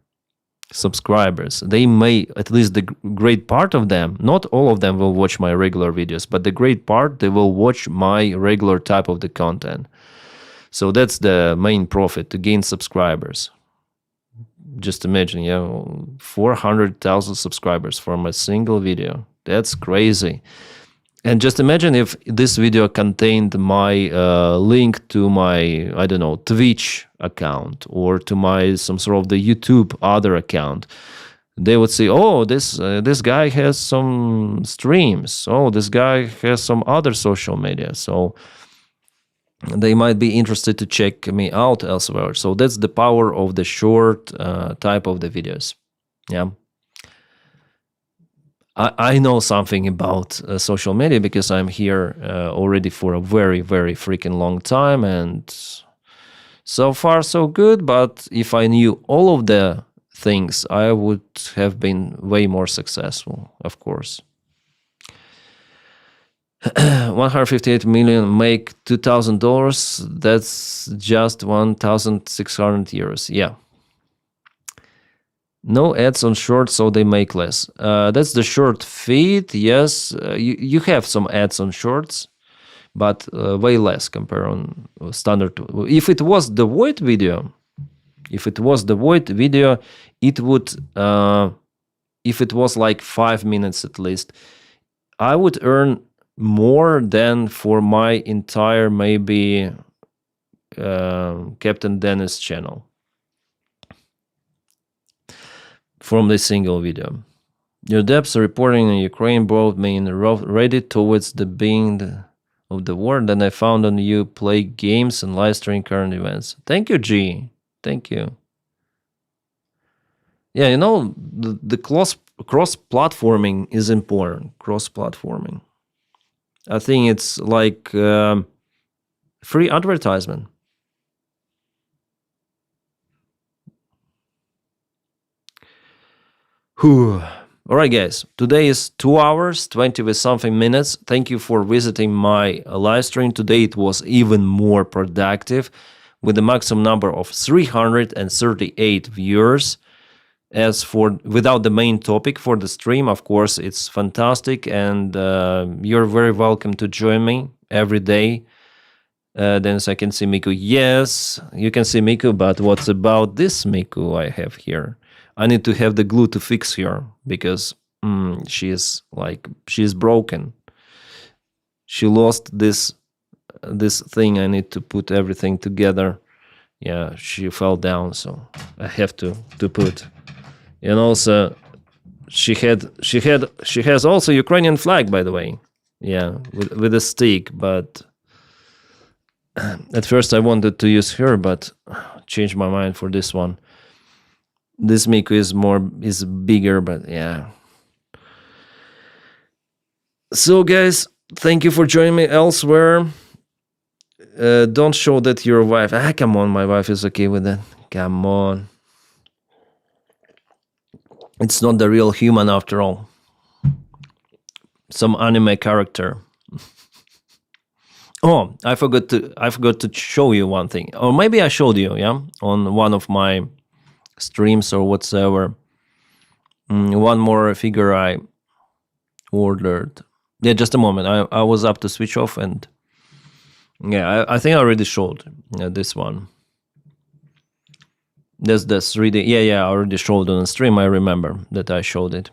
subscribers, they may, at least the great part of them, not all of them will watch my regular videos, but the great part, they will watch my regular type of the content. So that's the main profit, to gain subscribers. Just imagine, yeah, 400,000 subscribers from a single video. That's crazy. And just imagine if this video contained my link to my, I don't know, Twitch account or to my some sort of the YouTube other account. They would say, oh, this guy has some streams. Oh, this guy has some other social media. So they might be interested to check me out elsewhere. So that's the power of the short type of the videos. Yeah. I know something about social media because I'm here already for a very, very freaking long time, and so far so good. But if I knew all of the things, I would have been way more successful, of course. 158 million make $2,000. That's just 1,600 euros. Yeah. No ads on shorts, so they make less. That's the short feed. Yes, you have some ads on shorts, but way less compared on standard. If it was the void video, it would. If it was like 5 minutes at least, I would earn more than for my entire maybe Captain Denys channel from this single video. Your depths reporting in Ukraine brought me in ready towards the being of the war. Then I found on you play games and live stream current events. Thank you, G. Thank you. Yeah, you know, the cross-platforming is important. Cross-platforming. I think it's like free advertisement. Whew. All right, guys. Today is 2 hours, 20 with something minutes. Thank you for visiting my live stream. Today it was even more productive with a maximum number of 338 viewers. As for without the main topic for the stream, of course, it's fantastic, and you're very welcome to join me every day. Then I can see Miku. Yes, you can see Miku, but what's about this Miku I have here? I need to have the glue to fix her because she's broken. She lost this thing. I need to put everything together. Yeah, she fell down, so I have to put. And also, she has also Ukrainian flag, by the way. Yeah, with a stick. But at first I wanted to use her, but changed my mind for this one. This Miku is bigger, but yeah. So guys, thank you for joining me elsewhere. Don't show that your wife. Come on, my wife is okay with that. Come on. It's not the real human after all. Some anime character. Oh, I forgot to show you one thing. Or maybe I showed you, yeah, on one of my streams or whatsoever. One more figure I ordered. Yeah, just a moment. I was up to switch off, and yeah, I think I already showed this one. There's the 3D. Yeah, I already showed on the stream. I remember that I showed it.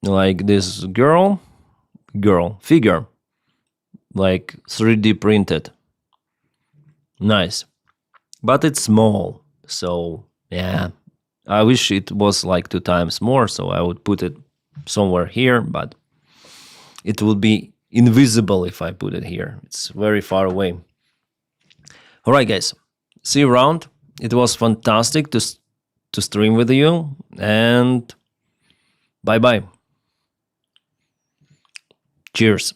Like this girl figure, like 3D printed. Nice, but it's small. So yeah, I wish it was like 2 times more. So I would put it somewhere here, but it would be invisible if I put it here. It's very far away. All right, guys. See you around. It was fantastic to stream with you, and bye-bye. Cheers.